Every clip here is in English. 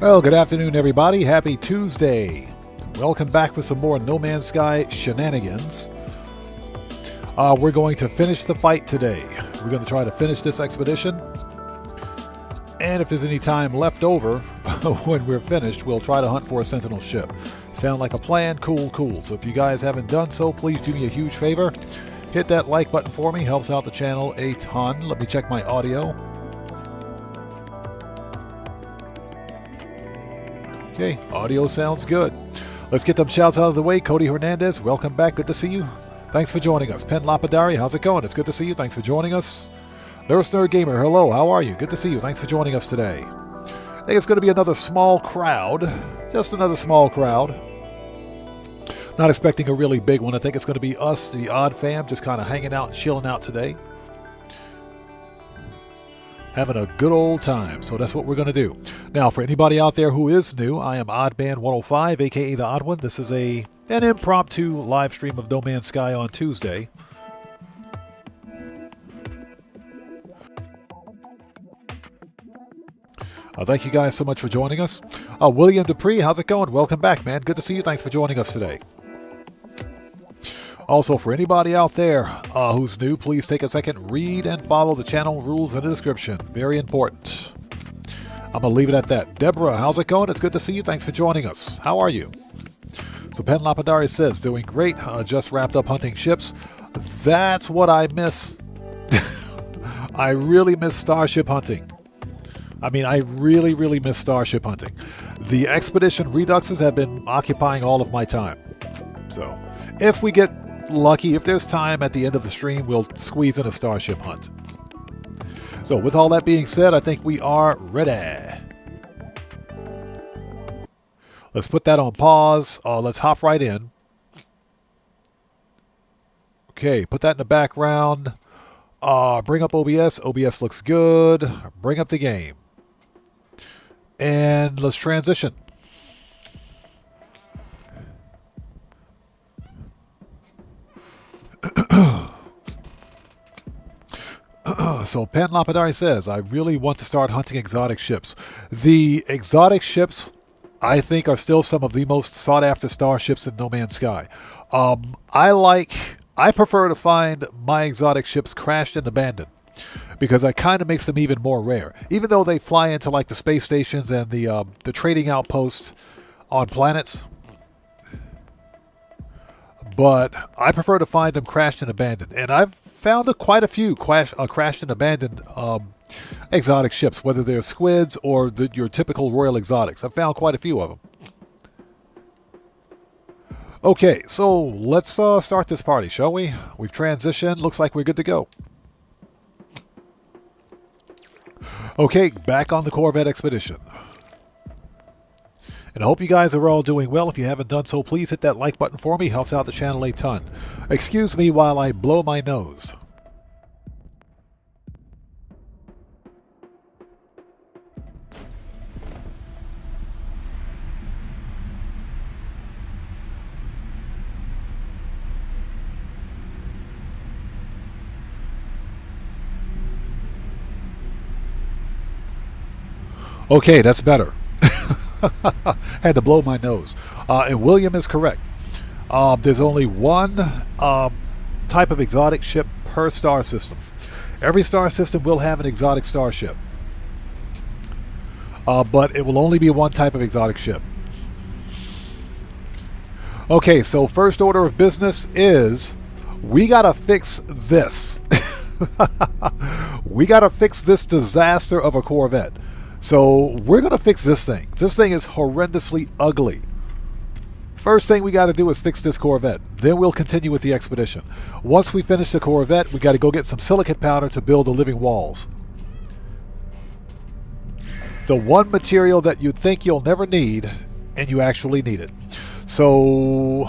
Well, good afternoon, everybody. Happy Tuesday. Welcome back for some more No Man's Sky shenanigans. We're going to finish the fight today. We're going to try to finish this expedition. And if there's any time left over when we're finished, we'll try to hunt for a Sentinel ship. Sound like a plan? Cool, cool. So if you guys haven't done so, please do me a huge favor. Hit that like button for me. Helps out the channel a ton. Let me check my audio. Okay, audio sounds good. Let's get them shouts out of the way. Cody Hernandez, welcome back. Good to see you. Thanks for joining us. Pen Lapidary, how's it going? It's good to see you. Thanks for joining us. Nurse Nerd Gamer, hello. How are you? Good to see you. Thanks for joining us today. I think it's going to be another small crowd. Just another small crowd. Not expecting a really big one. I think it's going to be us, the Odd Fam, just kind of hanging out and chilling out today. Having a good old time, so that's what we're going to do. Now, for anybody out there who is new, I am Oddman105, aka The Odd One. This is an impromptu live stream of No Man's Sky on Tuesday. Thank you guys so much for joining us. William Dupree, how's it going? Welcome back, man. Good to see you. Thanks for joining us today. Also, for anybody out there who's new, please take a second, read and follow the channel rules in the description. Very important. I'm going to leave it at that. Deborah, how's it going? It's good to see you. Thanks for joining us. How are you? So Pen Lapidary says, doing great. Just wrapped up hunting ships. That's what I miss. I really miss starship hunting. I really, really miss starship hunting. The expedition Reduxes have been occupying all of my time. So if we get lucky, if there's time at the end of the stream, we'll squeeze in a starship hunt. So with all that being said, I think we are ready. Let's put that on pause. Let's hop right in. Okay, put that in the background. Bring up OBS. OBS looks good. Bring up the game. And let's transition. So Pen Lapidary says, I really want to start hunting exotic ships. The exotic ships, I think, are still some of the most sought after starships in No Man's Sky. I prefer to find my exotic ships crashed and abandoned, because that kind of makes them even more rare. Even though they fly into like the space stations and the trading outposts on planets. But I prefer to find them crashed and abandoned. And I've found quite a few crashed and abandoned exotic ships, whether they're squids or your typical royal exotics. I've found quite a few of them. Okay, so let's start this party, shall we? We've transitioned. Looks like we're good to go. Okay, back on the Corvette expedition. And I hope you guys are all doing well. If you haven't done so, please hit that like button for me. Helps out the channel a ton. Excuse me while I blow my nose. Okay, that's better. Had to blow my nose. And William is correct. There's only one type of exotic ship per star system. Every star system will have an exotic starship. But it will only be one type of exotic ship. Okay, so first order of business is we gotta fix this. We gotta fix this disaster of a Corvette. So we're going to fix this thing. This thing is horrendously ugly. First thing we got to do is fix this Corvette. Then we'll continue with the expedition. Once we finish the Corvette, we got to go get some silicate powder to build the living walls. The one material that you'd think you'll never need, and you actually need it. So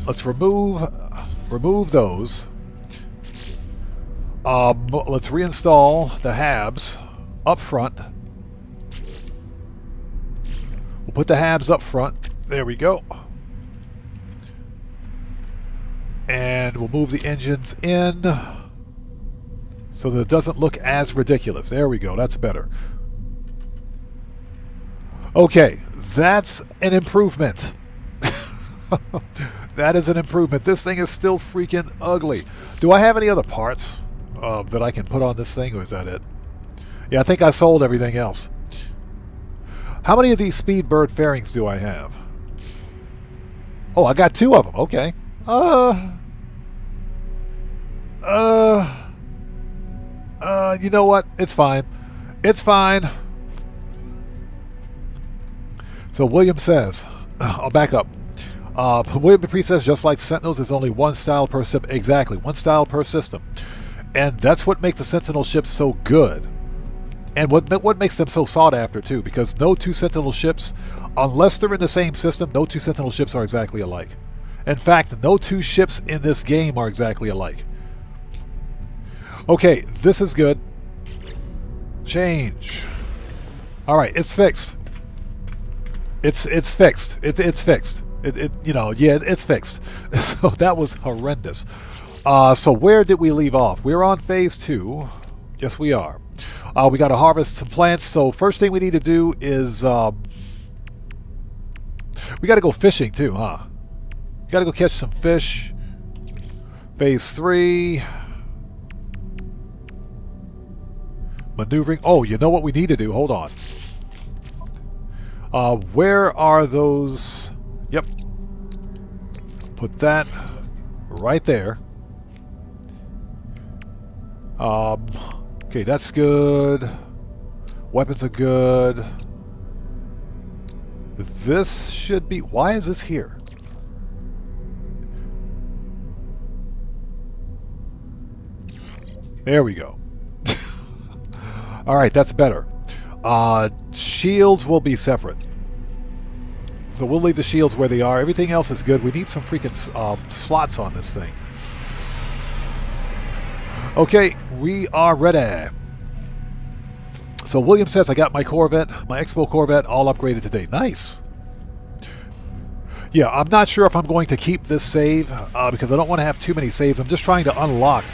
let's remove those. Let's reinstall the HABs up front. We'll put the HABs up front. There we go. And we'll move the engines in so that it doesn't look as ridiculous. There we go. That's better. Okay, that's an improvement. That is an improvement. This thing is still freaking ugly. Do I have any other parts that I can put on this thing, or is that it? Yeah, I think I sold everything else. How many of these Speedbird fairings do I have? Oh, I got 2 of them. Okay. You know what? It's fine. It's fine. So William says, I'll back up. William Dupree says, just like Sentinels, there's only one style per system. Exactly, one style per system. And that's what makes the Sentinel ships so good. And what makes them so sought after, too. Because no 2 Sentinel ships, unless they're in the same system, no 2 Sentinel ships are exactly alike. In fact, no 2 ships in this game are exactly alike. Okay, this is good. Change. Alright, it's fixed. It's fixed. It's fixed. It's fixed. So that was horrendous. So where did we leave off? We're on phase 2. Yes, we are. We got to harvest some plants. So first thing we need to do is we got to go fishing too, huh? We got to go catch some fish. Phase 3. Maneuvering. Oh, you know what we need to do? Hold on. Where are those? Yep. Put that right there. Okay, that's good. Weapons are good. This should be... Why is this here? There we go. Alright, that's better. Shields will be separate. So we'll leave the shields where they are. Everything else is good. We need some freaking slots on this thing. Okay, we are ready. So William says, I got my Corvette, my Expo Corvette, all upgraded today. Nice. Yeah, I'm not sure if I'm going to keep this save because I don't want to have too many saves. I'm just trying to unlock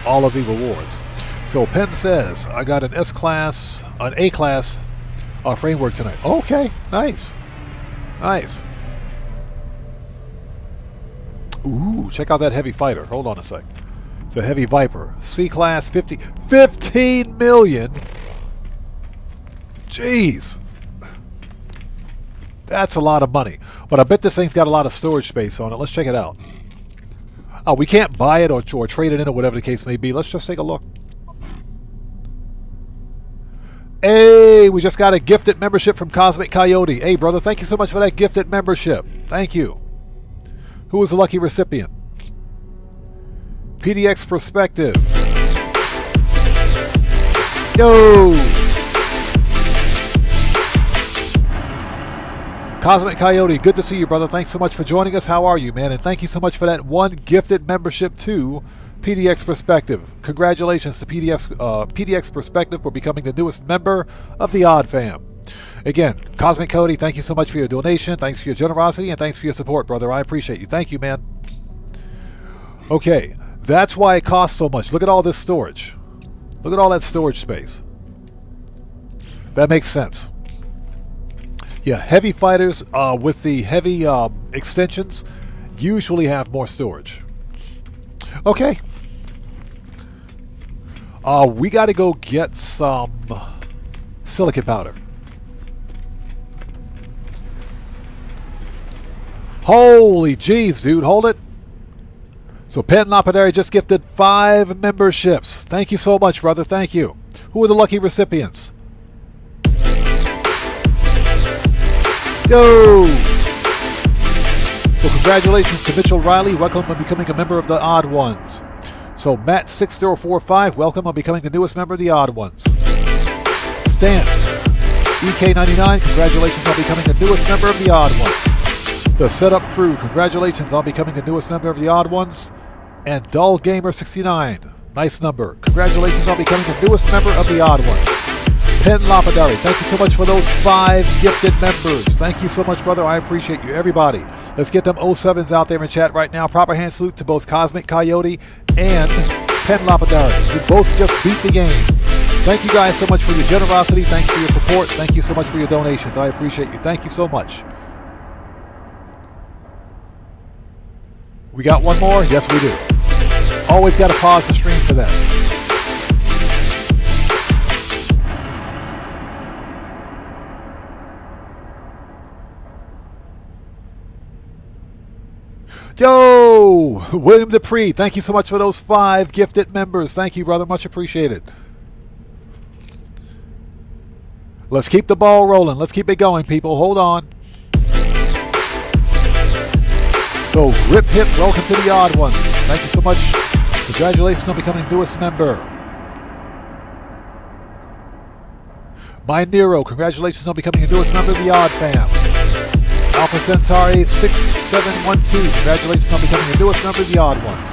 all of the rewards. So Penn says, I got an S-Class, an A-Class framework tonight. Okay, nice. Nice. Ooh, check out that heavy fighter. Hold on a sec. It's a heavy Viper. C-Class 15 million. Jeez. That's a lot of money. But I bet this thing's got a lot of storage space on it. Let's check it out. Oh, we can't buy it or trade it in or whatever the case may be. Let's just take a look. Hey, we just got a gifted membership from Cosmic Coyote. Hey, brother, thank you so much for that gifted membership. Thank you. Who was the lucky recipient? PDX Perspective. Yo! Cosmic Coyote, good to see you, brother. Thanks so much for joining us. How are you, man? And thank you so much for that one gifted membership to PDX Perspective. Congratulations to PDX Perspective for becoming the newest member of the Odd Fam. Again, Cosmic Cody, thank you so much for your donation. Thanks for your generosity, and thanks for your support, brother. I appreciate you. Thank you, man. Okay, that's why it costs so much. Look at all this storage. Look at all that storage space. That makes sense. Yeah, heavy fighters with the heavy extensions usually have more storage. Okay. We got to go get some silicate powder. Holy jeez, dude. Hold it. So, Penn Lapidary just gifted 5 memberships. Thank you so much, brother. Thank you. Who are the lucky recipients? Go! So, congratulations to Mitchell Riley. Welcome on becoming a member of the Odd Ones. So, Matt6045, welcome on becoming the newest member of the Odd Ones. Stanced, EK99, congratulations on becoming the newest member of the Odd Ones. The Setup Crew, congratulations on becoming the newest member of the Odd Ones. And Dull Gamer 69, nice number. Congratulations on becoming the newest member of the Odd Ones. Penn Lapidary, thank you so much for those 5 gifted members. Thank you so much, brother. I appreciate you. Everybody, let's get them 07s out there in chat right now. Proper hand salute to both Cosmic Coyote and Penn Lapidary, who both just beat the game. Thank you guys so much for your generosity. Thanks for your support. Thank you so much for your donations. I appreciate you. Thank you so much. We got one more? Yes, we do. Always got to pause the stream for that. Yo, William Dupree, thank you so much for those 5 gifted members. Thank you, brother. Much appreciated. Let's keep the ball rolling. Let's keep it going, people. Hold on. So, Grip Hip, welcome to the Odd Ones. Thank you so much. Congratulations on becoming newest member. My Nero, congratulations on becoming a newest member of the Odd Fam. Alpha Centauri 6712, congratulations on becoming a newest member of the Odd Ones.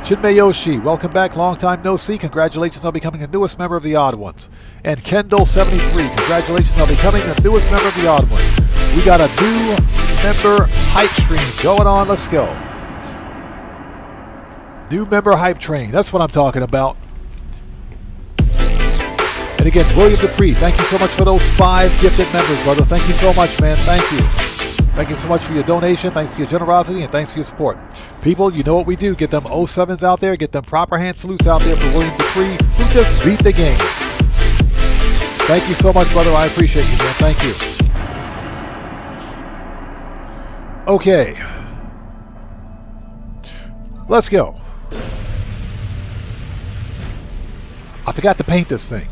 Chinmay Yoshi, welcome back, long time no see, congratulations on becoming a newest member of the Odd Ones. And Kendall 73, congratulations on becoming the newest member of the Odd Ones. We got a new member hype stream going on, let's go. New member hype train, that's what I'm talking about. And again, William Dupree, thank you so much for those 5 gifted members, brother. Thank you so much, man. Thank you. Thank you so much for your donation. Thanks for your generosity, and thanks for your support. People, you know what we do. Get them 07s out there. Get them proper hand salutes out there for William Dupree, who just beat the game. Thank you so much, brother. I appreciate you, man. Thank you. Okay. Let's go. I forgot to paint this thing.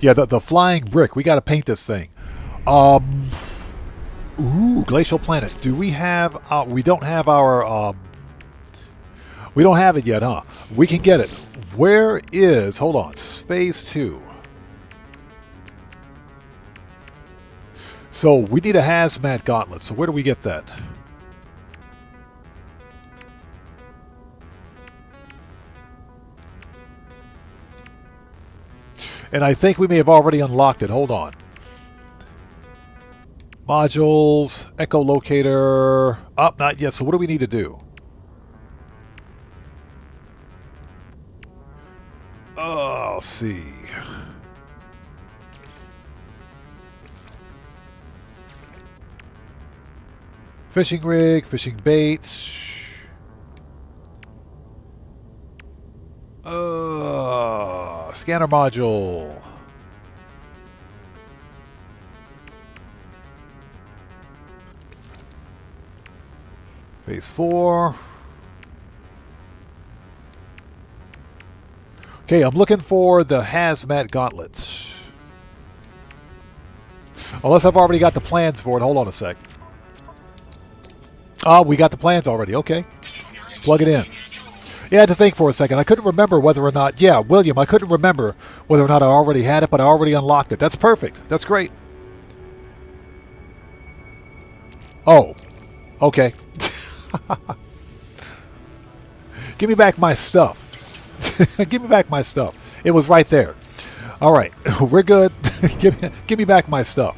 Yeah, the flying brick. We got to paint this thing. Ooh, Glacial Planet. Do we have... we don't have our... we don't have it yet, huh? We can get it. Where is... Hold on. Phase 2. So, we need a hazmat gauntlet. So, where do we get that? And I think we may have already unlocked it. Hold on. Modules, echolocator. Not yet. So what do we need to do? Let's see. Fishing rig, fishing baits. Scanner module. Phase 4. Okay, I'm looking for the hazmat gauntlets. Unless I've already got the plans for it. Hold on a sec. Oh, we got the plans already. Okay. Plug it in. Yeah, I had to think for a second. I couldn't remember whether or not... Yeah, William, I couldn't remember whether or not I already had it, but I already unlocked it. That's perfect. That's great. Oh. Okay. Give me back my stuff. Give me back my stuff. It was right there. All right. We're good. Give me back my stuff.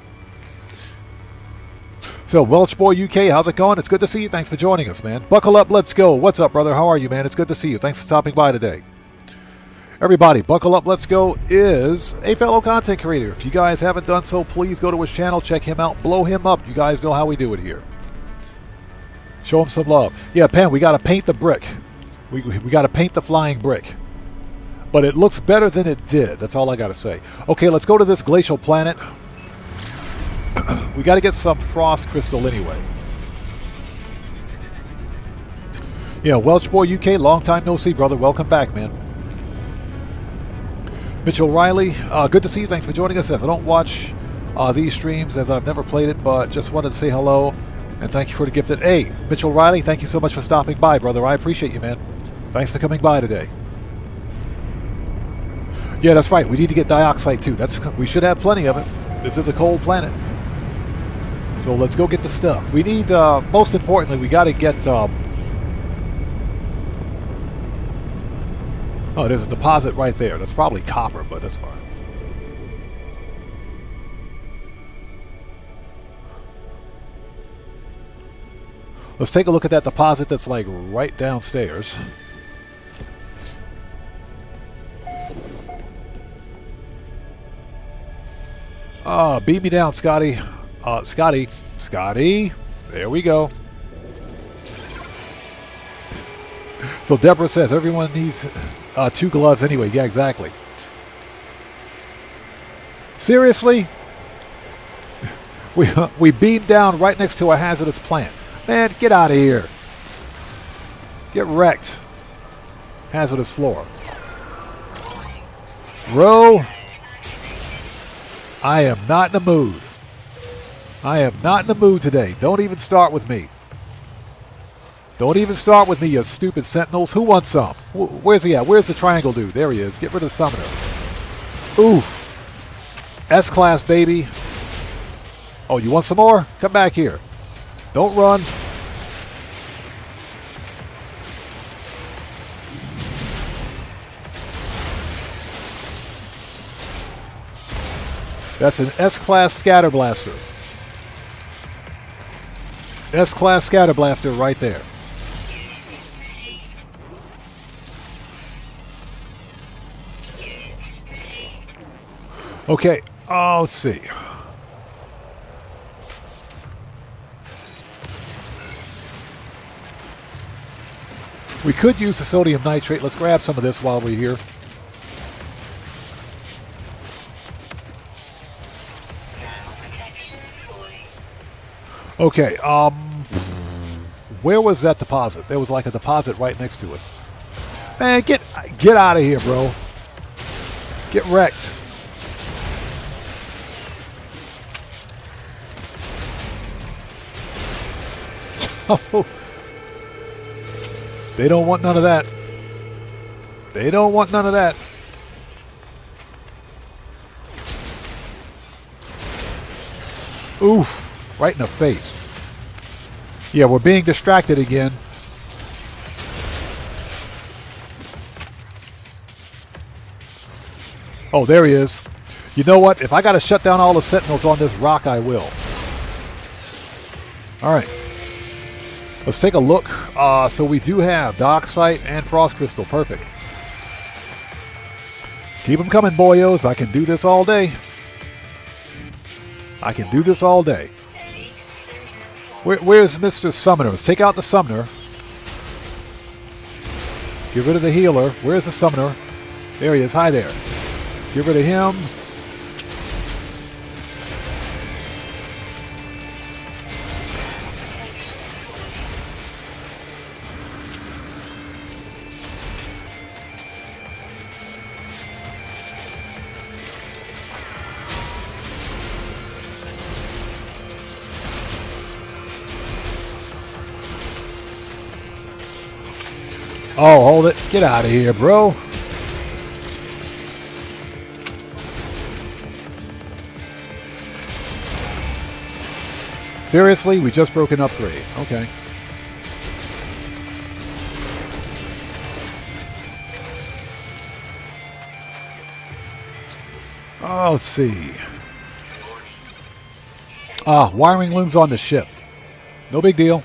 So, Welsh Boy UK, how's it going? It's good to see you. Thanks for joining us, man. Buckle up, let's go. What's up, brother? How are you, man? It's good to see you. Thanks for stopping by today. Everybody, Buckle Up, Let's Go is a fellow content creator. If you guys haven't done so, please go to his channel, check him out, blow him up. You guys know how we do it here. Show him some love. Yeah, Pen, we got to paint the brick. We got to paint the flying brick. But it looks better than it did. That's all I got to say. Okay, let's go to this glacial planet. We got to get some frost crystal anyway. Yeah, Welsh Boy UK, long time no see, brother. Welcome back, man. Mitchell Riley, good to see you. Thanks for joining us. As I don't watch these streams, as I've never played it, but just wanted to say hello and thank you for the gifted. Hey, Mitchell Riley, thank you so much for stopping by, brother. I appreciate you, man. Thanks for coming by today. Yeah, that's right. We need to get dioxide too. We should have plenty of it. This is a cold planet. So let's go get the stuff. We need, most importantly, we got to get... oh, there's a deposit right there. That's probably copper, but that's fine. Let's take a look at that deposit that's like right downstairs. Beat me down, Scotty. Scotty. There we go. So Deborah says everyone needs 2 gloves anyway. Yeah, exactly. Seriously? We beamed down right next to a hazardous plant. Man, get out of here. Get wrecked. Hazardous floor. Bro, I am not in the mood. I am not in the mood today. Don't even start with me. Don't even start with me, you stupid sentinels. Who wants some? Where's he at? Where's the triangle dude? There he is. Get rid of the summoner. Oof. S-class, baby. Oh, you want some more? Come back here. Don't run. That's an S-class scatter blaster. S-class scatter blaster right there. Okay, let's see. We could use the sodium nitrate. Let's grab some of this while we're here. Okay, where was that deposit? There was like a deposit right next to us. Man, get out of here, bro. Get wrecked. They don't want none of that. They don't want none of that. Oof. Right in the face. Yeah, we're being distracted again. Oh, there he is. You know what? If I got to shut down all the sentinels on this rock, I will. All right. Let's take a look. So we do have Darksite and Frost Crystal. Perfect. Keep them coming, boyos. I can do this all day. I can do this all day. Where's Mr. Summoner? Let's take out the Summoner. Get rid of the healer. Where's the Summoner? There he is. Hi there. Get rid of him. Oh, hold it. Get out of here, bro. Seriously? We just broke an upgrade. Okay. Oh, let's see. Wiring looms on the ship. No big deal.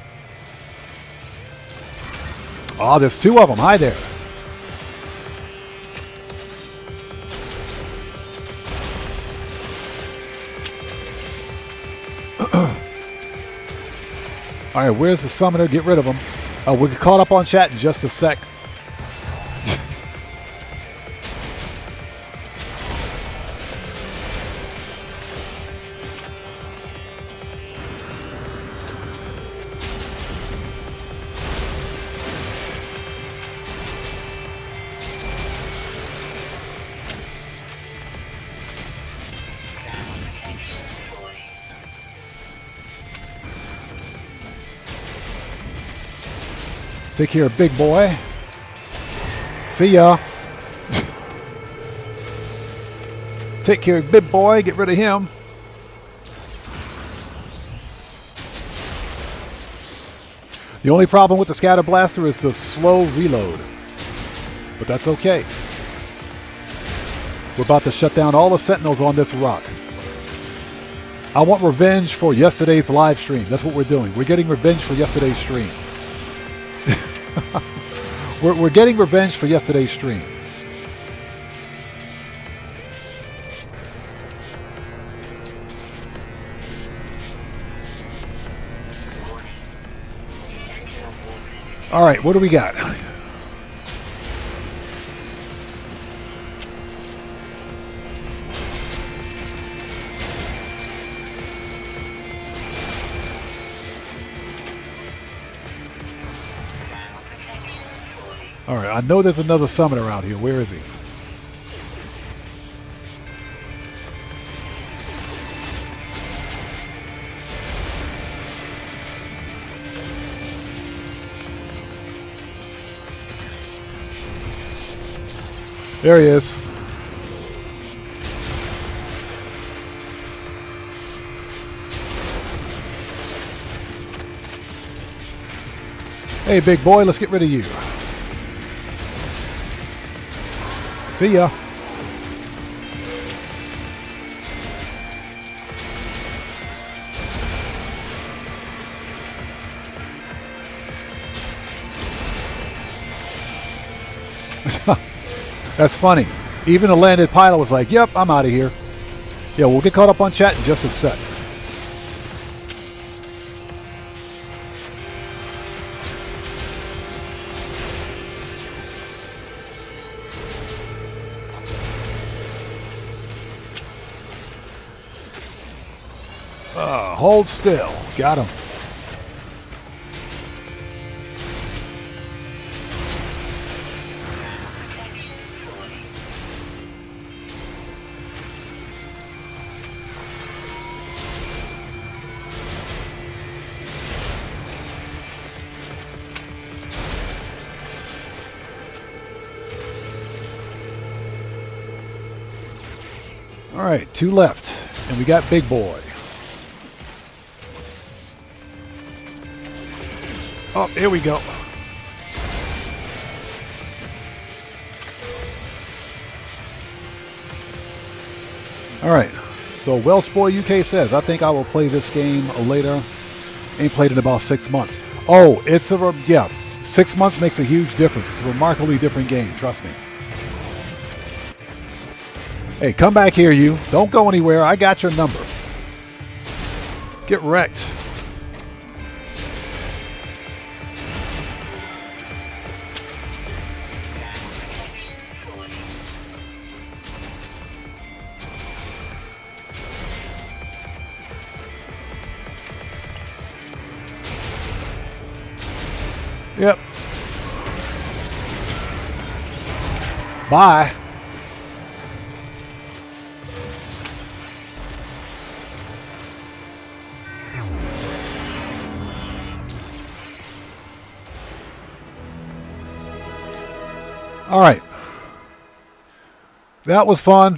Oh, there's 2 of them. Hi there. All right, where's the Summoner? Get rid of him. We'll get caught up on chat in just a sec. Take care of big boy. See ya. Take care of big boy. Get rid of him. The only problem with the scatter blaster is the slow reload. But that's okay. We're about to shut down all the sentinels on this rock. I want revenge for yesterday's live stream. That's what we're doing. We're getting revenge for yesterday's stream. We're getting revenge for yesterday's stream. All right, what do we got? All right, I know there's another summon around here. Where is he? There he is. Hey, big boy, let's get rid of you. See ya. That's funny. Even the landed pilot was like, yep, I'm out of here. Yeah, we'll get caught up on chat in just a sec. Hold still. Got him. All right, 2 left, and we got Big Boy. Oh, here we go. All right, so Wellsboy UK says, I think I will play this game later. Ain't played in about 6 months. Oh, it's yeah, 6 months makes a huge difference. It's a remarkably different game, trust me. Hey, come back here, you. Don't go anywhere. I got your number. Get wrecked. Yep. Bye. All right. That was fun.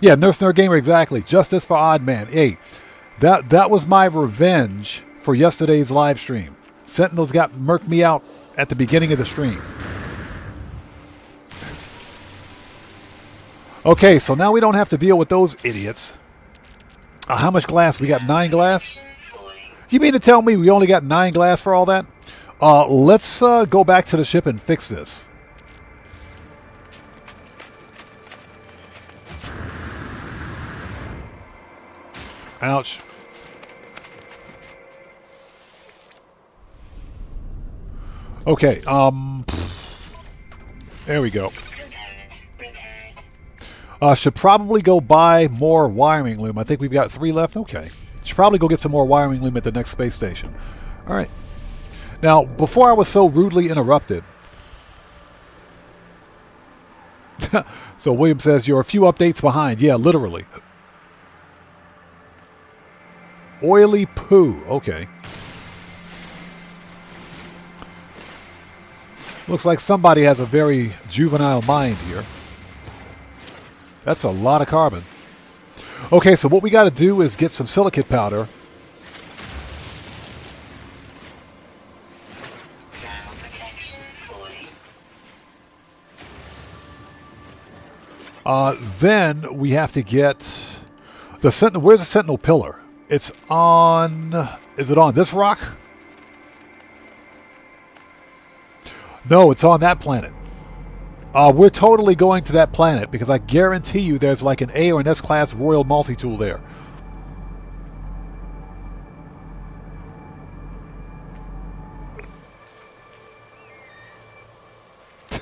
Yeah, Nurse Nerd Gamer, exactly. Justice for Odd Man. Hey, that was my revenge for yesterday's live stream. Sentinels murked me out at the beginning of the stream. Okay, so now we don't have to deal with those idiots. How much glass? We got 9 glass? You mean to tell me we only got 9 glass for all that? Let's go back to the ship and fix this. Ouch. Okay, there we go. Should probably go buy more wiring loom. I think we've got 3 left. Okay. Should probably go get some more wiring loom at the next space station. All right. Now, before I was so rudely interrupted. So William says, you're a few updates behind. Yeah, literally. Oily poo. Okay. Looks like somebody has a very juvenile mind here. That's a lot of carbon. Okay, so what we got to do is get some silicate powder. Then we have to get the Sentinel. Where's the Sentinel pillar? It's on... Is it on this rock? No, it's on that planet. We're totally going to that planet because I guarantee you there's like an A or an S-class Royal multi-tool there.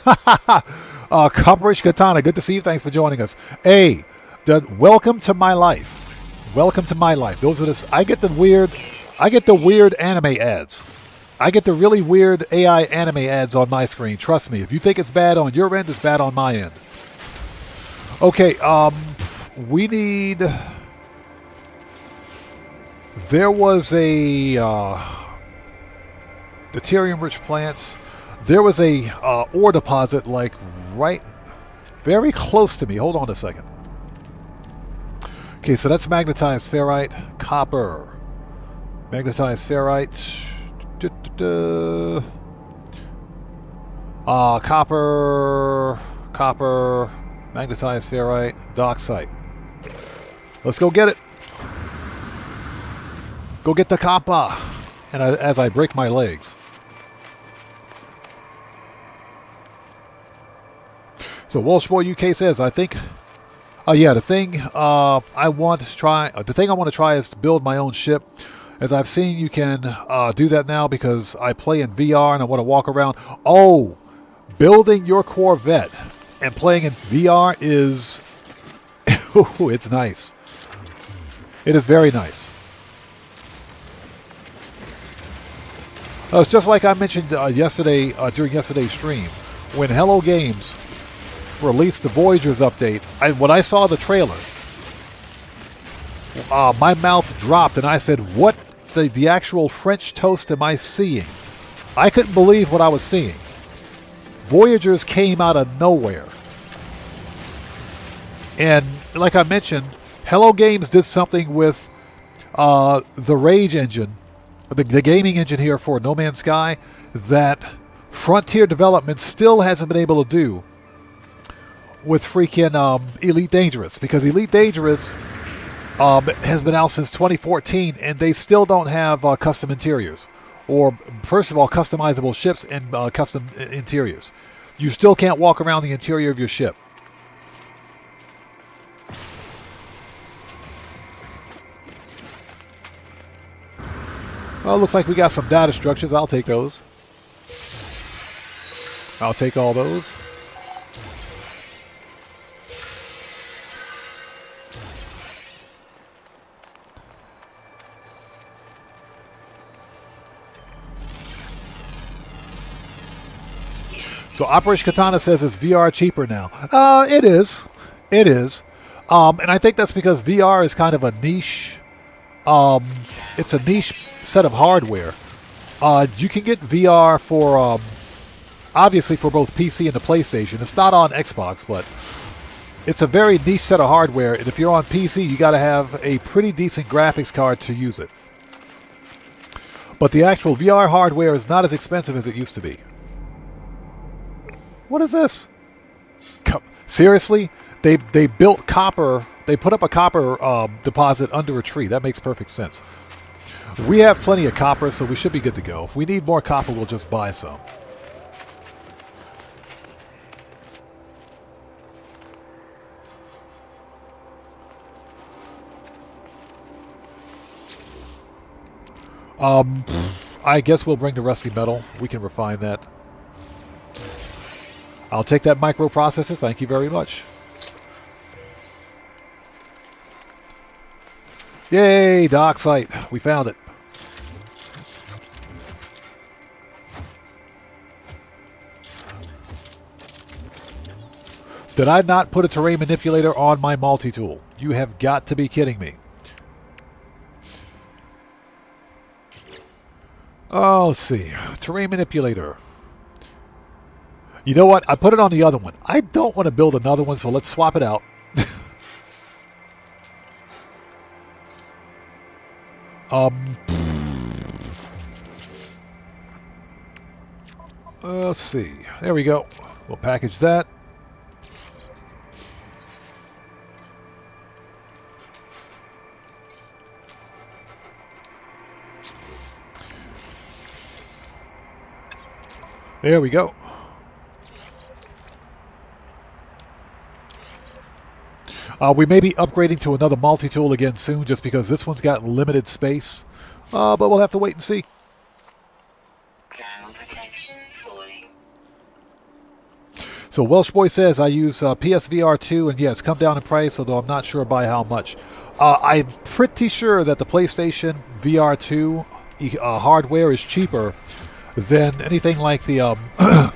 Copperish Katana, good to see you. Thanks for joining us. Welcome to my life. Welcome to my life. Those are the. I get the weird anime ads. I get the really weird AI anime ads on my screen. Trust me. If you think it's bad on your end, it's bad on my end. Okay. We need. There was a deuterium-rich plants. There was a ore deposit like right, very close to me. Hold on a second. Okay, so that's magnetized ferrite, copper, magnetized ferrite, copper, magnetized ferrite, docksite. Let's go get it. Go get the copper. And as I break my legs. So Walshboy UK says, I think, the thing I want to try is to build my own ship. As I've seen, you can do that now because I play in VR and I want to walk around. Oh, building your Corvette and playing in VR is, it's nice. It is very nice. It's just like I mentioned yesterday during yesterday's stream, when Hello Games released the Voyagers update. When I saw the trailer, my mouth dropped, and I said, "What the actual French toast am I seeing?" I couldn't believe what I was seeing. Voyagers came out of nowhere, and like I mentioned, Hello Games did something with the Rage engine. The gaming engine here for No Man's Sky that Frontier Development still hasn't been able to do with freaking Elite Dangerous, because Elite Dangerous has been out since 2014 and they still don't have custom interiors, or first of all customizable ships and custom interiors. You still can't walk around the interior of your ship. Well, looks like we got some data structures. I'll take those. I'll take all those. So Operation Katana says it's VR cheaper now. It is. It is. And I think that's because VR is kind of a niche. It's a niche set of hardware. You can get VR for obviously for both PC and the PlayStation. It's not on Xbox, but it's a very niche set of hardware, and if you're on PC, you got to have a pretty decent graphics card to use it. But the actual VR hardware is not as expensive as it used to be. What is this? Seriously? They built copper. They put up a copper deposit under a tree. That makes perfect sense. We have plenty of copper, so we should be good to go. If we need more copper, we'll just buy some. I guess we'll bring the rusty metal. We can refine that. I'll take that microprocessor. Thank you very much. Yay, dock site. We found it. Did I not put a terrain manipulator on my multi-tool? You have got to be kidding me. Oh, let's see. Terrain manipulator. You know what? I put it on the other one. I don't want to build another one, so let's swap it out. Let's see. There we go. We'll package that. There we go. We may be upgrading to another multi-tool again soon just because this one's got limited space. But we'll have to wait and see. So Welsh Boy says, I use PSVR 2, and yeah, it's come down in price, although I'm not sure by how much. I'm pretty sure that the PlayStation VR 2 hardware is cheaper than anything like the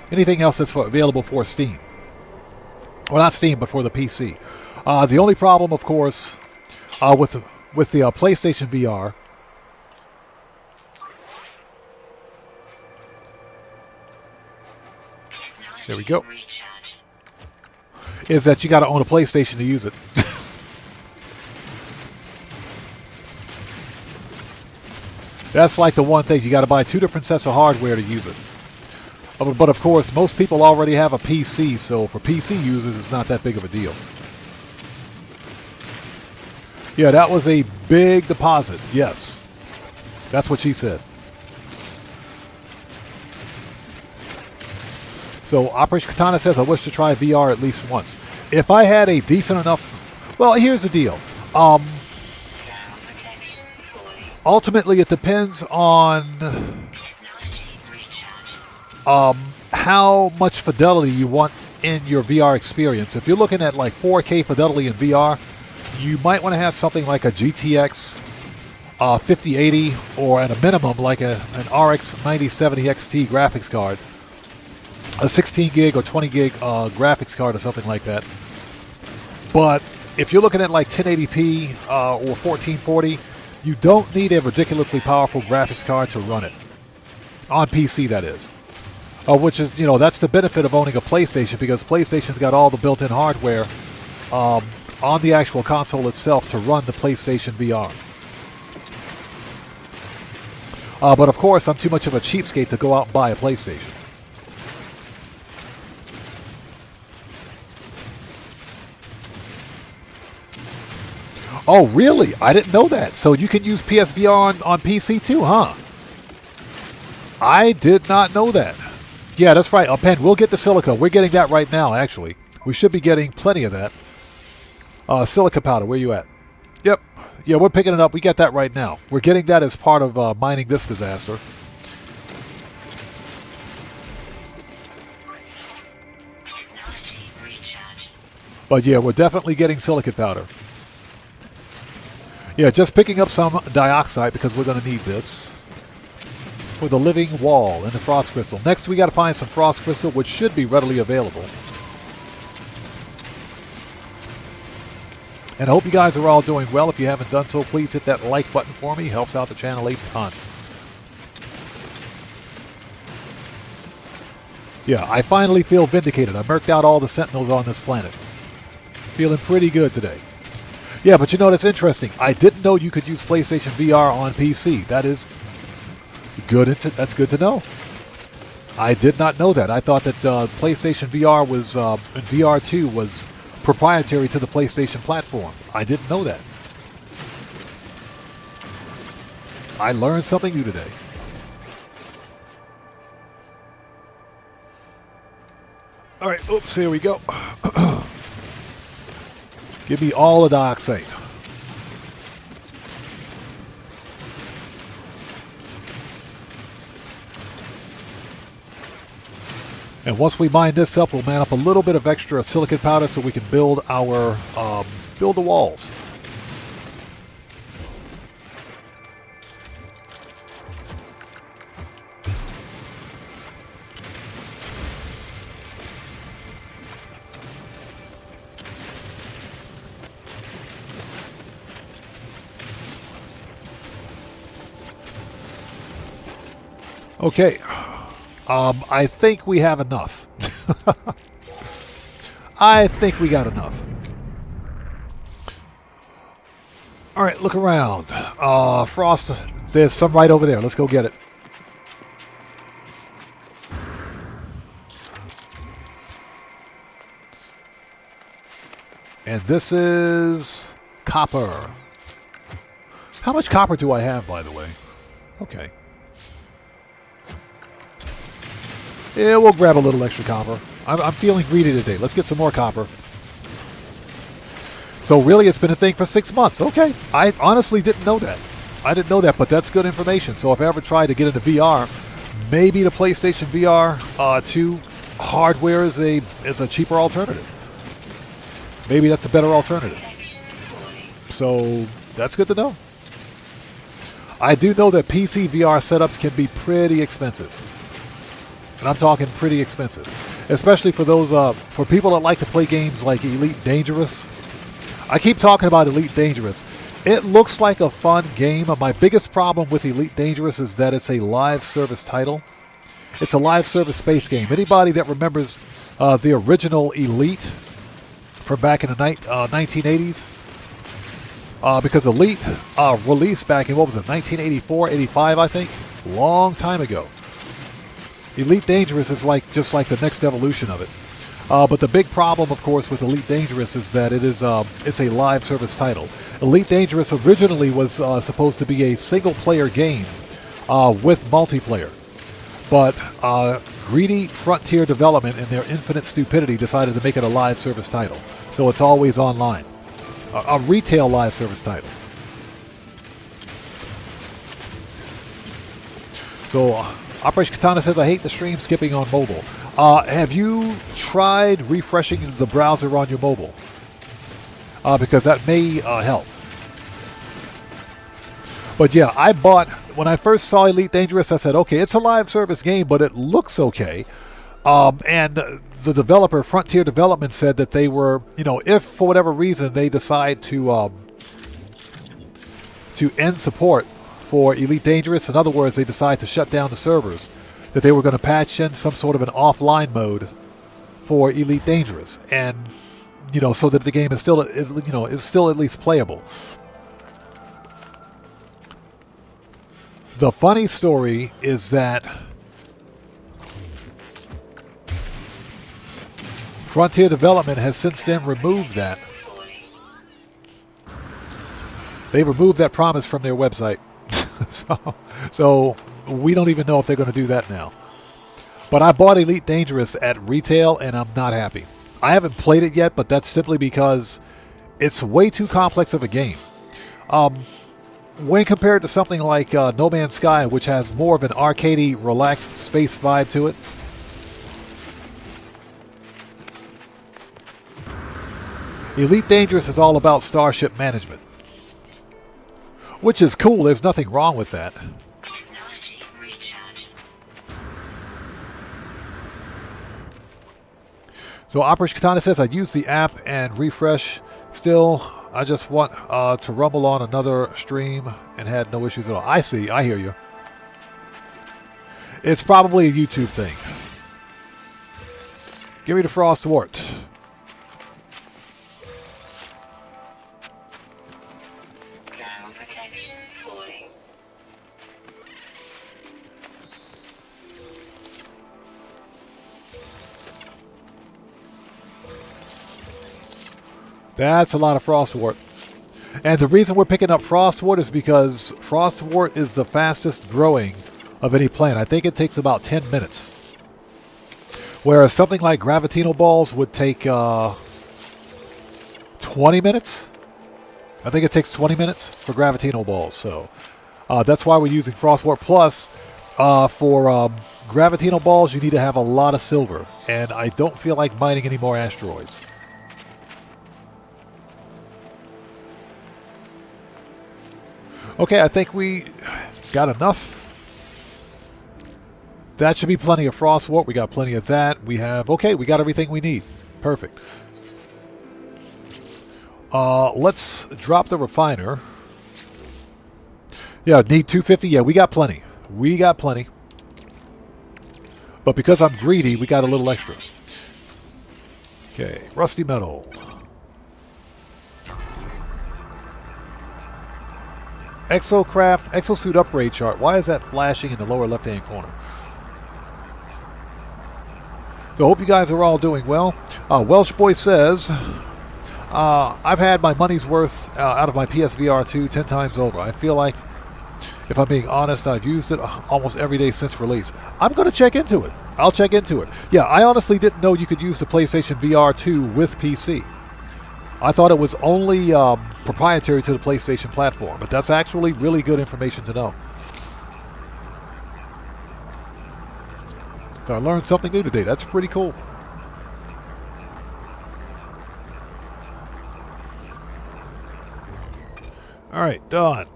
anything else that's available for Steam. Well, not Steam, but for the PC. The only problem, of course, with the PlayStation VR there we go, is that you got to own a PlayStation to use it. That's like the one thing. You got to buy 2 different sets of hardware to use it. But of course, most people already have a PC, so for PC users, it's not that big of a deal. Yeah, that was a big deposit. Yes. That's what she said. So Operation Katana says, I wish to try VR at least once. If I had a decent enough... Well, here's the deal. Ultimately, it depends on how much fidelity you want in your VR experience. If you're looking at like 4K fidelity in VR, you might want to have something like a GTX 5080, or at a minimum like an RX 9070 XT graphics card, a 16 gig or 20 gig graphics card or something like that. But if you're looking at like 1080p or 1440, you don't need a ridiculously powerful graphics card to run it. On PC, that is. Which is, that's the benefit of owning a PlayStation, because PlayStation's got all the built-in hardware on the actual console itself to run the PlayStation VR. But of course, I'm too much of a cheapskate to go out and buy a PlayStation. Oh, really? I didn't know that. So you can use PSVR on PC too, huh? I did not know that. Yeah, that's right. Pen, we'll get the silica. We're getting that right now, actually. We should be getting plenty of that. Silica powder, where you at? Yep. Yeah, we're picking it up. We got that right now. We're getting that as part of mining this disaster. But yeah, we're definitely getting silicate powder. Yeah, just picking up some dioxide because we're going to need this for the living wall and the frost crystal. Next, we got to find some frost crystal, which should be readily available. And I hope you guys are all doing well. If you haven't done so, please hit that like button for me. Helps out the channel a ton. Yeah, I finally feel vindicated. I murked out all the sentinels on this planet. Feeling pretty good today. Yeah, but that's interesting. I didn't know you could use PlayStation VR on PC. That is good. That's good to know. I did not know that. I thought that PlayStation VR was and VR 2 was proprietary to the PlayStation platform. I didn't know that. I learned something new today. All right. Oops. Here we go. Give me all the dioxide. And once we mine this up, we'll man up a little bit of extra silicate powder so we can build our build the walls. Okay, I think we have enough. I think we got enough. All right, look around. Frost, there's some right over there. Let's go get it. And this is copper. How much copper do I have, by the way? Okay. Yeah, we'll grab a little extra copper. I'm feeling greedy today. Let's get some more copper. So really, it's been a thing for 6 months. Okay. I honestly didn't know that. I didn't know that, but that's good information. So if I ever try to get into VR, maybe the PlayStation VR 2 hardware is a cheaper alternative. Maybe that's a better alternative. So that's good to know. I do know that PC VR setups can be pretty expensive. And I'm talking pretty expensive. Especially for those, for people that like to play games like Elite Dangerous. I keep talking about Elite Dangerous. It looks like a fun game. My biggest problem with Elite Dangerous is that it's a live service title. It's a live service space game. Anybody that remembers the original Elite from back in the 1980s? Because Elite released back in, what was it, 1984, 85, I think? Long time ago. Elite Dangerous is just like the next evolution of it. But the big problem, of course, with Elite Dangerous is that it's a live service title. Elite Dangerous originally was supposed to be a single-player game with multiplayer. But greedy Frontier Development, in their infinite stupidity, decided to make it a live service title. So it's always online. A retail live service title. So Operation Katana says, I hate the stream skipping on mobile. Have you tried refreshing the browser on your mobile? Because that may help. But yeah, when I first saw Elite Dangerous, I said, okay, it's a live service game, but it looks okay. And the developer, Frontier Development, said that they were, if for whatever reason they decide to end support for Elite Dangerous, in other words, they decide to shut down the servers, that they were going to patch in some sort of an offline mode for Elite Dangerous, and so that the game is still, is still at least playable. The funny story is that Frontier Development has since then removed that. They removed that promise from their website. so we don't even know if they're going to do that now. But I bought Elite Dangerous at retail, and I'm not happy. I haven't played it yet, but that's simply because it's way too complex of a game. When compared to something like No Man's Sky, which has more of an arcadey, relaxed space vibe to it, Elite Dangerous is all about starship management. Which is cool, there's nothing wrong with that. So Operation Katana says, I use the app and refresh. Still, I just want to rumble on another stream and had no issues at all. I see, I hear you. It's probably a YouTube thing. Give me the Frostwort. That's a lot of Frostwort. And the reason we're picking up Frostwort is because Frostwort is the fastest growing of any plant. I think it takes about 10 minutes. Whereas something like Gravitino balls would take 20 minutes. I think it takes 20 minutes for Gravitino balls. So that's why we're using Frostwort. Plus, for Gravitino balls, you need to have a lot of silver. And I don't feel like mining any more asteroids. Okay, I think we got enough. That should be plenty of Frostwort. We got plenty of that. We have, okay, we got everything we need. Perfect. Let's drop the refiner. Yeah, need 250. Yeah, we got plenty. We got plenty. But because I'm greedy, we got a little extra. Okay, rusty metal. Exosuit upgrade chart. Why is that flashing in the lower left-hand corner? So I hope you guys are all doing well. Welsh Boy says, I've had my money's worth out of my PSVR 2 10 times over. I feel like, if I'm being honest, I've used it almost every day since release. I'm going to check into it. I'll check into it. Yeah, I honestly didn't know you could use the PlayStation VR 2 with PC. I thought it was only proprietary to the PlayStation platform, but that's actually really good information to know. So I learned something new today. That's pretty cool. All right, done.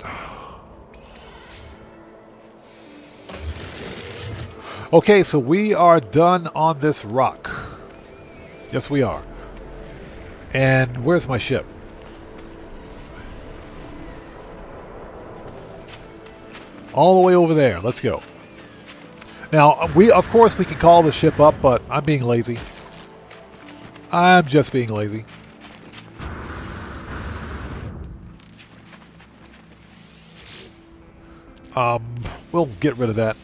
Okay, so we are done on this rock. Yes, we are. And where's my ship? All the way over there. Let's go. Now, of course, we can call the ship up, but I'm being lazy. I'm just being lazy. We'll get rid of that.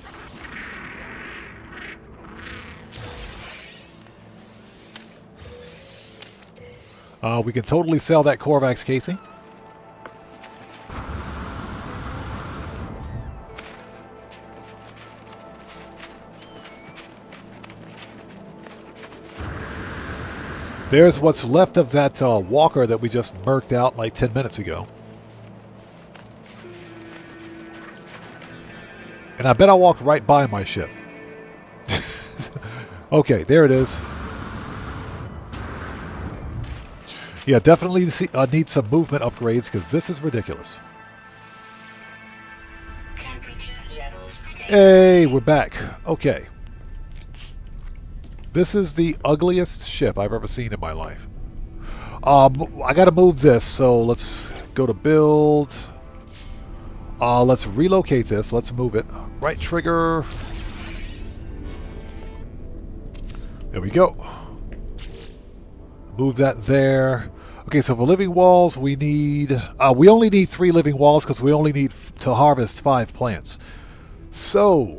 We can totally sell that Corvax casing. There's what's left of that walker that we just murked out like 10 minutes ago. And I bet I walked right by my ship. Okay, there it is. Yeah, definitely need some movement upgrades because this is ridiculous. Hey, we're back. Okay. This is the ugliest ship I've ever seen in my life. I got to move this, so let's go to build. Let's relocate this. Let's move it. Right trigger. There we go. Move that there. Okay, so for living walls, we need... we only need 3 living walls because we only need to harvest 5 plants. So...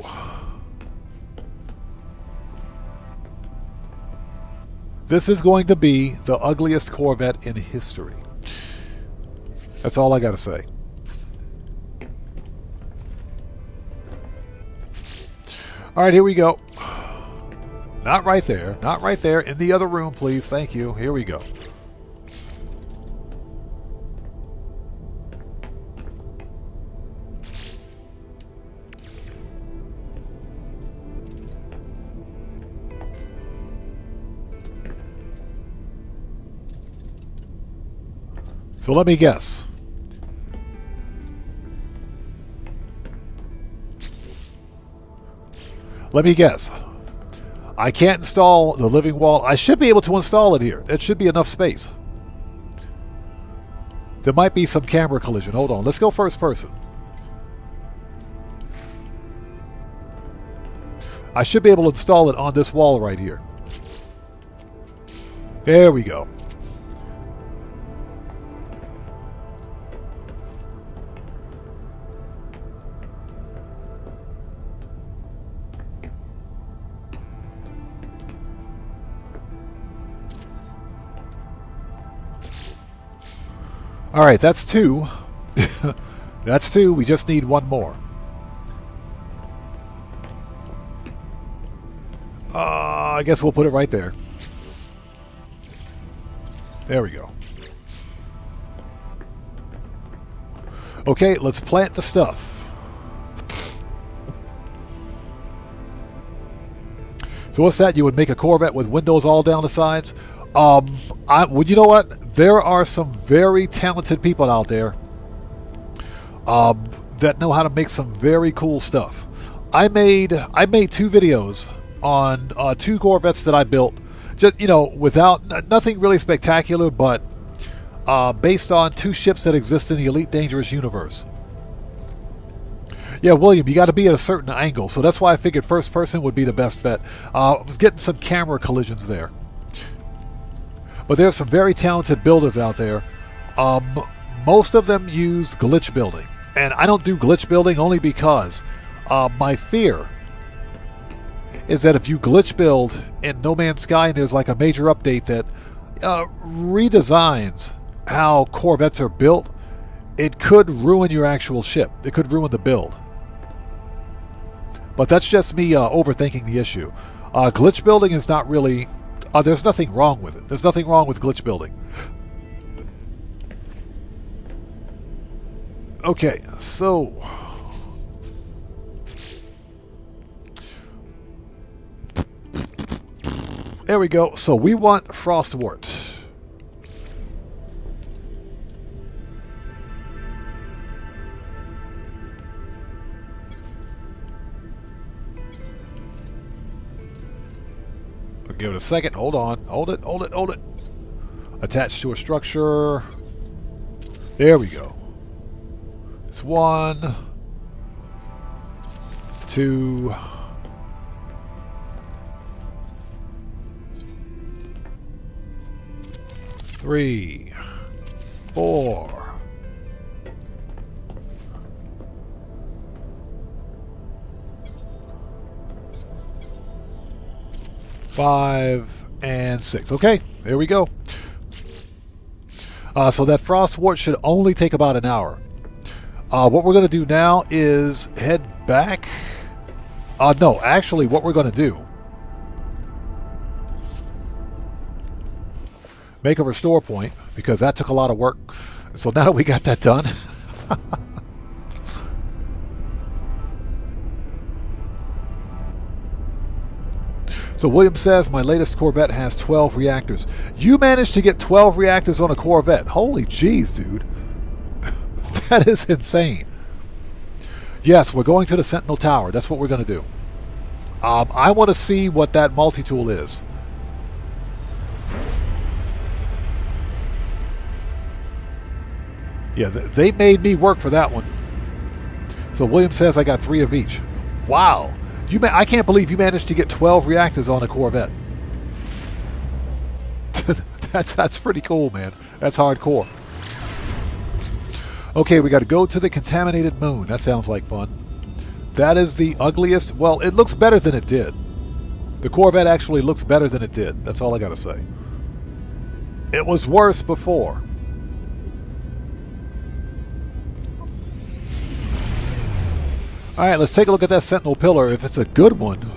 this is going to be the ugliest Corvette in history. That's all I got to say. All right, here we go. Not right there. Not right there. In the other room, please. Thank you. Here we go. So let me guess. Let me guess. I can't install the living wall. I should be able to install it here. It should be enough space. There might be some camera collision. Hold on. Let's go first person. I should be able to install it on this wall right here. There we go. All right, that's 2. That's 2. We just need 1 more. I guess we'll put it right there. There we go. Okay, let's plant the stuff. So what's that? You would make a Corvette with windows all down the sides? You know what? There are some very talented people out there that know how to make some very cool stuff. I made 2 videos on 2 Corvettes that I built, just without nothing really spectacular, but based on 2 ships that exist in the Elite Dangerous universe. Yeah, William, you got to be at a certain angle, so that's why I figured first person would be the best bet. I was getting some camera collisions there. But there are some very talented builders out there. Most of them use glitch building. And I don't do glitch building only because my fear is that if you glitch build in No Man's Sky and there's like a major update that redesigns how Corvettes are built, it could ruin your actual ship. It could ruin the build. But that's just me overthinking the issue. Glitch building is not really... there's nothing wrong with it. There's nothing wrong with glitch building. Okay, so... There we go. So we want Frostwort. We'll give it a second. Hold on. Hold it. Hold it. Hold it. Attached to a structure. There we go. It's 1, 2, 3, 4, 5, and 6. Okay, there we go. So that Frostwort should only take about an hour. What we're going to do now is head back. No, actually, what we're going to do, make a restore point, because that took a lot of work. So now that we got that done, so William says, my latest Corvette has 12 reactors. You managed to get 12 reactors on a Corvette. Holy jeez, dude. That is insane. Yes, we're going to the Sentinel Tower. That's what we're going to do. I want to see what that multi-tool is. Yeah, they made me work for that one. So William says I got 3 of each. Wow. I can't believe you managed to get 12 reactors on a Corvette. That's pretty cool, man. That's hardcore. Okay, we got to go to the contaminated moon. That sounds like fun. That is the ugliest. Well, it looks better than it did. The Corvette actually looks better than it did. That's all I got to say. It was worse before. All right, let's take a look at that Sentinel pillar, if it's a good one.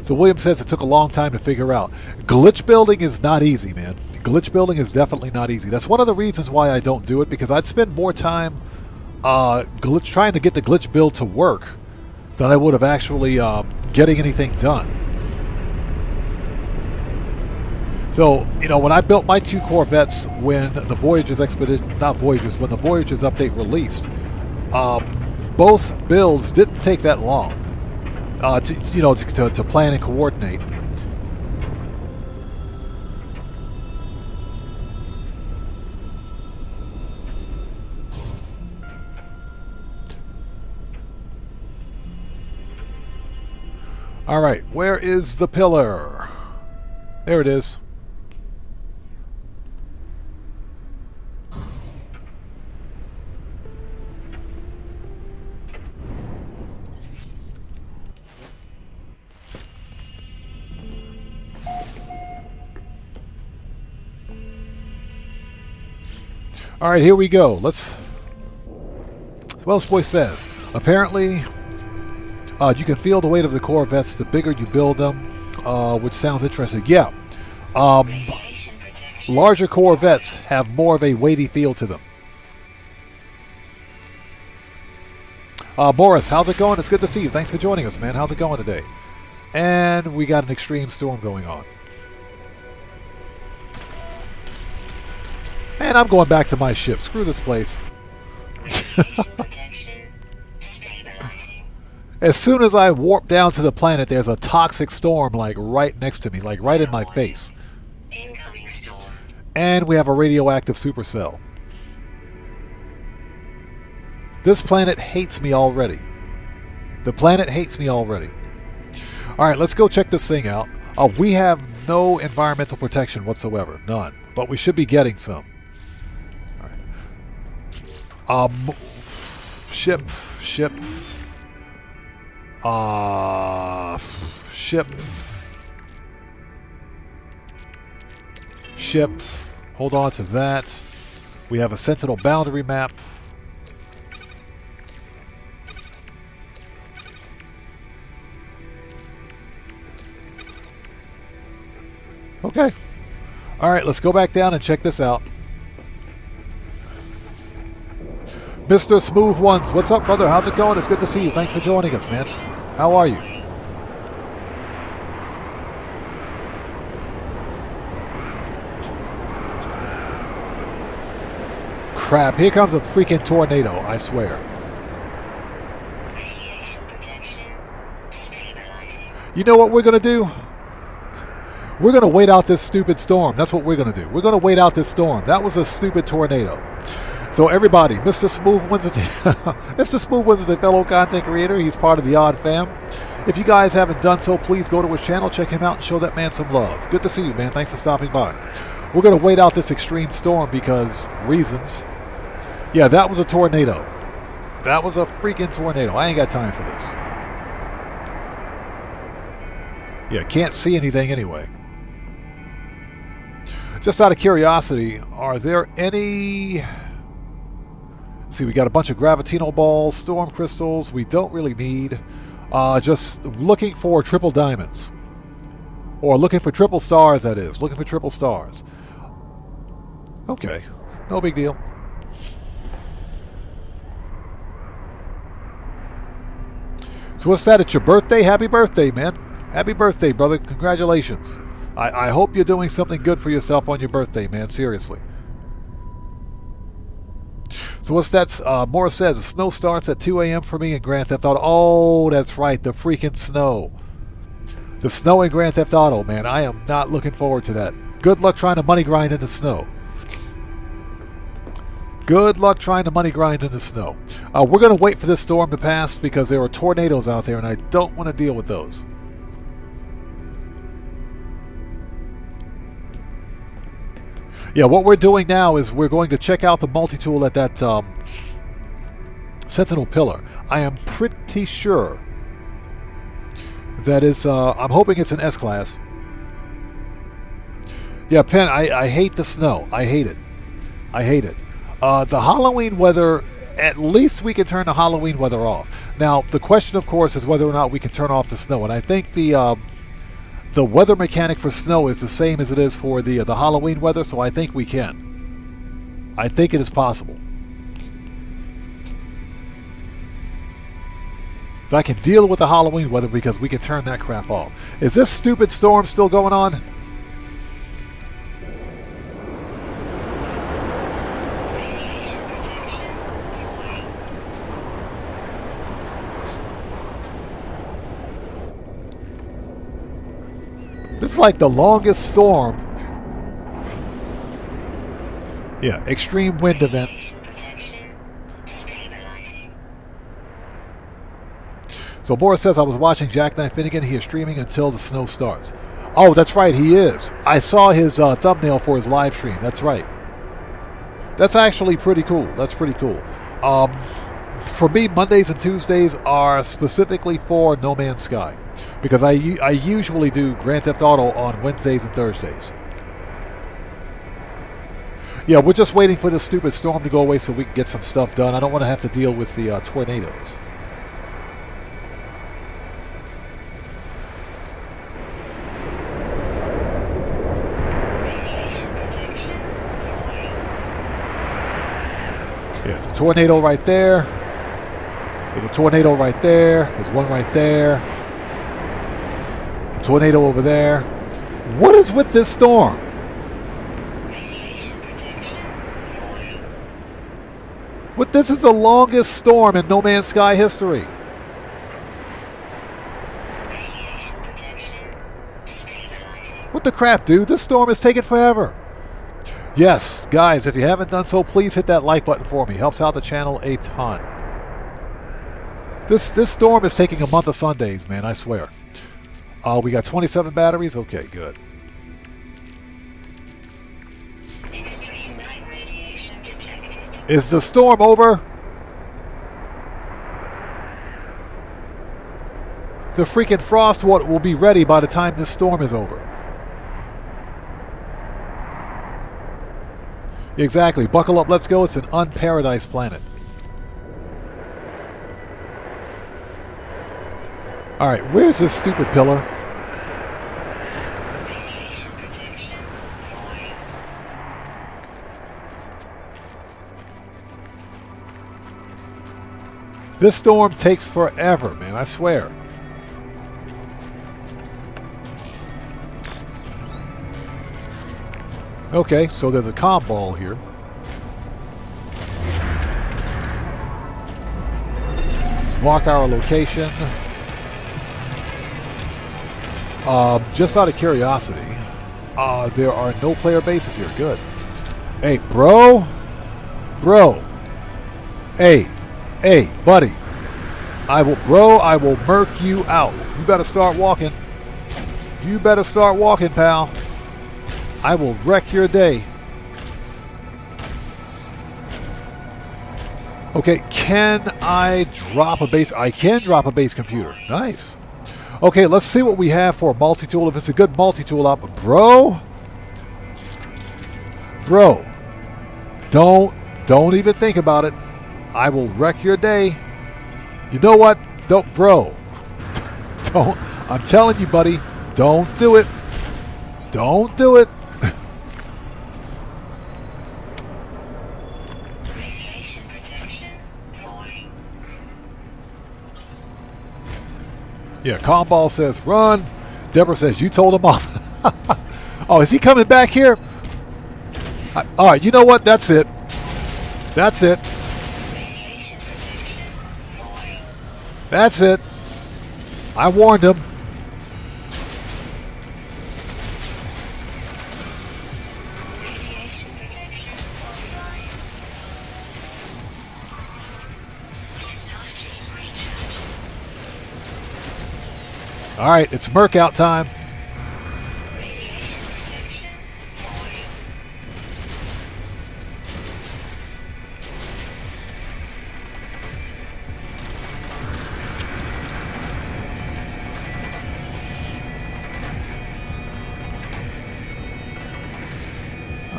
So William says it took a long time to figure out. Glitch building is not easy, man. Glitch building is definitely not easy. That's one of the reasons why I don't do it, because I'd spend more time trying to get the glitch build to work than I would have actually getting anything done. So, you know, when I built my 2 Corvettes when the Voyager's Expedition, not Voyager's, when the Voyager's update released, both builds didn't take that long to plan and coordinate. All right, where is the pillar? There it is. All right, here we go. Let's. Welsh Boy says, apparently, you can feel the weight of the Corvettes the bigger you build them, which sounds interesting. Yeah, larger Corvettes have more of a weighty feel to them. Boris, how's it going? It's good to see you. Thanks for joining us, man. How's it going today? And we got an extreme storm going on. Man, I'm going back to my ship. Screw this place. As soon as I warp down to the planet, there's a toxic storm like right next to me, like right in my face. And we have a radioactive supercell. This planet hates me already. The planet hates me already. All right, let's go check this thing out. We have no environmental protection whatsoever. None. But we should be getting some. All right. Ship. Ship. Hold on to that. We have a Sentinel boundary map. Okay. All right, let's go back down and check this out. Mr. Smooth Ones, what's up, brother? How's it going? It's good to see you. Thanks for joining us, man. How are you? crap. Here comes a freaking tornado, I swear. Radiation protection stabilizing. You know what we're going to do? We're going to wait out this stupid storm. That's what we're going to do. We're going to wait out this storm. That was a stupid tornado. So everybody, Mr. Smooth wins as Mr. Smooth wins as a fellow content creator. He's part of the Odd Fam. If you guys haven't done so, please go to his channel, check him out, and show that man some love. Good to see you, man. Thanks for stopping by. We're going to wait out this extreme storm because reasons. Yeah, that was a tornado. That was a freaking tornado. I ain't got time for this. Yeah, can't see anything anyway. Just out of curiosity, are there any... Let's see, we got a bunch of gravitino balls, storm crystals we don't really need. Just looking for triple diamonds. Or looking for triple stars, that is. Looking for triple stars. Okay, no big deal. So what's that? It's your birthday? Happy birthday, man. Happy birthday, brother. Congratulations. I hope you're doing something good for yourself on your birthday, man. Seriously. So what's that? Morris says, the snow starts at 2 a.m. for me in Grand Theft Auto. Oh, that's right. The freaking snow. The snow in Grand Theft Auto, man. I am not looking forward to that. Good luck trying to money grind in the snow. Good luck trying to money grind in the snow. We're going to wait for this storm to pass because there are tornadoes out there and I don't want to deal with those. Yeah, what we're doing now is we're going to check out the multi-tool at that Sentinel pillar. I am pretty sure that is, I'm hoping it's an S-Class. Yeah, Penn, I hate the snow. I hate it. I hate it. The Halloween weather, at least we can turn the Halloween weather off. Now, the question, of course, is whether or not we can turn off the snow. And I think the weather mechanic for snow is the same as it is for the Halloween weather, so I think we can. I think it is possible. So I can deal with the Halloween weather because we can turn that crap off. Is this stupid storm still going on? This is like the longest storm. Yeah, extreme wind event. So Boris says, I was watching Jack Knight Finnegan. He is streaming until the snow starts. Oh, that's right, he is. I saw his thumbnail for his live stream. That's right. That's actually pretty cool. That's pretty cool. For me, Mondays and Tuesdays are specifically for No Man's Sky. Because I usually do Grand Theft Auto on Wednesdays and Thursdays. Yeah, we're just waiting for this stupid storm to go away so we can get some stuff done. I don't want to have to deal with the tornadoes. Yeah, it's a tornado right there. There's a tornado right there. There's one right there. A tornado over there. What is with this storm? What? This is the longest storm in No Man's Sky history. What the crap, dude? This storm is taking forever. Yes, guys, if you haven't done so, please hit that like button for me. Helps out the channel a ton. This storm is taking a month of Sundays, man, I swear. We got 27 batteries? Okay, good. Extreme night radiation detected. Is the storm over? The freaking frost will be ready by the time this storm is over. Exactly. Buckle up, let's go. It's an unparadised planet. Alright, where's this stupid pillar? Radiation protection void. This storm takes forever, man, I swear. Okay, so there's a comm ball here. mark our location. Just out of curiosity, there are no player bases here. Good. Hey, bro. Hey, buddy. I will murk you out. You better start walking. You better start walking, pal. I will wreck your day. Okay, can I drop a base? I can drop a base computer. Nice. Okay, let's see what we have for a multi-tool. If it's a good multi-tool up. Bro, don't even think about it. I will wreck your day. You know what? Don't. I'm telling you, buddy, don't do it. Don't do it. Radiation protection falling. Yeah, Calmball says run. Deborah says you told him off. Oh, is he coming back here? All right, you know what? That's it. That's it. Radiation protection falling. That's it. I warned him. Radiation protection offline. Technology recharge. All right, it's Merc out time. Radiation protection falling.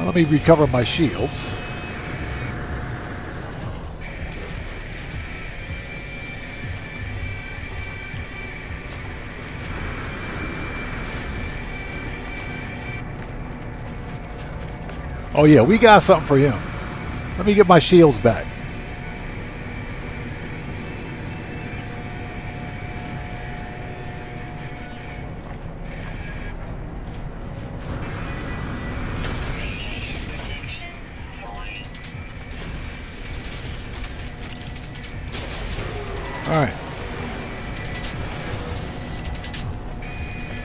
Let me recover my shields. Oh yeah, we got something for him. Let me get my shields back. Radiation protection falling. All right.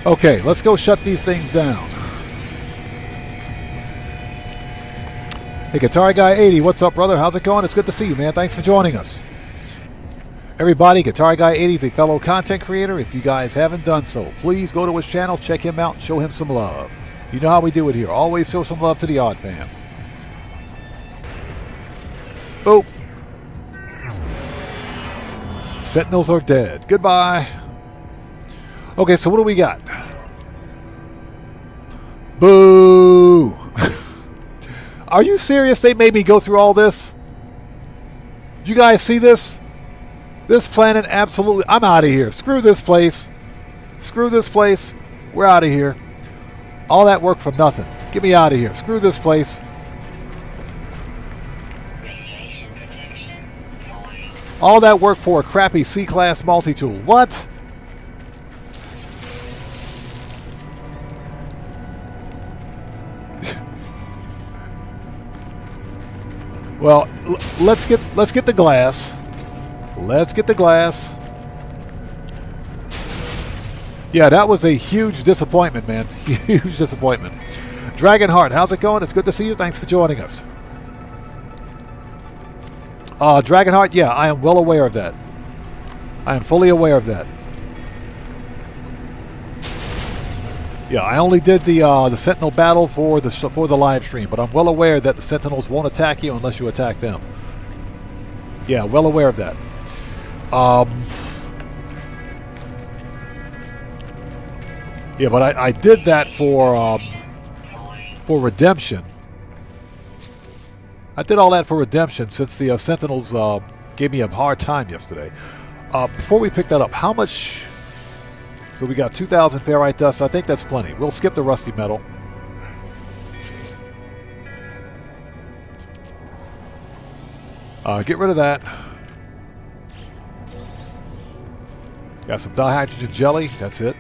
Okay, let's go shut these things down. Hey, Guitar Guy 80, what's up, brother? How's it going? It's good to see you, man. Thanks for joining us. Everybody, Guitar Guy 80 is a fellow content creator. If you guys haven't done so, please go to his channel, check him out, and show him some love. You know how we do it here. Always show some love to the Odd Fam. Boop. Sentinels are dead. Goodbye. Okay, so what do we got? Boo! Are you serious? They made me go through all this? You guys see this? This planet absolutely... I'm out of here. Screw this place. Screw this place. We're out of here. All that work for nothing. Get me out of here. Screw this place. Radiation protection falling. All that work for a crappy C-class multi-tool. What? Well, let's get the glass. Let's get the glass. Yeah, that was a huge disappointment, man. Huge disappointment. Dragonheart, how's it going? It's good to see you. Thanks for joining us. Dragonheart, yeah, I am well aware of that. I am fully aware of that. Yeah, I only did the Sentinel battle for the live stream, but I'm well aware that the Sentinels won't attack you unless you attack them. Yeah, well aware of that. Yeah, but I did that for Redemption. I did all that for Redemption since the Sentinels gave me a hard time yesterday. Before we pick that up, how much... So we got 2,000 ferrite dust. I think that's plenty. We'll skip the rusty metal. Get rid of that. Got some dihydrogen jelly. That's it.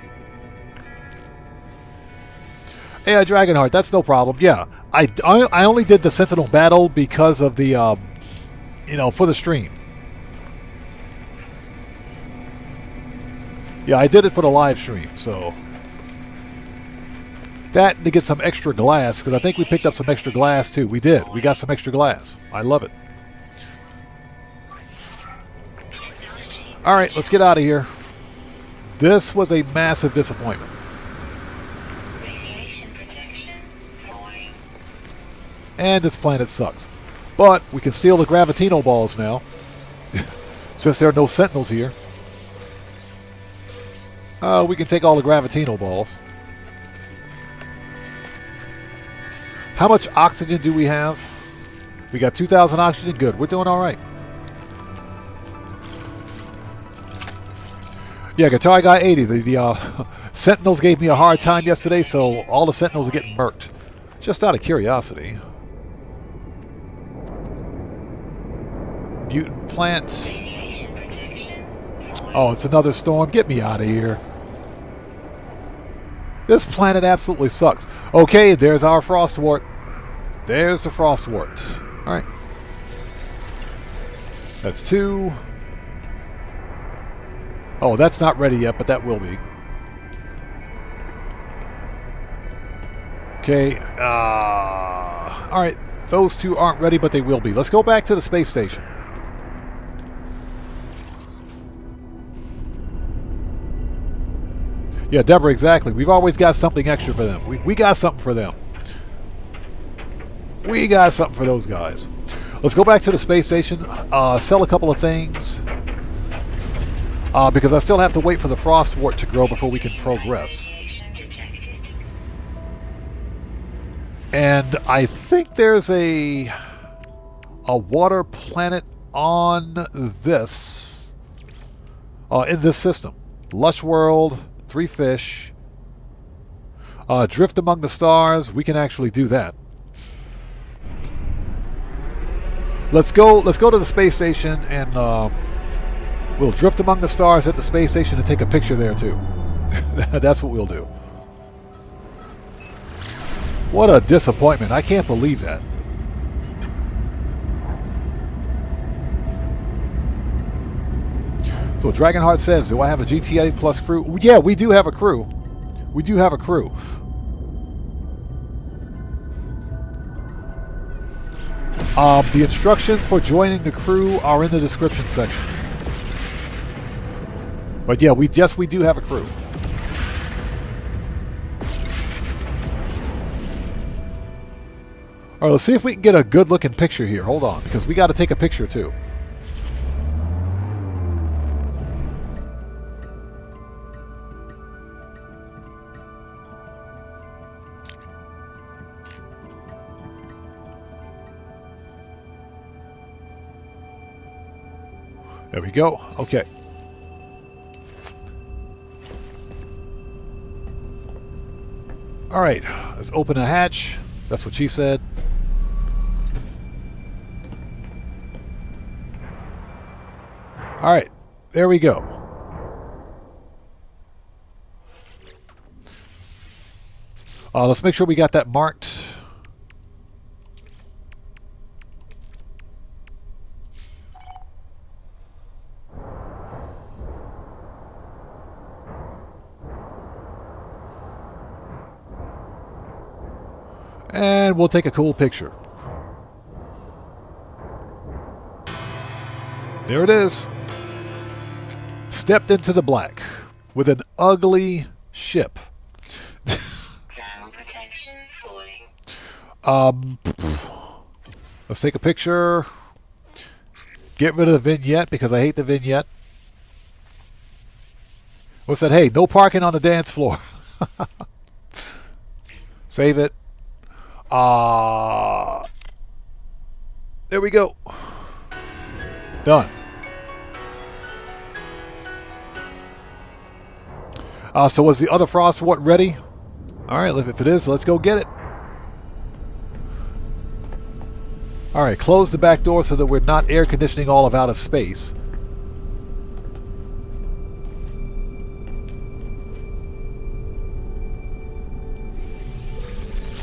Yeah, Dragonheart. That's no problem. Yeah, I only did the Sentinel battle because of the, for the stream. Yeah, I did it for the live stream, so... That, to get some extra glass, because I think we picked up some extra glass, too. We did. We got some extra glass. I love it. Alright, let's get out of here. This was a massive disappointment. Radiation protection falling. And this planet sucks. But we can steal the Gravitino balls now. Since there are no Sentinels here. We can take all the Gravitino balls. How much oxygen do we have? We got 2,000 oxygen. Good. We're doing all right. Yeah, Guitar Guy 80. The Sentinels gave me a hard time yesterday, so all the Sentinels are getting murked. Just out of curiosity. Mutant plant. Radiation protection falling. Oh, it's another storm. Get me out of here. This planet absolutely sucks. Okay, there's our Frostwort. There's the Frostwort. All right. That's 2. Oh, that's not ready yet, but that will be. Okay. All right. Those 2 aren't ready, but they will be. Let's go back to the space station. Yeah, Deborah, exactly. We've always got something extra for them. We got something for them. We got something for those guys. Let's go back to the space station, sell a couple of things, because I still have to wait for the Frostwort to grow before we can progress. Radiation detected. And I think there's a water planet on this, in this system. Lush World, 3 fish, drift among the stars. We can actually do that. Let's go to the space station, and we'll drift among the stars at the space station and take a picture there too. That's what we'll do. What a disappointment. I can't believe that. So Dragonheart says, do I have a GTA Plus crew? Yeah, we do have a crew. We do have a crew. The instructions for joining the crew are in the description section. But yeah, we do have a crew. All right, let's see if we can get a good looking picture here. Hold on, because we got to take a picture too. There we go. Okay. All right, let's open a hatch. That's what she said. All right, there we go. Let's make sure we got that marked. And we'll take a cool picture. There it is. Stepped into the black with an ugly ship. Thermal protection falling. Let's take a picture. Get rid of the vignette because I hate the vignette. What's that? Hey, no parking on the dance floor. Save it. There we go. Done. So was the other Frostwort ready? All right, if it is, let's go get it. All right, close the back door so that we're not air conditioning all of outer space.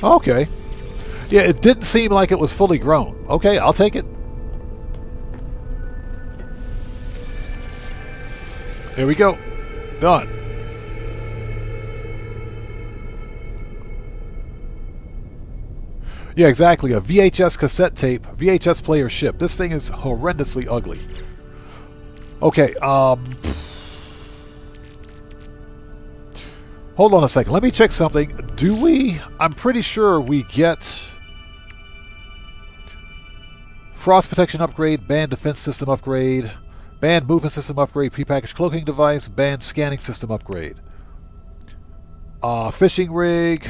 Okay. Yeah, it didn't seem like it was fully grown. Okay, I'll take it. There we go. Done. Yeah, exactly. A VHS cassette tape, VHS player ship. This thing is horrendously ugly. Okay, hold on a second. Let me check something. Do we? I'm pretty sure we get frost protection upgrade, band defense system upgrade, band movement system upgrade, prepackaged cloaking device, band scanning system upgrade. Fishing rig,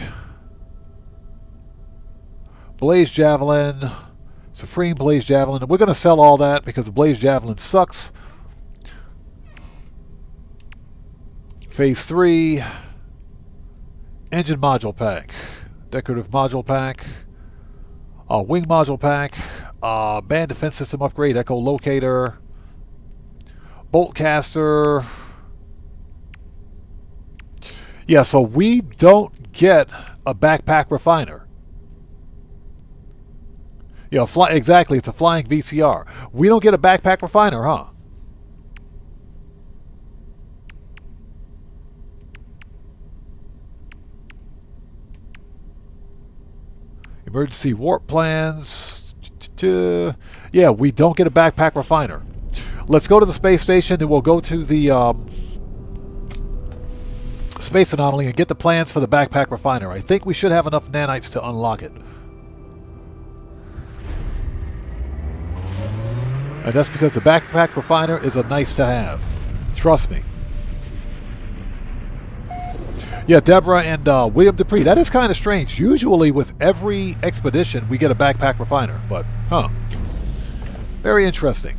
blaze javelin, supreme blaze javelin. We're going to sell all that because the blaze javelin sucks. Phase 3, engine module pack, decorative module pack, wing module pack, band defense system upgrade, echolocator, bolt caster. Yeah, so we don't get a backpack refiner. Yeah, exactly, it's a flying VCR. We don't get a backpack refiner, huh? Emergency warp plans. Yeah, we don't get a backpack refiner. Let's go to the space station and we'll go to the space anomaly and get the plans for the backpack refiner. I think we should have enough nanites to unlock it. And that's because the backpack refiner is a nice to have. Trust me. Yeah, Deborah and William Dupree. That is kind of strange. Usually with every expedition we get a backpack refiner. But, huh. Very interesting.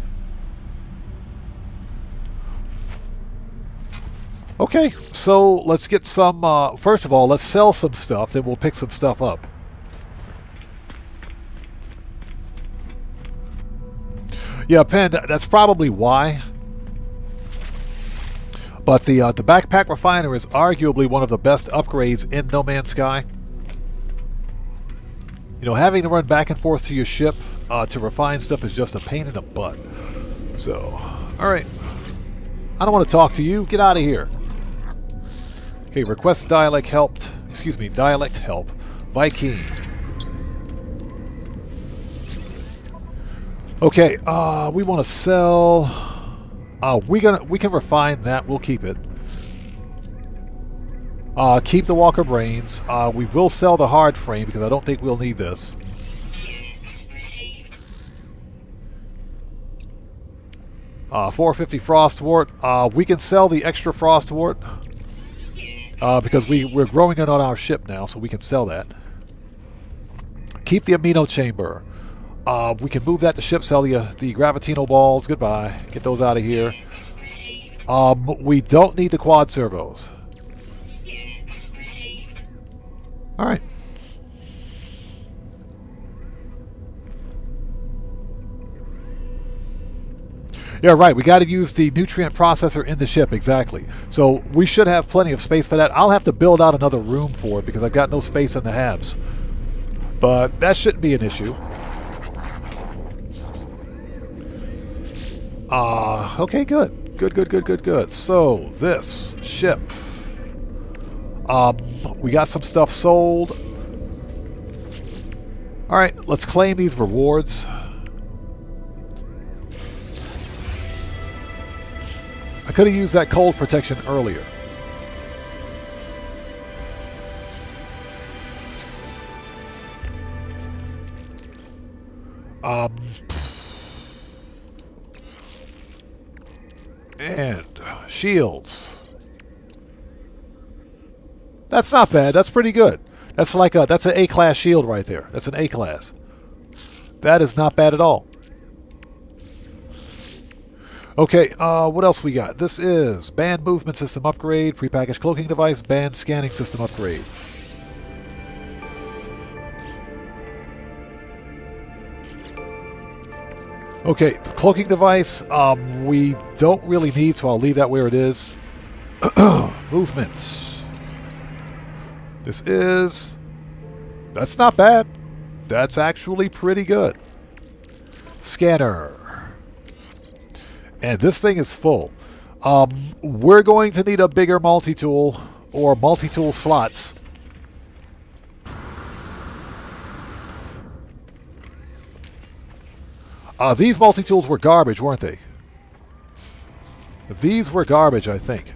Okay, so let's get some... first of all, let's sell some stuff. Then we'll pick some stuff up. Yeah, Penn, that's probably why. But the backpack refiner is arguably one of the best upgrades in No Man's Sky. You know, having to run back and forth to your ship to refine stuff is just a pain in the butt. So, alright. I don't want to talk to you. Get out of here. Okay, request dialect help. Excuse me, dialect help. Viking. Okay, we want to sell... we can refine that. We'll keep it. Keep the Walker Brains. We will sell the hard frame because I don't think we'll need this. 450 Frostwort. We can sell the extra Frostwort because we're growing it on our ship now, so we can sell that. Keep the amino chamber. We can move that to ship, sell the gravitino balls. Goodbye. Get those out of here. We don't need the quad servos. Alright. Yeah, right. We got to use the nutrient processor in the ship. Exactly. So we should have plenty of space for that. I'll have to build out another room for it because I've got no space in the habs. But that shouldn't be an issue. Okay, good. Good. So, this ship. We got some stuff sold. Alright, let's claim these rewards. I could have used that cold protection earlier. And shields. That's not bad. That's pretty good. That's like that's an A-class shield right there. That's an A-class. That is not bad at all. Okay, what else we got? This is band movement system upgrade, prepackaged cloaking device, band scanning system upgrade. Okay, the cloaking device, we don't really need, so I'll leave that where it is. Movement. This is... That's not bad. That's actually pretty good. Scanner. And this thing is full. We're going to need a bigger multi-tool or multi-tool slots. These multi-tools were garbage, weren't they? These were garbage, I think.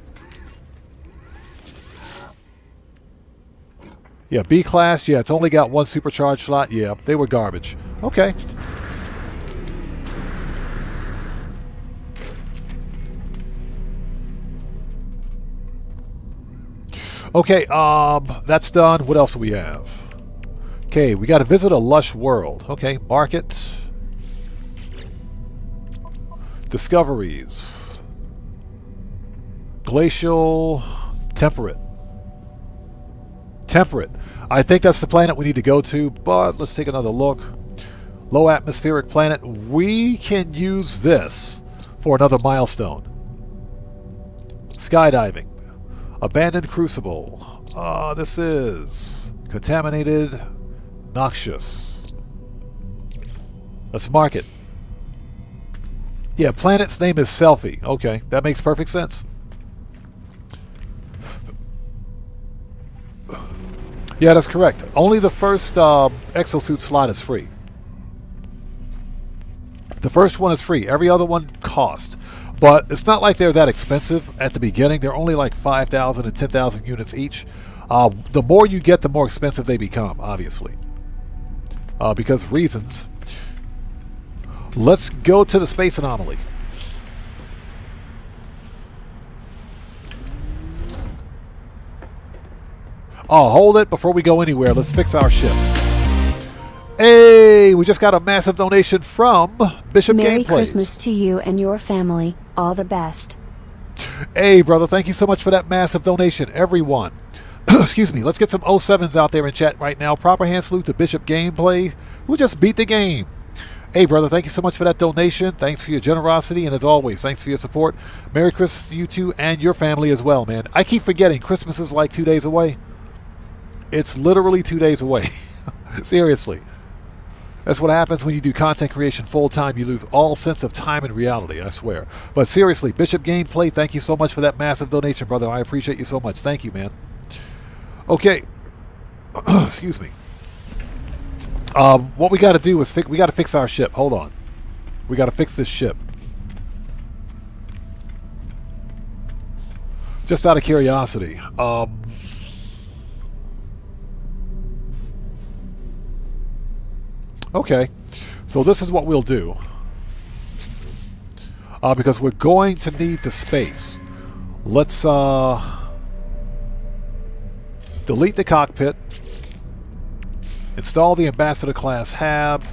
Yeah, B class, yeah, it's only got one supercharged slot. Yeah, they were garbage. Okay. Okay, that's done. What else do we have? Okay, we got to visit a lush world. Okay, market. Discoveries. Glacial. Temperate. Temperate. I think that's the planet we need to go to, but let's take another look. Low atmospheric planet. We can use this for another milestone. Skydiving. Abandoned crucible. This is contaminated, noxious. Let's mark it. Yeah, planet's name is Selfie. Okay, that makes perfect sense. Yeah, that's correct. Only the first exosuit slot is free. The first one is free. Every other one costs. But it's not like they're that expensive at the beginning. They're only like 5,000 and 10,000 units each. The more you get, the more expensive they become, obviously. Because of reasons. Let's go to the space anomaly. Oh, hold it before we go anywhere. Let's fix our ship. Hey, we just got a massive donation from Bishop Merry Gameplays. Christmas to you and your family. All the best. Hey, brother, thank you so much for that massive donation, everyone. Excuse me. Let's get some 07s out there in chat right now. Proper hand salute to Bishop Gameplay, who just beat the game. Hey, brother, thank you so much for that donation. Thanks for your generosity, and as always, thanks for your support. Merry Christmas to you two and your family as well, man. I keep forgetting Christmas is like 2 days away. It's literally 2 days away. Seriously. That's what happens when you do content creation full-time. You lose all sense of time and reality, I swear. But seriously, Bishop Gameplay, thank you so much for that massive donation, brother. I appreciate you so much. Thank you, man. Okay. Excuse me. What we got to do is we got to fix our ship. Hold on. We got to fix this ship. Just out of curiosity. Okay, so this is what we'll do. Because we're going to need the space. Let's delete the cockpit. Install the Ambassador class hab.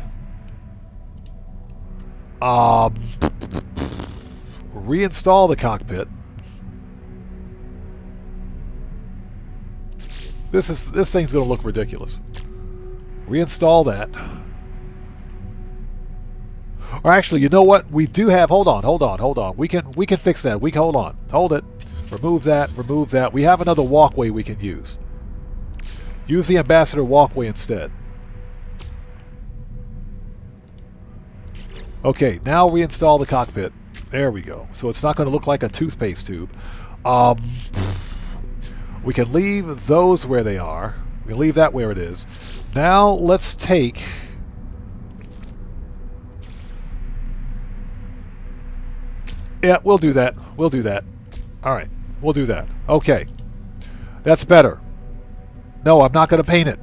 Reinstall the cockpit. This thing's going to look ridiculous. Reinstall that. Or actually, you know what? We do have. Hold on. We can fix that. Hold it. Remove that. We have another walkway we can use. Use the Ambassador walkway instead. Okay, now reinstall the cockpit. There we go. So it's not going to look like a toothpaste tube. We can leave those where they are. We can leave that where it is. Now let's take... Yeah, we'll do that. All right, we'll do that. Okay. That's better. No, I'm not going to paint it.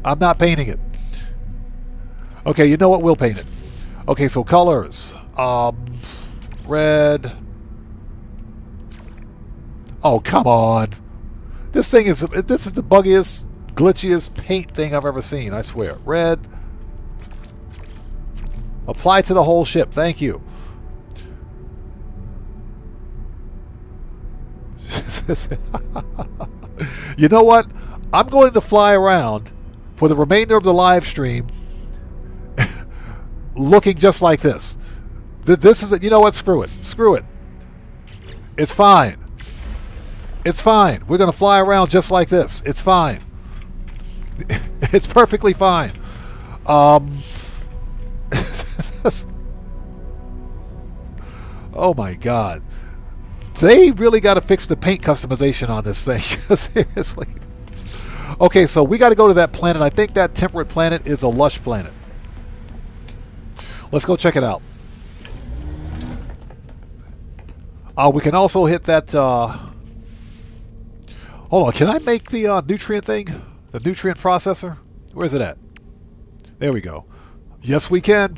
I'm not painting it. Okay, you know what? We'll paint it. Okay, so colors. Red. Oh, come on. This is the buggiest, glitchiest paint thing I've ever seen, I swear. Red. Apply to the whole ship. Thank you. You know what? I'm going to fly around for the remainder of the live stream looking just like this. This is it. You know what? Screw it. It's fine. We're going to fly around just like this. It's fine. It's perfectly fine. Oh my god. They really got to fix the paint customization on this thing. Seriously. Okay, so we got to go to that planet. I think that temperate planet is a lush planet. Let's go check it out. We can also hit that... hold on, can I make the nutrient thing? The nutrient processor? Where's it at? There we go. Yes, we can.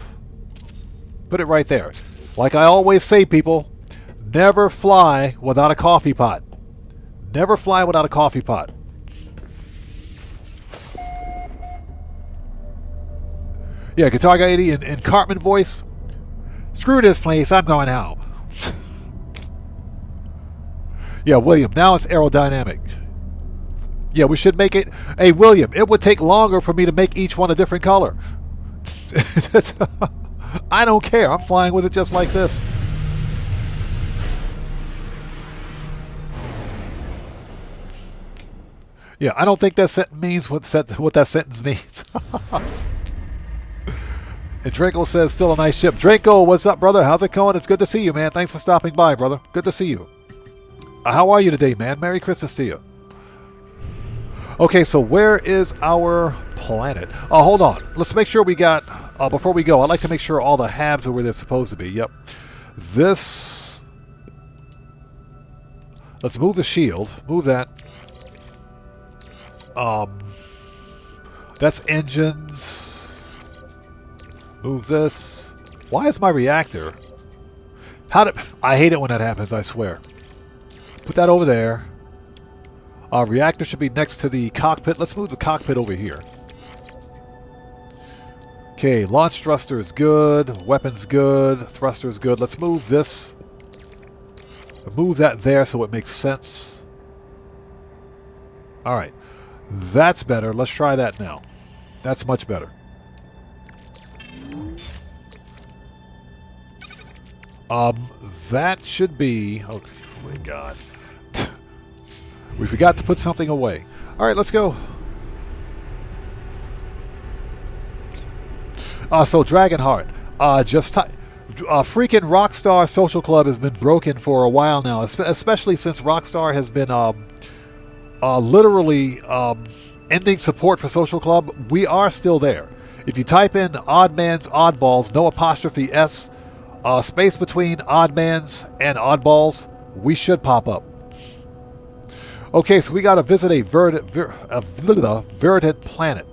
Put it right there. Like I always say, people, never fly without a coffee pot. Never fly without a coffee pot. Yeah, Guitar Guy 80 in Cartman voice. Screw this place, I'm going home. Yeah, William, now it's aerodynamic. Yeah, we should make it... Hey, William, it would take longer for me to make each one a different color. I don't care. I'm flying with it just like this. Yeah, I don't think that sentence means what that sentence means. And Draco says, still a nice ship. Draco, what's up, brother? How's it going? It's good to see you, man. Thanks for stopping by, brother. Good to see you. How are you today, man? Merry Christmas to you. Okay, so where is our planet? Oh, hold on. Let's make sure we got... before we go, I'd like to make sure all the halves are where they're supposed to be. Yep. This... Let's move the shield. Move that. That's engines. Move this. Why is my reactor... I hate it when that happens, I swear. Put that over there. Reactor should be next to the cockpit. Let's move the cockpit over here. Okay, launch thruster is good. Weapons good. Thruster is good. Let's move this. Move that there so it makes sense. Alright. That's better. Let's try that now. That's much better. That should be... Oh my god. We forgot to put something away. Alright, let's go. So Dragonheart. Freaking Rockstar Social Club has been broken for a while now, especially since Rockstar has been literally ending support for Social Club. We are still there. If you type in Oddman's Oddballs, no apostrophe S, space between Oddman's and Oddballs, we should pop up. Okay, so we got to visit a Verited planet.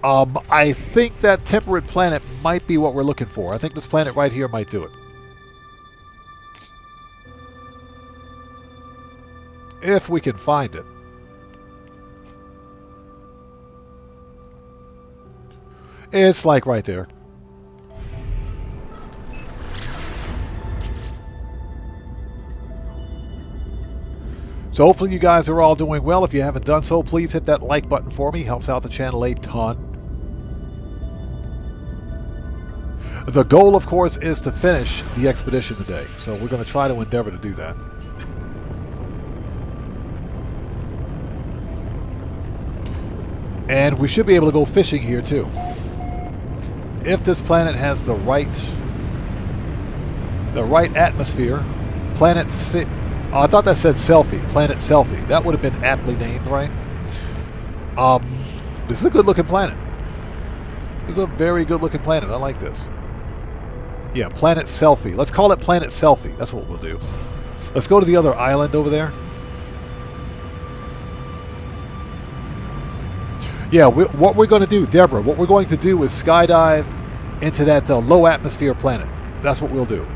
I think that temperate planet might be what we're looking for. I think this planet right here might do it. If we can find it. It's like right there. So hopefully you guys are all doing well. If you haven't done so, please hit that like button for me. Helps out the channel a ton. The goal, of course, is to finish the expedition today. So we're going to try to endeavor to do that. And we should be able to go fishing here too. If this planet has the right atmosphere. Oh, I thought that said selfie. Planet Selfie. That would have been aptly named, right? This is a good looking planet. This is a very good looking planet. I like this. Yeah, Planet Selfie. Let's call it Planet Selfie. That's what we'll do. Let's go to the other island over there. Yeah, what we're going to do, Deborah, what we're going to do is skydive into that low atmosphere planet. That's what we'll do.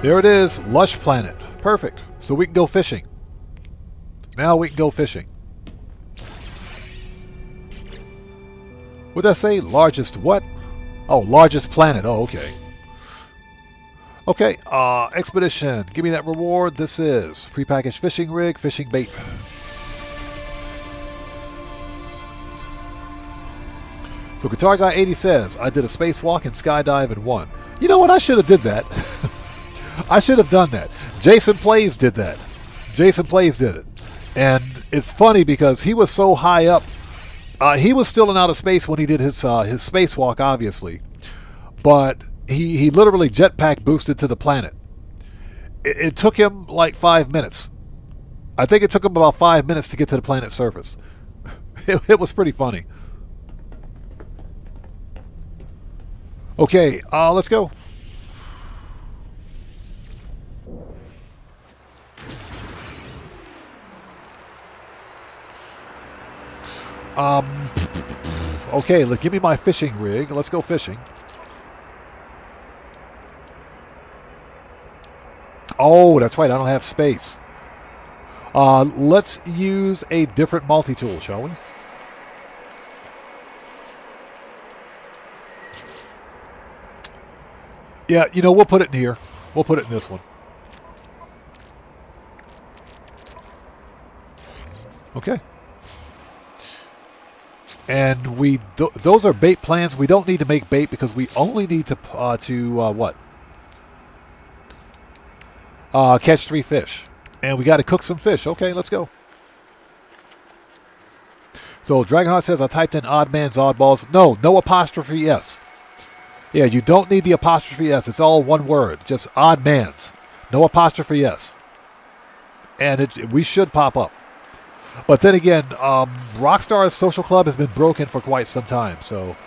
There it is, Lush Planet. Perfect. So we can go fishing. Now we can go fishing. What'd I say? Largest what? Oh, largest planet. Oh, okay. Okay, expedition. Give me that reward. This is prepackaged fishing rig, fishing bait. So Guitar Guy 80 says, I did a spacewalk and skydive and won. You know what? I should have did that. I should have done that. Jason Plays did that. Jason Plays did it. And it's funny because he was so high up. He was still in outer space when he did his spacewalk, obviously. But he literally jetpack boosted to the planet. It took him like 5 minutes. I think it took him about 5 minutes to get to the planet's surface. It was pretty funny. Okay, let's go. Okay, give me my fishing rig. Let's go fishing. Oh, that's right. I don't have space. Let's use a different multi-tool, shall we? Yeah, you know, we'll put it in here. We'll put it in this one. Okay. And those are bait plans. We don't need to make bait because we only need to what? Catch 3 fish. And we got to cook some fish. Okay, let's go. So Dragonheart says I typed in odd man's oddballs. No apostrophe S. Yeah, you don't need the apostrophe S. It's all one word. Just odd man's. No apostrophe S. And we should pop up. But then again, Rockstar's social club has been broken for quite some time, so...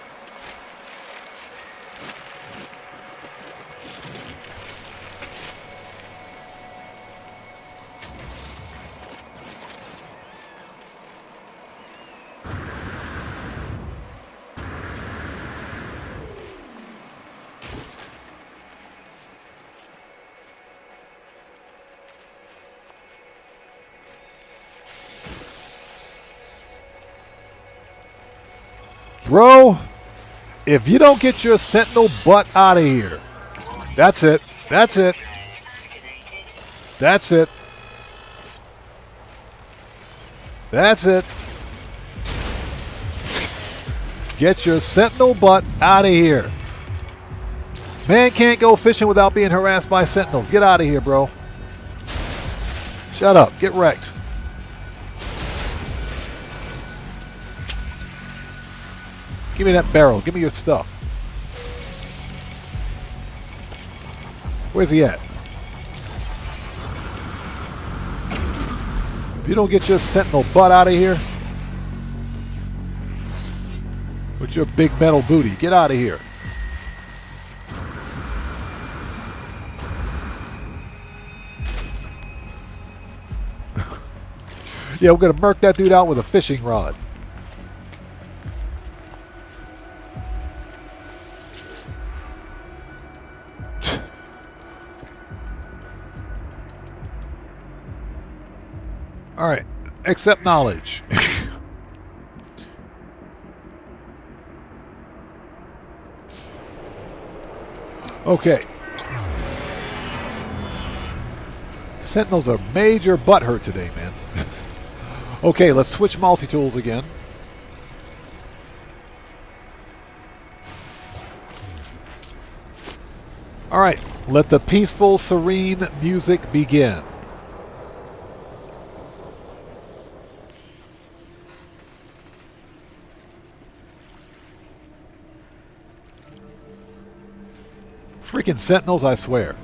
Bro, if you don't get your sentinel butt out of here, that's it. That's it. That's it. That's it. Get your sentinel butt out of here. Man can't go fishing without being harassed by sentinels. Get out of here, bro. Shut up. Get wrecked. Give me that barrel. Give me your stuff. Where's he at? If you don't get your sentinel butt out of here with your big metal booty, get out of here. Yeah, we're going to murk that dude out with a fishing rod. All right, accept knowledge. Okay. Sentinels are major butthurt today, man. Okay, let's switch multi-tools again. All right, let the peaceful, serene music begin. Freaking sentinels, I swear.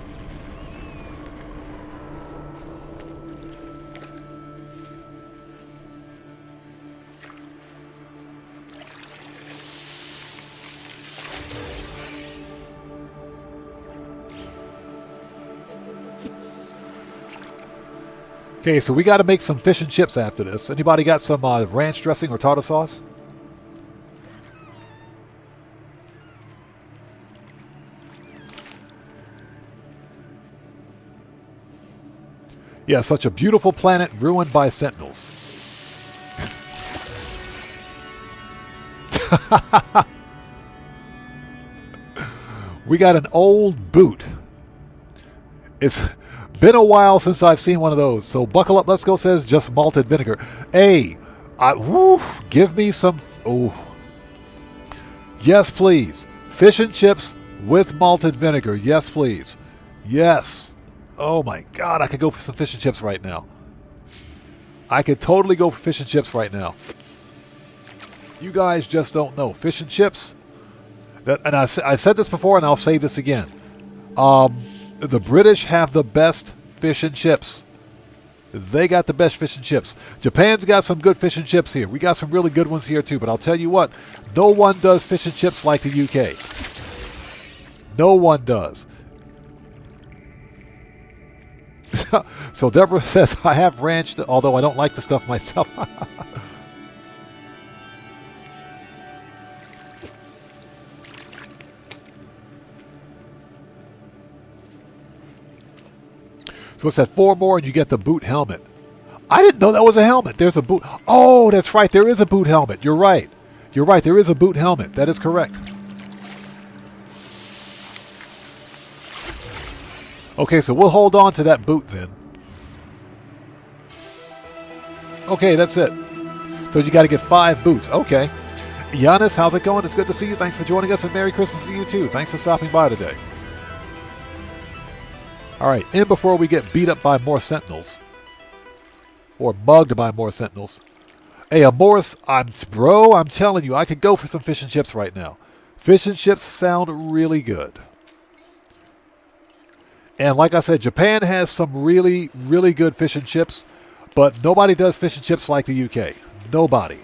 Okay, so we got to make some fish and chips after this. Anybody got some ranch dressing or tartar sauce? Yeah, such a beautiful planet ruined by sentinels. We got an old boot. It's been a while since I've seen one of those. So buckle up, let's go, says just malted vinegar. Hey, give me some... Oh, yes, please. Fish and chips with malted vinegar. Yes, please. Yes. Oh my God, I could go for some fish and chips right now. I could totally go for fish and chips right now. You guys just don't know. Fish and chips. And I've said this before, and I'll say this again. The British have the best fish and chips. They got the best fish and chips. Japan's got some good fish and chips here. We got some really good ones here too. But I'll tell you what, no one does fish and chips like the UK. No one does. So Deborah says, I have ranched, although I don't like the stuff myself. So it's that 4 more and you get the boot helmet. I didn't know that was a helmet. There's a boot. Oh, that's right. There is a boot helmet. You're right. You're right. There is a boot helmet. That is correct. Okay, so we'll hold on to that boot then. Okay, that's it. So you got to get 5 boots. Okay. Giannis, how's it going? It's good to see you. Thanks for joining us, and Merry Christmas to you too. Thanks for stopping by today. All right, in before we get beat up by more sentinels. Or mugged by more sentinels. Hey, Morris, I'm telling you, I could go for some fish and chips right now. Fish and chips sound really good. And like I said, Japan has some really, really good fish and chips, but nobody does fish and chips like the UK. Nobody.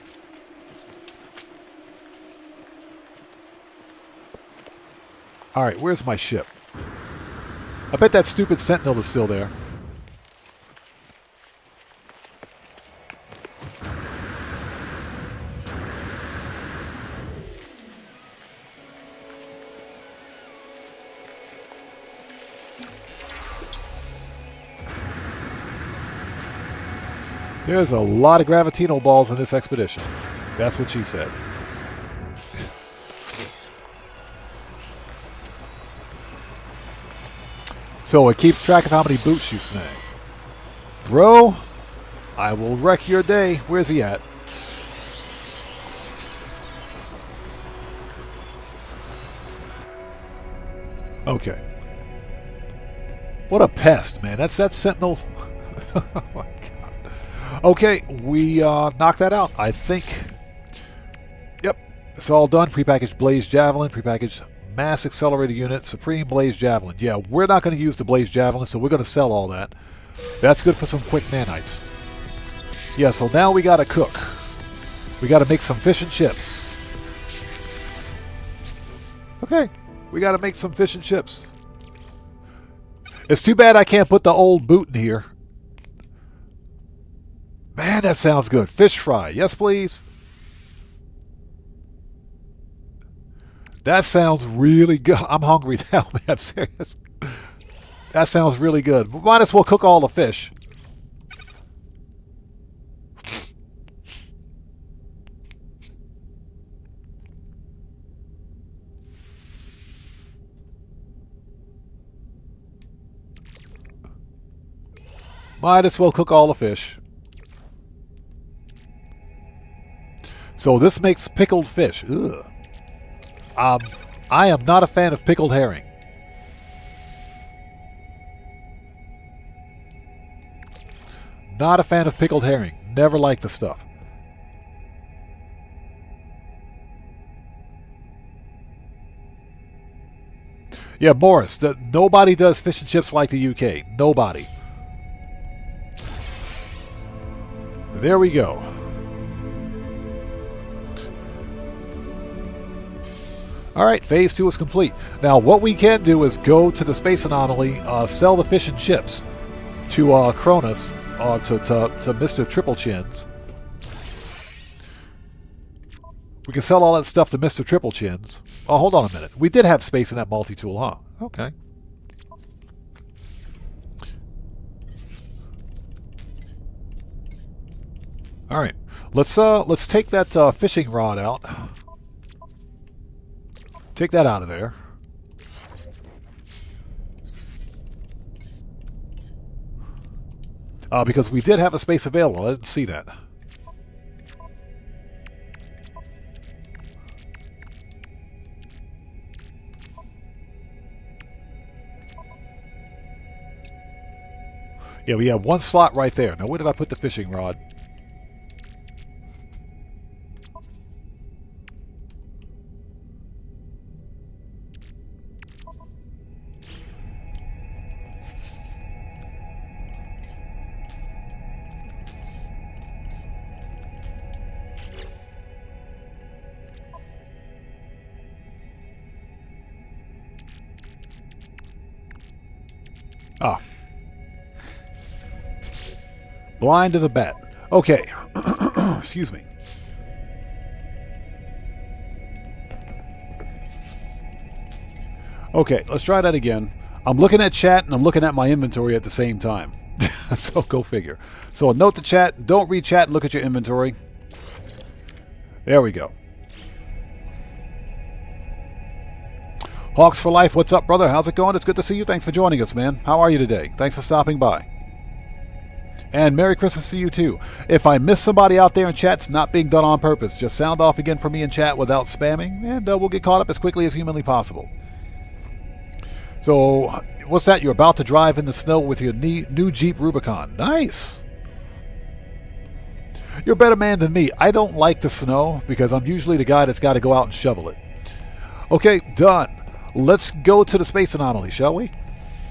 All right, where's my ship? I bet that stupid sentinel is still there. There's a lot of gravitino balls in this expedition. That's what she said. So it keeps track of how many boots you snag. Bro, I will wreck your day. Where's he at? Okay. What a pest, man. That's that sentinel. Oh my God. Okay, we knocked that out. I think. Yep. It's all done. Prepackaged Blaze Javelin. Prepackaged Mass Accelerator Unit. Supreme Blaze Javelin. Yeah, we're not going to use the Blaze Javelin, so we're going to sell all that. That's good for some quick nanites. Yeah, so now we got to cook. We got to make some fish and chips. Okay, we got to make some fish and chips. It's too bad I can't put the old boot in here. Man, that sounds good. Fish fry. Yes, please. That sounds really good. I'm hungry now, man. I'm serious. That sounds really good. We might as well cook all the fish. Might as well cook all the fish. So this makes pickled fish. Ugh. I am not a fan of pickled herring. Not a fan of pickled herring. Never liked the stuff. Yeah, Morris, nobody does fish and chips like the UK. Nobody. There we go. All right, phase 2 is complete. Now, what we can do is go to the space anomaly, sell the fish and chips to Cronus, to Mr. Triple Chins. We can sell all that stuff to Mr. Triple Chins. Oh, hold on a minute. We did have space in that multi-tool, huh? Okay. All right, let's take that fishing rod out. Take that out of there. Because we did have a space available. I didn't see that. Yeah, we have one slot right there. Now, where did I put the fishing rod? Ah. Blind as a bat. Okay. Excuse me. Okay, let's try that again. I'm looking at chat and I'm looking at my inventory at the same time. So go figure. So note the chat. Don't read chat and look at your inventory. There we go. Hawks for Life, what's up, brother? How's it going? It's good to see you. Thanks for joining us, man. How are you today? Thanks for stopping by. And Merry Christmas to you, too. If I miss somebody out there in chat, it's not being done on purpose. Just sound off again for me in chat without spamming, and we'll get caught up as quickly as humanly possible. So, what's that? You're about to drive in the snow with your new Jeep Rubicon. Nice! You're a better man than me. I don't like the snow because I'm usually the guy that's got to go out and shovel it. Okay, done. Let's go to the space anomaly, shall we?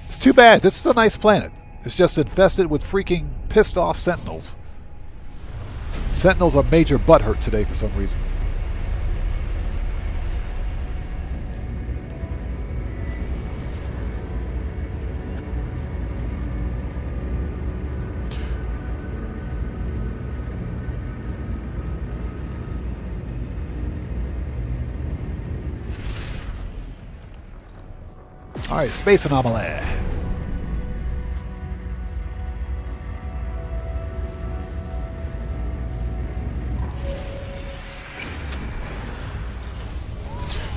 It's too bad. This is a nice planet. It's just infested with freaking pissed off Sentinels. Sentinels are major butthurt today for some reason. All right, space anomaly.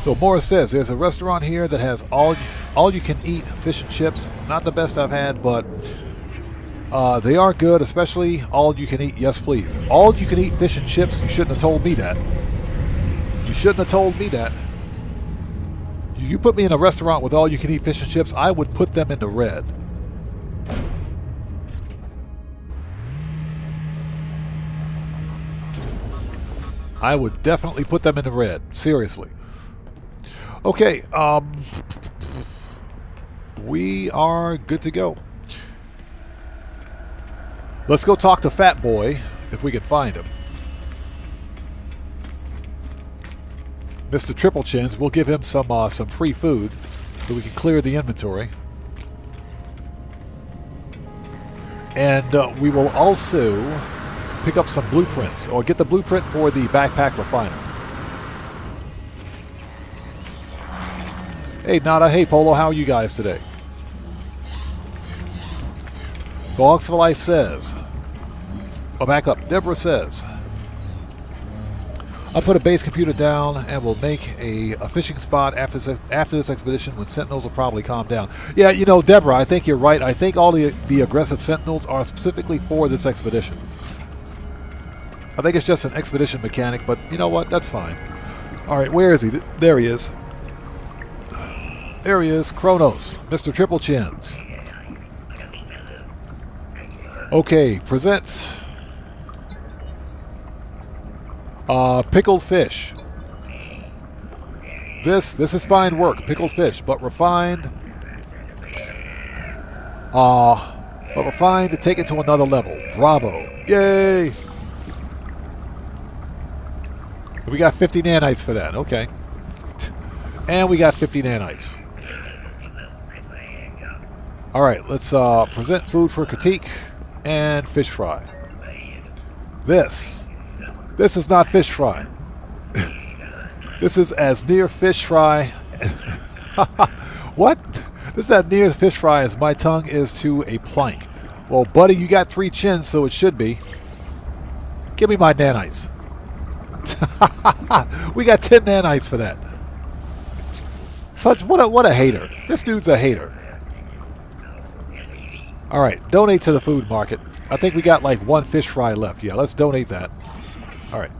So Morris says there's a restaurant here that has all you can eat fish and chips. Not the best I've had, but they are good, especially all you can eat. Yes, please. All you can eat fish and chips. You shouldn't have told me that. You shouldn't have told me that. You put me in a restaurant with all you can eat fish and chips, I would put them in the red. I would definitely put them in the red. Seriously. Okay, we are good to go. Let's go talk to Fat Boy, if we can find him. Mr. Triple Chins, we'll give him some free food so we can clear the inventory. And we will also pick up some blueprints, or get the blueprint for the backpack refiner. Hey, Nada. Hey, Polo. How are you guys today? So, Oxford says, back up. Deborah says, I'll put a base computer down and we'll make a fishing spot after this expedition when Sentinels will probably calm down. Yeah, you know, Deborah, I think you're right. I think all the aggressive Sentinels are specifically for this expedition. I think it's just an expedition mechanic, but you know what? That's fine. All right, where is he? There he is. There he is, Kronos, Mr. Triple Chins. Okay, present pickled fish. This is fine work, pickled fish, but refined. But refined to take it to another level. Bravo! Yay! We got 50 nanites for that. Okay, and we got 50 nanites. All right, let's present food for critique and fish fry. This is not fish fry. This is as near fish fry. What? This is as near fish fry as my tongue is to a plank. Well, buddy, you got 3 chins, so it should be. Give me my nanites. We got 10 nanites for that. What a hater. This dude's a hater. All right, donate to the food market. I think we got like 1 fish fry left. Yeah, let's donate that. All right.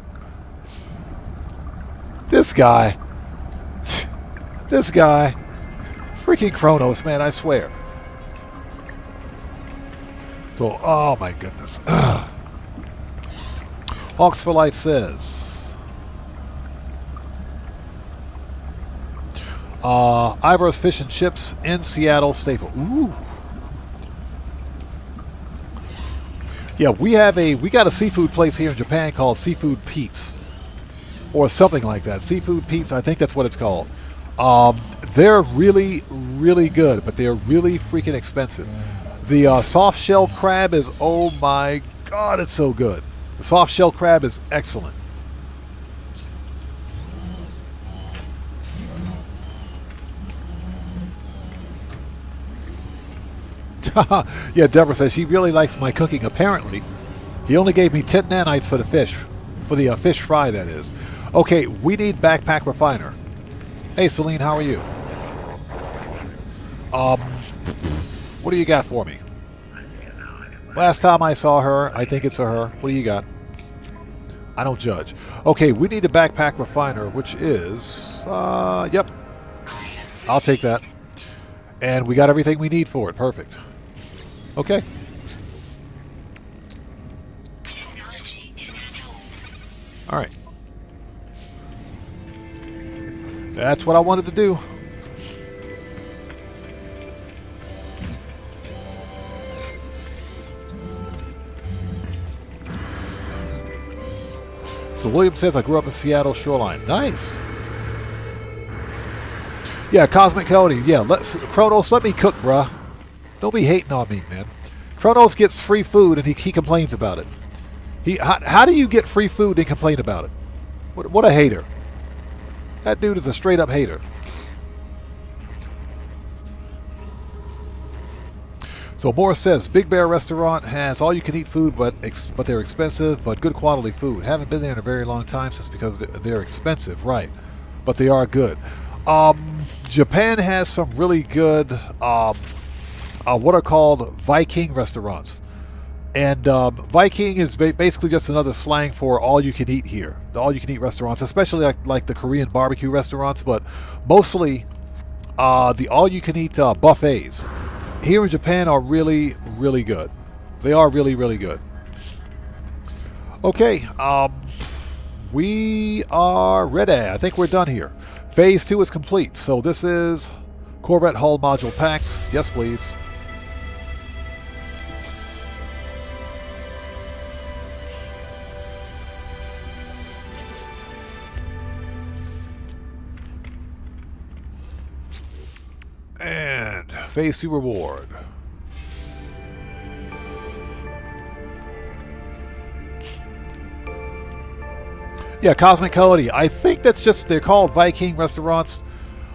This guy. This guy. Freaking Kronos, man, I swear. So, oh my goodness. Hawks for Life says, Ivar's Fish and Chips in Seattle staple. Ooh. Yeah, we got a seafood place here in Japan called Seafood Pete's, or something like that. Seafood Pete's, I think that's what it's called. They're really, really good, but they're really freaking expensive. The soft shell crab is, oh my god, it's so good. The soft shell crab is excellent. Yeah, Deborah says she really likes my cooking. Apparently, he only gave me 10 nanites for the fish fish fry, that is. Okay, we need backpack refiner. Hey, Celine, how are you? What do you got for me? Last time I saw her, I think it's a her. What do you got? I don't judge. Okay, we need a backpack refiner, which is, yep. I'll take that. And we got everything we need for it. Perfect. Okay. All right. That's what I wanted to do. So William says, I grew up in Seattle Shoreline. Nice. Yeah, Cosmic Cody. Yeah, Kronos, let me cook, bruh. Don't be hating on me, man. Kronos gets free food and he complains about it. How do you get free food and complain about it? What a hater. That dude is a straight up hater. So Morris says, Big Bear Restaurant has all-you-can-eat food, but they're expensive, but good quality food. Haven't been there in a very long time just because they're expensive, right? But they are good. Japan has some really good, what are called Viking restaurants. And Viking is basically just another slang for all-you-can-eat here. The all-you-can-eat restaurants, especially like the Korean barbecue restaurants, but mostly the all-you-can-eat buffets here in Japan are really, really good. They are really, really good. Okay, we are ready. I think we're done here. Phase 2 is complete. So this is Corvette hull module packs. Yes, please. And Phase 2 reward. Yeah, Cosmic Cody. I think that's just, they're called Viking restaurants.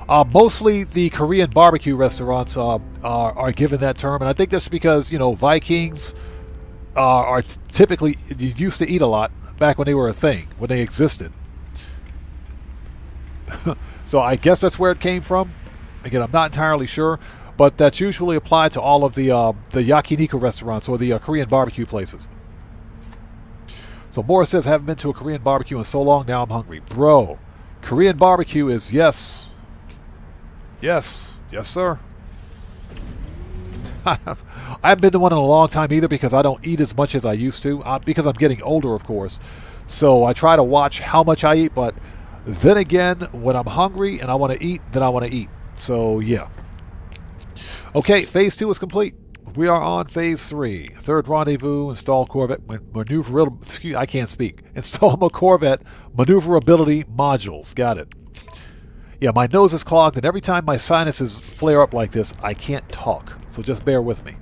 Mostly the Korean barbecue restaurants are given that term. And I think that's because, Vikings are typically, used to eat a lot back when they were a thing, when they existed. So I guess that's where it came from. Again, I'm not entirely sure, but that's usually applied to all of the yakiniku restaurants or the Korean barbecue places. So Morris says, haven't been to a Korean barbecue in so long, now I'm hungry. Bro, Korean barbecue is yes. Yes. Yes, sir. I haven't been to one in a long time either because I don't eat as much as I used to, because I'm getting older, of course. So I try to watch how much I eat, but then again, when I'm hungry and I want to eat, then I want to eat. So, yeah. Okay, Phase 2 is complete. We are on Phase 3. Third rendezvous, install Corvette maneuverability. I can't speak. Install Corvette maneuverability modules. Got it. Yeah, my nose is clogged, and every time my sinuses flare up like this, I can't talk. So just bear with me.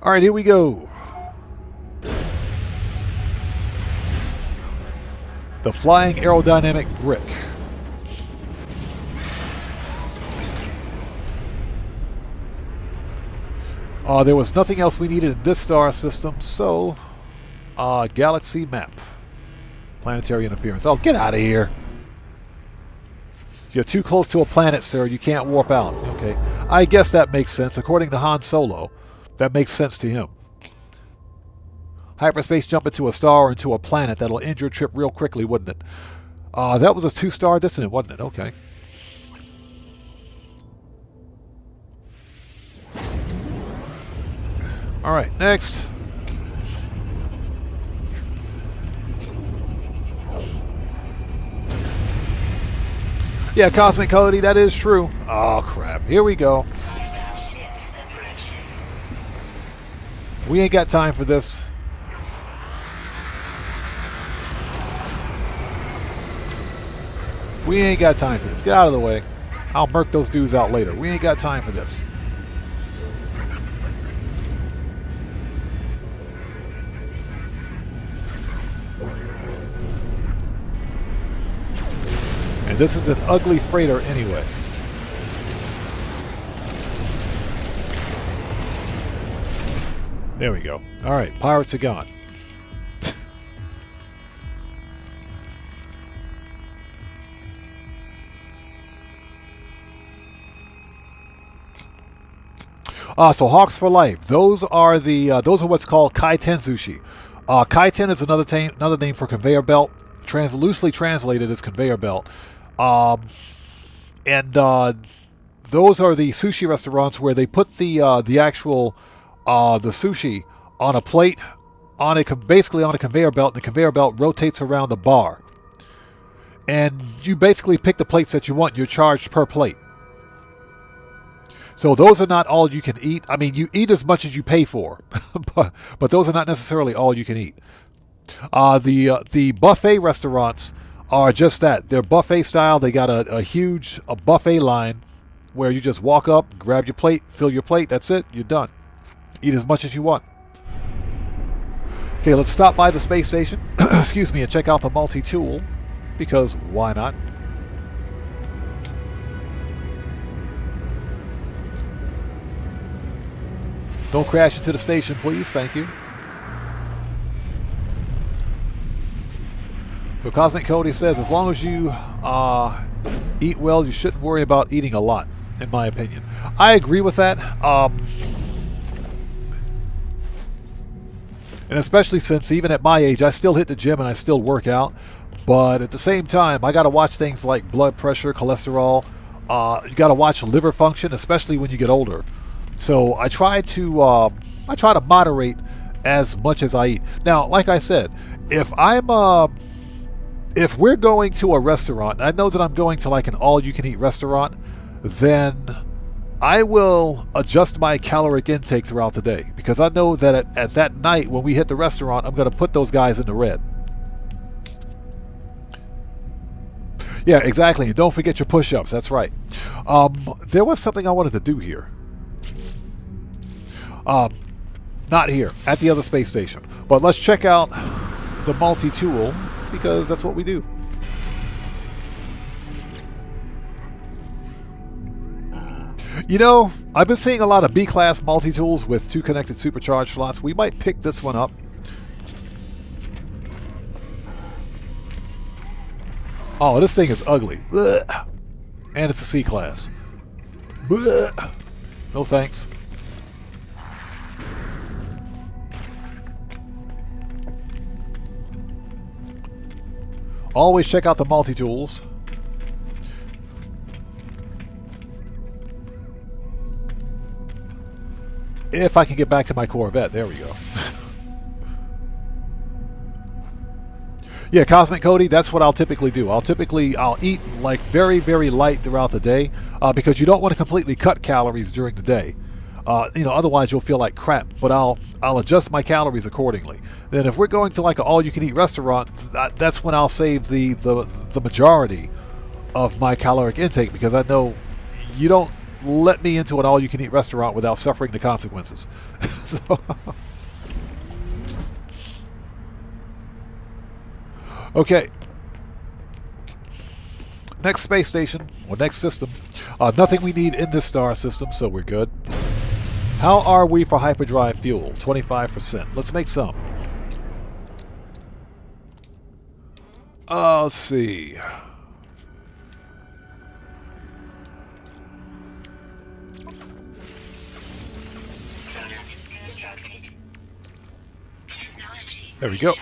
All right, here we go. The flying aerodynamic brick. There was nothing else we needed in this star system, so galaxy map. Planetary interference. Oh, get out of here. You're too close to a planet, sir. You can't warp out. Okay. I guess that makes sense. According to Han Solo, that makes sense to him. Hyperspace jump into a star or into a planet. That'll end your trip real quickly, wouldn't it? That was a 2-star dissonant, wasn't it? Okay. All right, next. Yeah, Cosmic Cody, that is true. Oh, crap. Here we go. Hostile ships approaching. We ain't got time for this. We ain't got time for this. Get out of the way. I'll murk those dudes out later. We ain't got time for this. And this is an ugly freighter anyway. There we go. All right, pirates are gone. So Hawks for Life. Those are what's called Kaiten sushi. Kaiten is another name for conveyor belt. Loosely translated as conveyor belt. And those are the sushi restaurants where they put the actual the sushi on a plate, basically on a conveyor belt. And the conveyor belt rotates around the bar, and you basically pick the plates that you want. You're charged per plate. So those are not all you can eat. I mean, you eat as much as you pay for, but those are not necessarily all you can eat. The buffet restaurants are just that. They're buffet style. They got a huge buffet line where you just walk up, grab your plate, fill your plate. That's it. You're done. Eat as much as you want. Okay, let's stop by the space station, excuse me, and check out the multi-tool, because why not? Don't crash into the station, please. Thank you. So Cosmic Cody says, as long as you eat well, you shouldn't worry about eating a lot, in my opinion. I agree with that. And especially since even at my age, I still hit the gym and I still work out. But at the same time, I got to watch things like blood pressure, cholesterol. You got to watch liver function, especially when you get older. So I try to moderate as much as I eat. Now, like I said, if we're going to a restaurant, I know that I'm going to like an all-you-can-eat restaurant, then I will adjust my caloric intake throughout the day, because I know that at that night when we hit the restaurant, I'm going to put those guys in the red. Yeah, exactly. And don't forget your push-ups. That's right. There was something I wanted to do here. Not here, at the other space station. But let's check out the multi-tool, because that's what we do. You know, I've been seeing a lot of B-class multi-tools with 2 connected supercharged slots. We might pick this one up. Oh, this thing is ugly. Blech. And it's a C-class. No thanks. Always check out the multi-tools. If I can get back to my Corvette. There we go. Yeah, Cosmic Cody, that's what I'll typically do. I'll eat like very, very light throughout the day, because you don't want to completely cut calories during the day. Otherwise you'll feel like crap. But I'll adjust my calories accordingly. Then if we're going to like an all-you-can-eat restaurant, that's when I'll save the majority of my caloric intake, because I know you don't let me into an all-you-can-eat restaurant without suffering the consequences. So okay. Next space station, or next system. Nothing we need in this star system, so we're good. How are we for hyperdrive fuel? 25%. Let's make some. Let's see. Product constructed. Technology. There we go.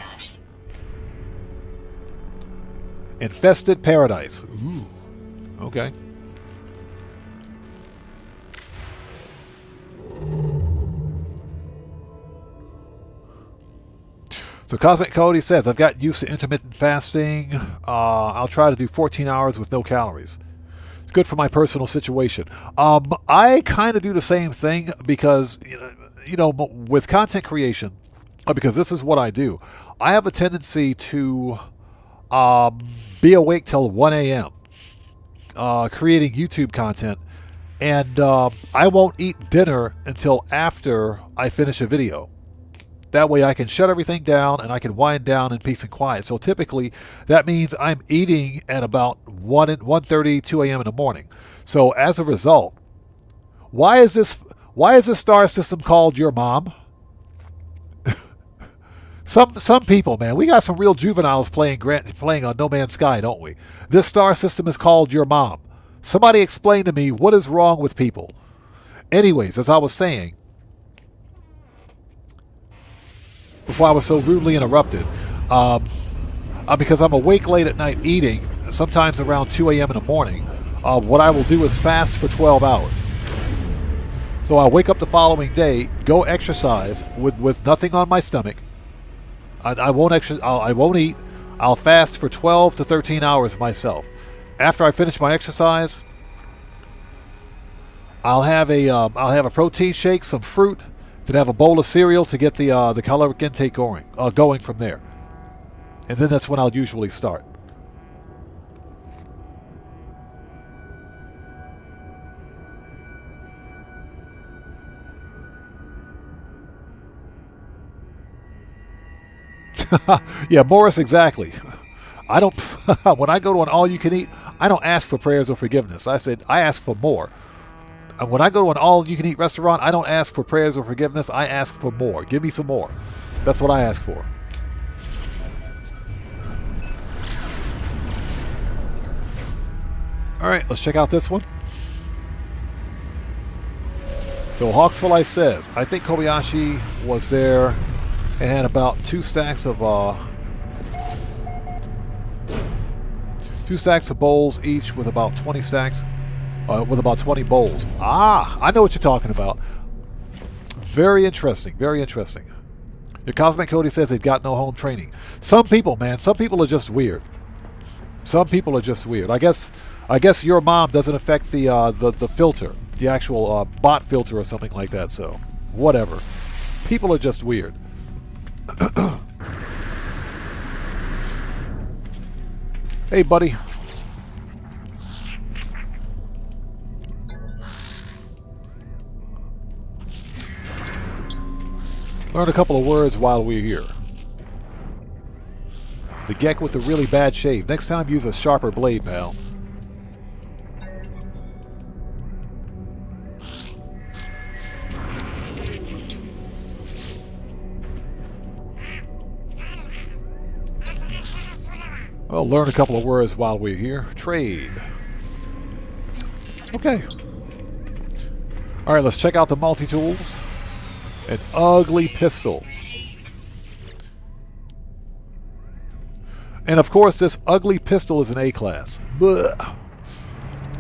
Infested Paradise. Ooh. Okay. So Cosmic Cody says, I've got used to intermittent fasting. I'll try to do 14 hours with no calories. It's good for my personal situation. I kind of do the same thing because, with content creation, because this is what I do, I have a tendency to be awake till 1 a.m. Creating YouTube content, and I won't eat dinner until after I finish a video. That way I can shut everything down and I can wind down in peace and quiet. So typically that means I'm eating at about 1:30, 2 a.m. in the morning. So as a result, why is this star system called your mom? Some people, man, we got some real juveniles playing on No Man's Sky, don't we? This star system is called your mom. Somebody explain to me what is wrong with people. Anyways, as I was saying, before I was so rudely interrupted, because I'm awake late at night eating, sometimes around 2 a.m. in the morning, what I will do is fast for 12 hours. So I'll wake up the following day, go exercise with nothing on my stomach. I won't eat. I'll fast for 12 to 13 hours myself. After I finish my exercise, I'll have a protein shake, some fruit, then have a bowl of cereal to get the caloric intake going from there. And then that's when I'll usually start. Yeah, Morris, exactly. I don't. When I go to an all-you-can-eat, I don't ask for prayers or forgiveness. I ask for more. And when I go to an all-you-can-eat restaurant, I don't ask for prayers or forgiveness. I ask for more. Give me some more. That's what I ask for. All right, let's check out this one. So Hawksfly says, I think Kobayashi was there and had about 2 stacks of bowls each with about 20 stacks, with about 20 bowls. Ah, I know what you're talking about. Very interesting, very interesting. Your Cosmic Cody says they've got no home training. Some people, man, some people are just weird. Some people are just weird. I guess your mom doesn't affect the filter, the actual bot filter or something like that. So, whatever. People are just weird. Hey, buddy. Learn a couple of words while we're here. The Gek with a really bad shave. Next time, use a sharper blade, pal. Well, learn a couple of words while we're here. Trade. Okay. All right, let's check out the multi-tools. An ugly pistol. And of course, this ugly pistol is an A-class. Blech.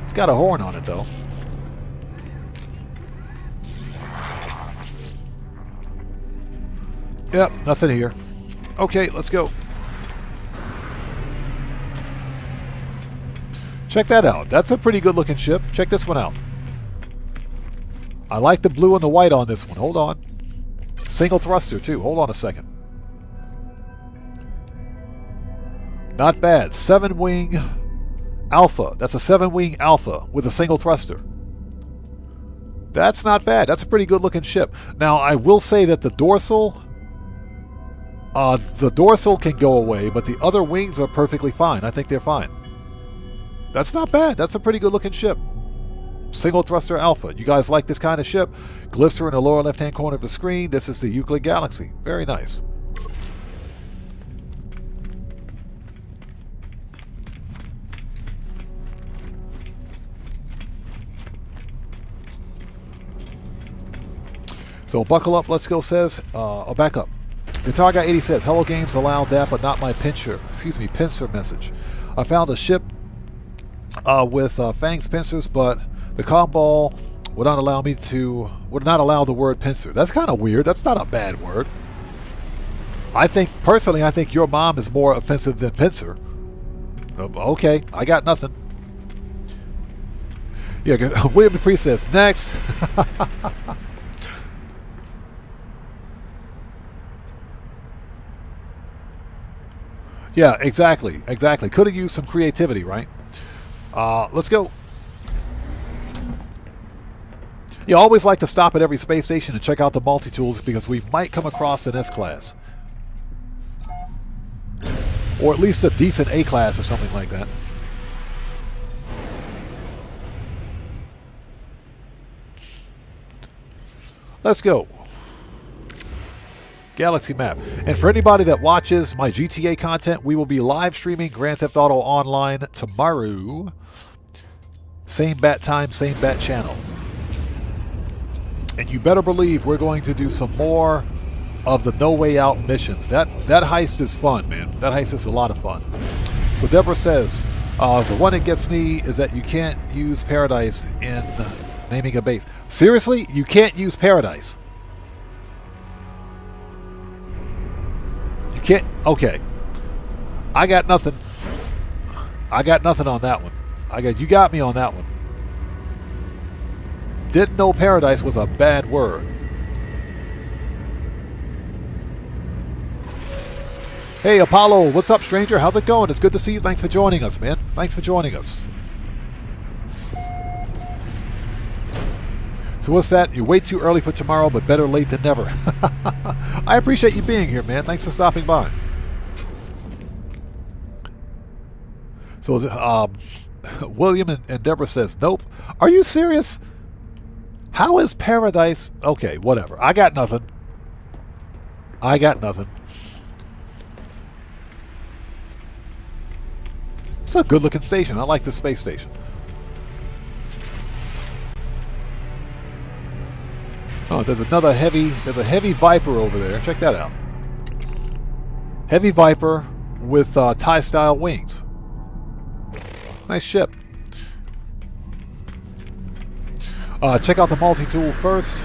It's got a horn on it, though. Yep, nothing here. Okay, let's go. Check that out. That's a pretty good looking ship. Check this one out. I like the blue and the white on this one. Hold on. Single thruster, too. Hold on a second. Not bad. 7-wing Alpha. That's a 7-wing Alpha with a single thruster. That's not bad. That's a pretty good looking ship. Now, I will say that the dorsal can go away, but the other wings are perfectly fine. I think they're fine. That's not bad. That's a pretty good looking ship. Single thruster Alpha. You guys like this kind of ship? Glyphs are in the lower left hand corner of the screen. This is the Euclid Galaxy. Very nice. So buckle up, let's go says, back up. Guitar Guy 80 says, hello games allow that but not my pincer message. I found a ship with fangs pincers, but the comm would not allow the word pincer. That's kind of weird. That's not a bad word. Personally, I think your mom is more offensive than Pincer. Okay, I got nothing. Yeah, William Dupree says, next. Yeah, exactly. Could have used some creativity, right? Let's go. You always like to stop at every space station and check out the multi-tools because we might come across an S-class. Or at least a decent A-class or something like that. Let's go. Galaxy map. And for anybody that watches my GTA content, we will be live streaming Grand Theft Auto Online tomorrow. Same bat time, same bat channel. And you better believe we're going to do some more of the No Way Out missions. That heist is fun, man. That heist is a lot of fun. So Deborah says, the one that gets me is that you can't use paradise in naming a base. Seriously? You can't use paradise? You can't? Okay. I got nothing. I got nothing on that one. You got me on that one. Didn't know paradise was a bad word. Hey, Apollo, what's up, stranger? How's it going? It's good to see you. Thanks for joining us, man. Thanks for joining us. So what's that? You're way too early for tomorrow, but better late than never. I appreciate you being here, man. Thanks for stopping by. So, William and Deborah says, nope. Are you serious? How is paradise? Okay, whatever. I got nothing. It's a good looking station. I like the space station. Oh, there's a heavy Viper over there. Check that out. Heavy Viper with TIE style wings. Nice ship. Check out the multi-tool first.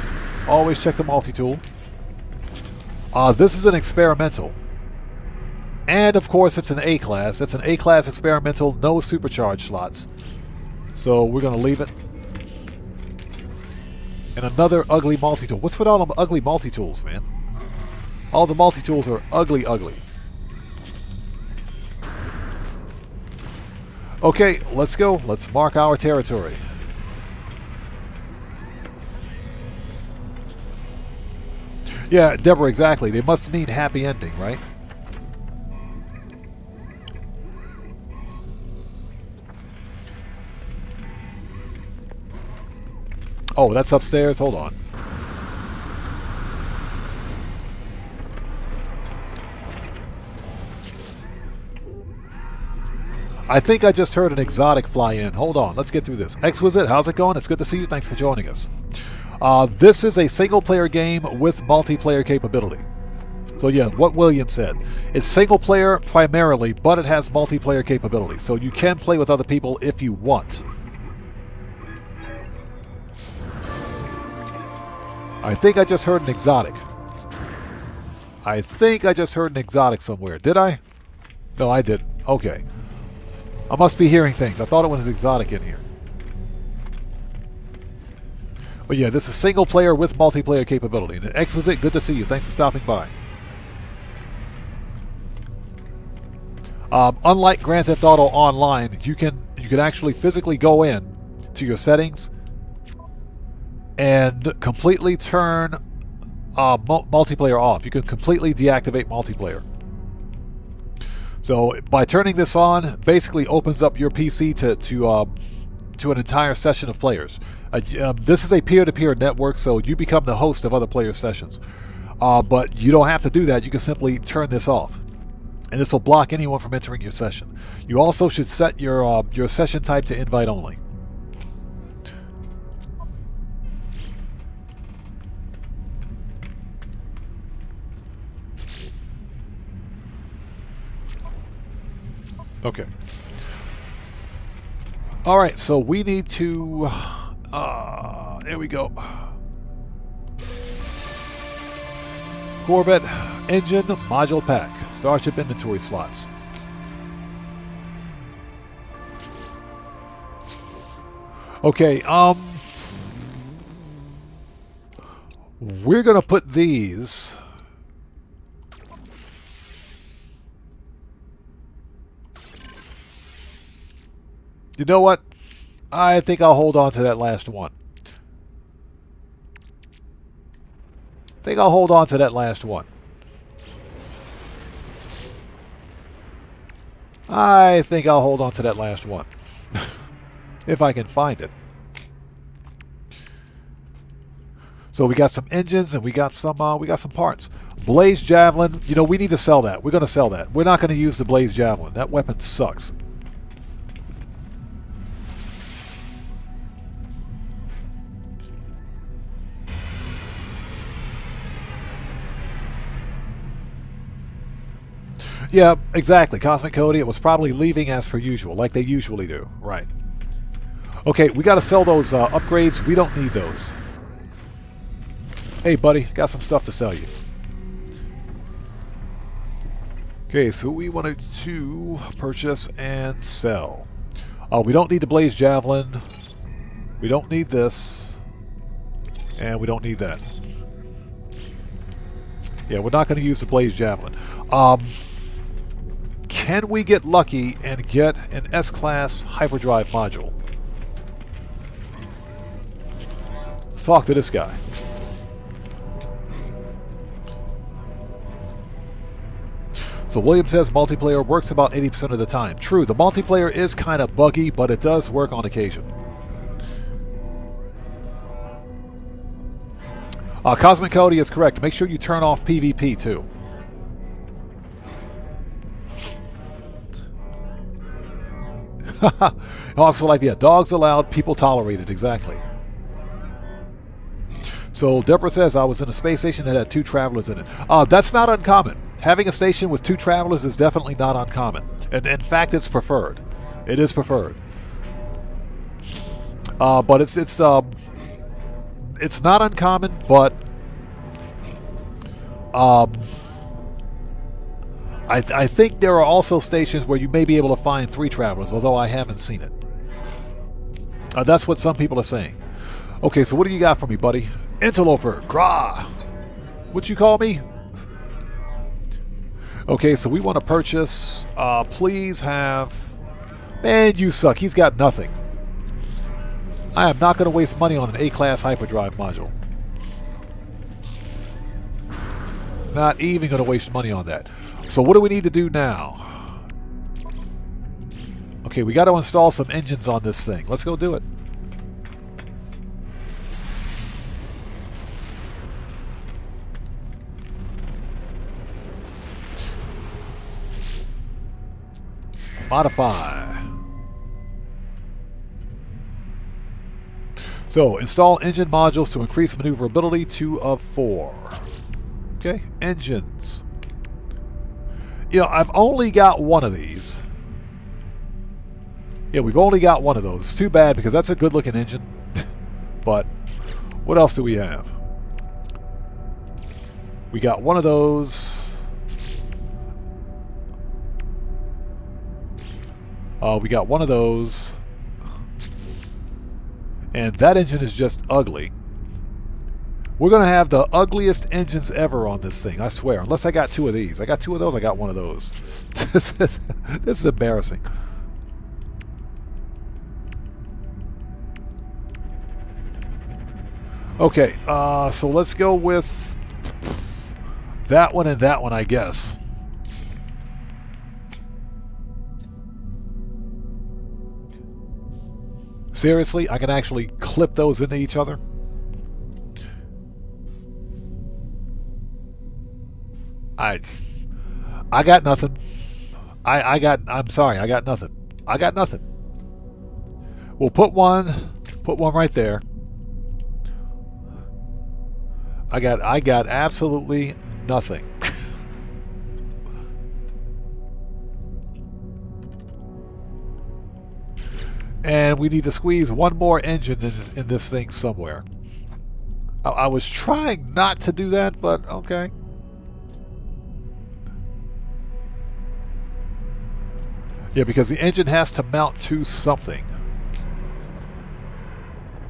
Always check the multi-tool. This is an experimental. And of course it's an A-class. It's an A-class experimental, no supercharged slots. So we're going to leave it. And another ugly multi-tool. What's with all them ugly multi-tools, man? All the multi-tools are ugly. Okay, let's go. Let's mark our territory. Yeah, Deborah, exactly. They must mean happy ending, right? Oh, that's upstairs? Hold on. I think I just heard an exotic fly in. Hold on, let's get through this. Exquisite, how's it going? It's good to see you. Thanks for joining us. This is a single-player game with multiplayer capability. So yeah, what William said. It's single-player primarily, but it has multiplayer capability. So you can play with other people if you want. I think I just heard an exotic. Somewhere. Did I? No, I didn't. Okay. I must be hearing things. I thought it was exotic in here. But yeah, this is single player with multiplayer capability. And Exquisite, good to see you. Thanks for stopping by. Unlike Grand Theft Auto Online, you can actually physically go in to your settings and completely turn multiplayer off. You can completely deactivate multiplayer. So by turning this on, basically opens up your PC to an entire session of players. This is a peer-to-peer network, so you become the host of other players' sessions. But you don't have to do that. You can simply turn this off, and this will block anyone from entering your session. You also should set your session type to invite only. Okay. All right, so we need to... there we go. Corvette engine module pack. Starship inventory slots. Okay, we're gonna put these. You know what? I think I'll hold on to that last one. I think I'll hold on to that last one. I think I'll hold on to that last one. If I can find it. So we got some engines and we got some parts. Blaze Javelin, you know, we need to sell that. We're going to sell that. We're not going to use the Blaze Javelin. That weapon sucks. Yeah, exactly. Cosmic Cody, it was probably leaving as per usual, like they usually do. Right. Okay, we got to sell those upgrades. We don't need those. Hey, buddy, got some stuff to sell you. Okay, so we wanted to purchase and sell. We don't need the Blaze Javelin. We don't need this. And we don't need that. Yeah, we're not going to use the Blaze Javelin. Can we get lucky and get an S-Class hyperdrive module? Let's talk to this guy. So William says multiplayer works about 80% of the time. True, the multiplayer is kind of buggy, but it does work on occasion. Cosmic Cody is correct. Make sure you turn off PvP too. Hawks for life, yeah. Dogs allowed, people tolerated, exactly. So Deborah says, I was in a space station that had 2 travelers in it. That's not uncommon. Having a station with 2 travelers is definitely not uncommon. And in fact, it's preferred. It is preferred. But it's not uncommon, but I think there are also stations where you may be able to find 3 travelers, although I haven't seen it. That's what some people are saying. Okay, so what do you got for me, buddy? Interloper, grah. What'd you call me? Okay, so we want to purchase. Please have. Man, you suck. He's got nothing. I am not going to waste money on an A-class hyperdrive module. Not even going to waste money on that. So what do we need to do now? Okay, we got to install some engines on this thing. Let's go do it. Modify. So, install engine modules to increase maneuverability 2 of 4. Okay, engines. You know, I've only got one of these. Yeah, we've only got one of those. It's too bad because that's a good looking engine. But, what else do we have? We got one of those. We got one of those. And that engine is just ugly. We're going to have the ugliest engines ever on this thing, I swear. Unless I got 2 of these. I got 2 of those, I got one of those. This is embarrassing. Okay, so let's go with that one and that one, I guess. Seriously, I can actually clip those into each other? I got nothing. I'm sorry, I got nothing. I got nothing. We'll put one right there. I got absolutely nothing. And we need to squeeze one more engine in this thing somewhere. I was trying not to do that, but okay. Yeah, because the engine has to mount to something.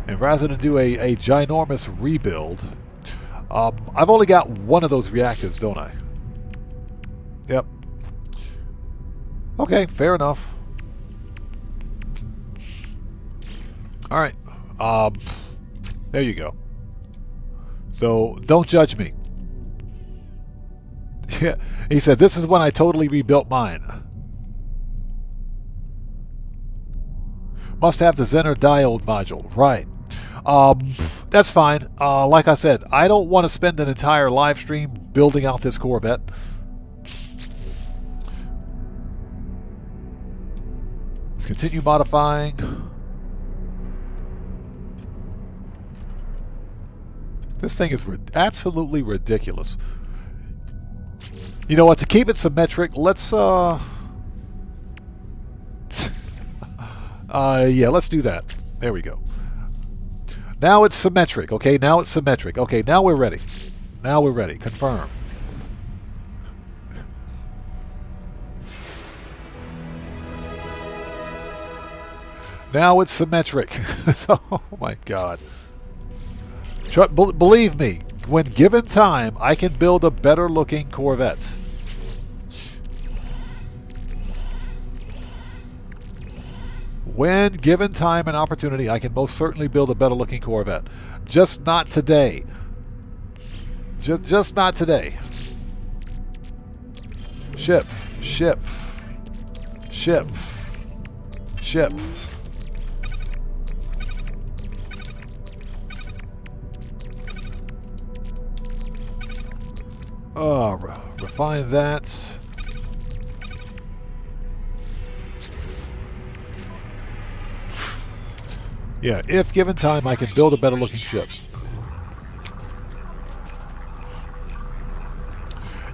And rather than do a ginormous rebuild, I've only got one of those reactors, don't I? Yep. Okay, fair enough. Alright. There you go. So, don't judge me. Yeah, he said, this is when I totally rebuilt mine. Must have the Zener diode module. Right. That's fine. Like I said, I don't want to spend an entire live stream building out this Corvette. Let's continue modifying. This thing is absolutely ridiculous. You know what? To keep it symmetric, let's yeah, let's do that. There we go. Now it's symmetric. Okay, now it's symmetric. Okay, now we're ready. Now we're ready. Confirm. Now it's symmetric. Oh my God. Believe me, when given time, I can build a better looking Corvette. When given time and opportunity, I can most certainly build a better looking Corvette. Just not today. Just not today. Ship. Ship. Ship. Ship. Refine that. Yeah, if given time, I can build a better looking ship.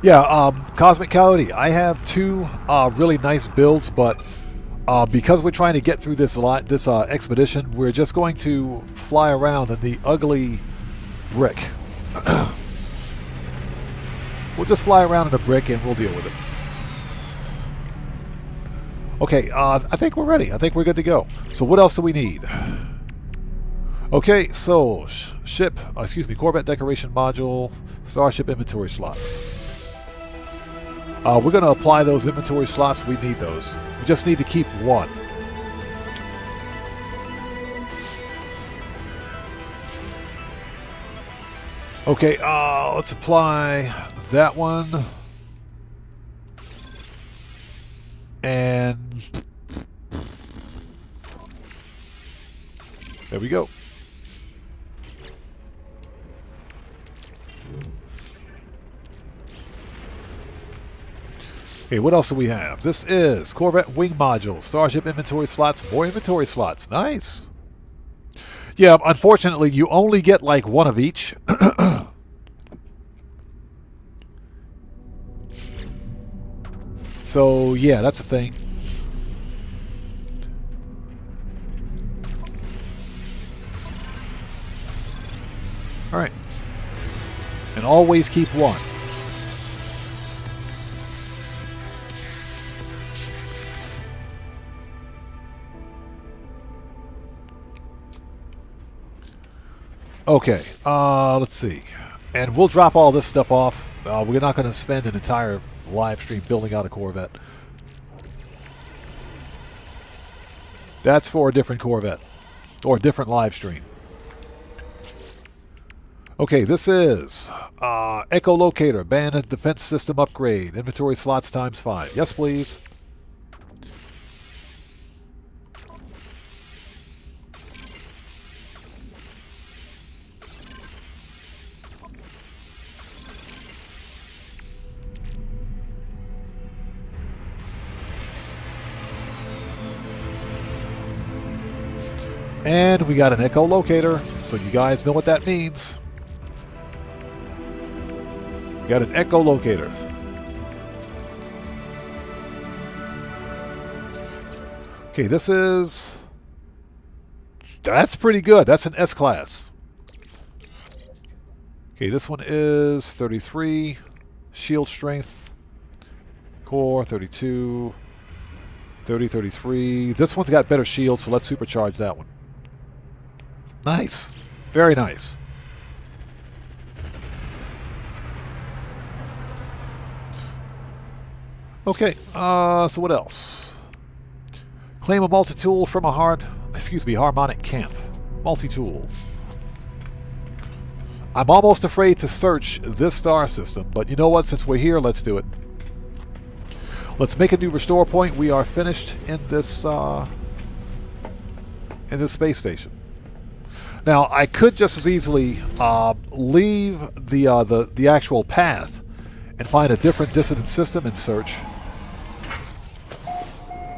Yeah, Cosmic Coyote, I have two really nice builds, but because we're trying to get through this expedition, we're just going to fly around in the ugly brick. We'll just fly around in a brick and we'll deal with it. Okay, I think we're ready. I think we're good to go. So what else do we need? Okay, so Corvette decoration module, Starship inventory slots. We're going to apply those inventory slots. We need those. We just need to keep one. Okay, let's apply that one. And there we go. Okay, what else do we have? This is Corvette wing module, Starship inventory slots, more inventory slots. Nice. Yeah, unfortunately, you only get like one of each. So, yeah, that's a thing. All right. And always keep one. Okay, let's see. And we'll drop all this stuff off. We're not going to spend an entire live stream building out a Corvette. That's for a different Corvette. Or a different live stream. Okay, this is Echolocator, Band Defense System Upgrade. Inventory slots times 5. Yes, please. And we got an echolocator, so you guys know what that means. We got an echolocator. Okay, this is... That's pretty good. That's an S-Class. Okay, this one is 33. Shield strength. Core, 32. 30, 33. This one's got better shield, so let's supercharge that one. Nice. Very nice. Okay, so what else? Claim a multi-tool from a harmonic camp. Multi-tool. I'm almost afraid to search this star system, but you know what? Since we're here, let's do it. Let's make a new restore point. We are finished in this space station. Now, I could just as easily leave the actual path and find a different dissonant system and search.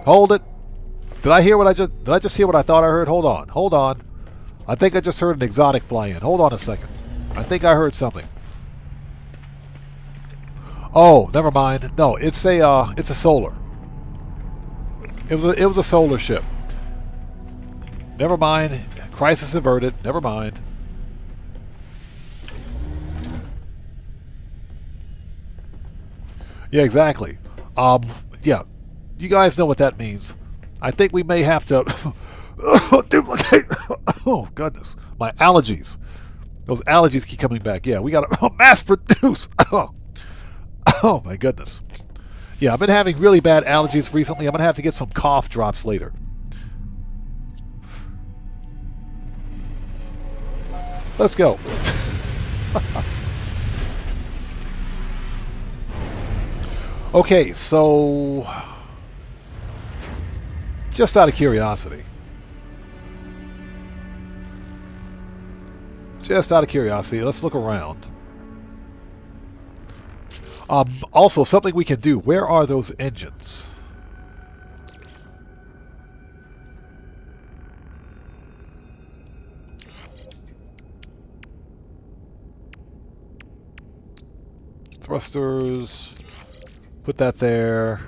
Hold it. Did I just hear what I thought I heard? Hold on. I think I just heard an exotic fly in. Hold on a second. I think I heard something. Oh, never mind. No, it's a solar. It was a solar ship. Never mind. Crisis averted. Never mind. Yeah, exactly. Yeah. You guys know what that means. I think we may have to duplicate. Oh, goodness. My allergies. Those allergies keep coming back. Yeah, we got to mass produce. Oh, my goodness. Yeah, I've been having really bad allergies recently. I'm going to have to get some cough drops later. Let's go. Okay, so just out of curiosity. Let's look around. Also, something we can do. Where are those engines? Thrusters. Put that there.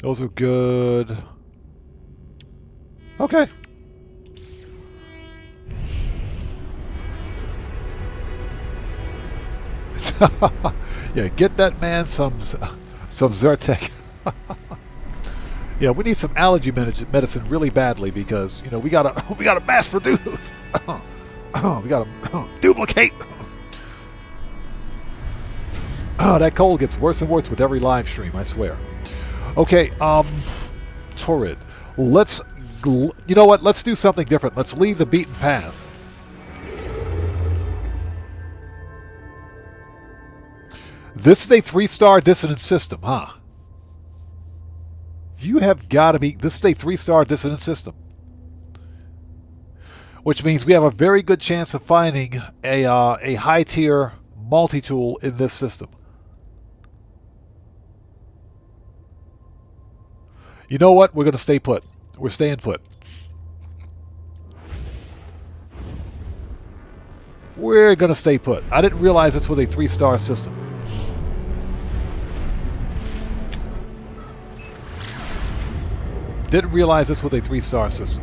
Those are good. Okay. Yeah, get that man some Zyrtec. Yeah, we need some allergy medicine really badly because we gotta mass produce. We gotta duplicate. Oh, that cold gets worse and worse with every live stream, I swear. Okay, Torrid. You know what? Let's do something different. Let's leave the beaten path. This is a 3-star dissonant system, huh? You have got to be... This is a 3-star dissonant system. Which means we have a very good chance of finding a high-tier multi-tool in this system. You know what? We're going to stay put. We're staying put. We're going to stay put. I didn't realize this was a 3-star system. Didn't realize this was a 3-star system.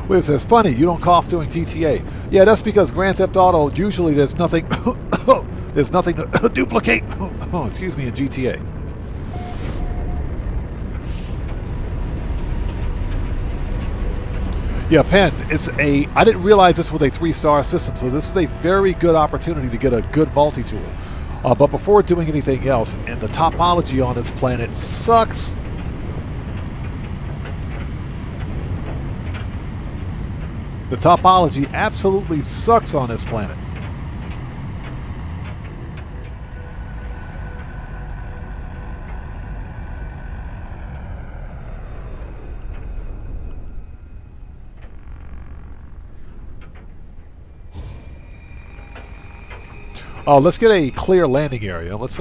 Wait, it says, funny, you don't cough doing GTA. Yeah, that's because Grand Theft Auto, usually there's nothing to duplicate. Oh, excuse me, in GTA. Yeah, Pen, I didn't realize this was a 3-star system, so this is a very good opportunity to get a good multi-tool. But before doing anything else, and the topology on this planet sucks. The topology absolutely sucks on this planet. Oh, let's get a clear landing area. Let's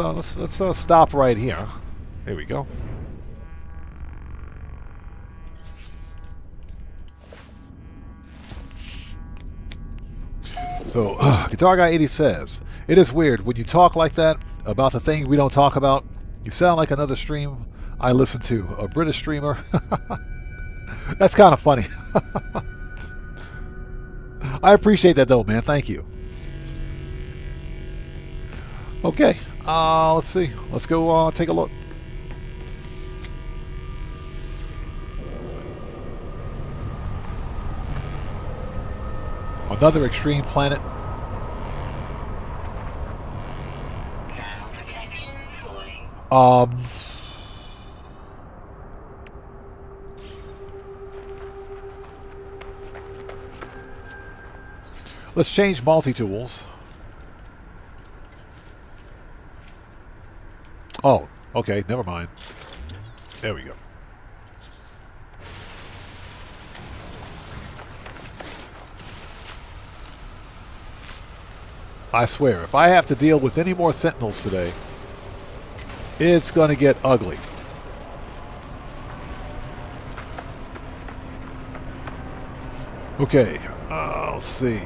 stop right here. There we go. So, Guitar Guy 80 says, it is weird when you talk like that about the thing we don't talk about. You sound like another stream I listen to, a British streamer. That's kind of funny. I appreciate that, though, man. Thank you. Okay. Let's see. Let's go take a look. Another extreme planet. Thermal protection falling. Let's change multi-tools. Oh, okay, never mind. There we go. I swear, if I have to deal with any more Sentinels today, it's going to get ugly. Okay, let's see.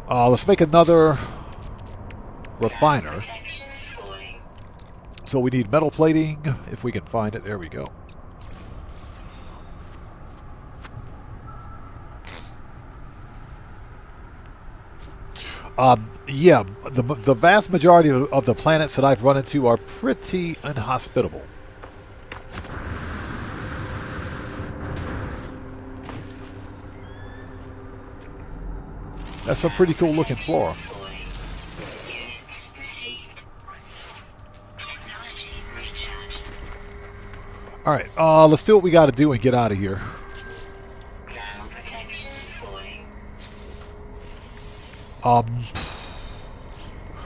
Let's make another refiner. Protection falling. So we need metal plating, if we can find it. There we go. Yeah, the vast majority of the planets that I've run into are pretty inhospitable. That's some pretty cool looking flora. Falling. Units received. Technology recharge. Alright, let's do what we gotta do and get out of here. Thermal protection falling.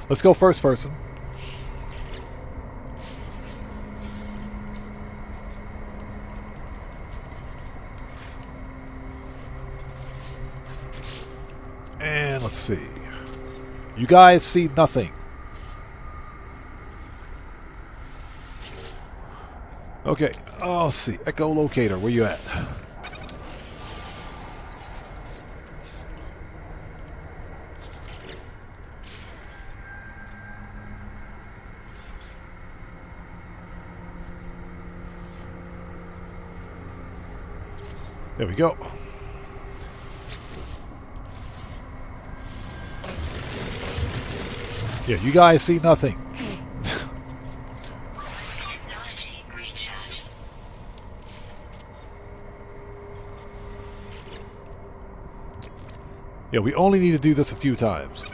Let's go first person. And let's see. You guys see nothing. Okay, let's see. Echolocator, where you at? There we go. Yeah, you guys see nothing. Technology recharge. Yeah, we only need to do this a few times.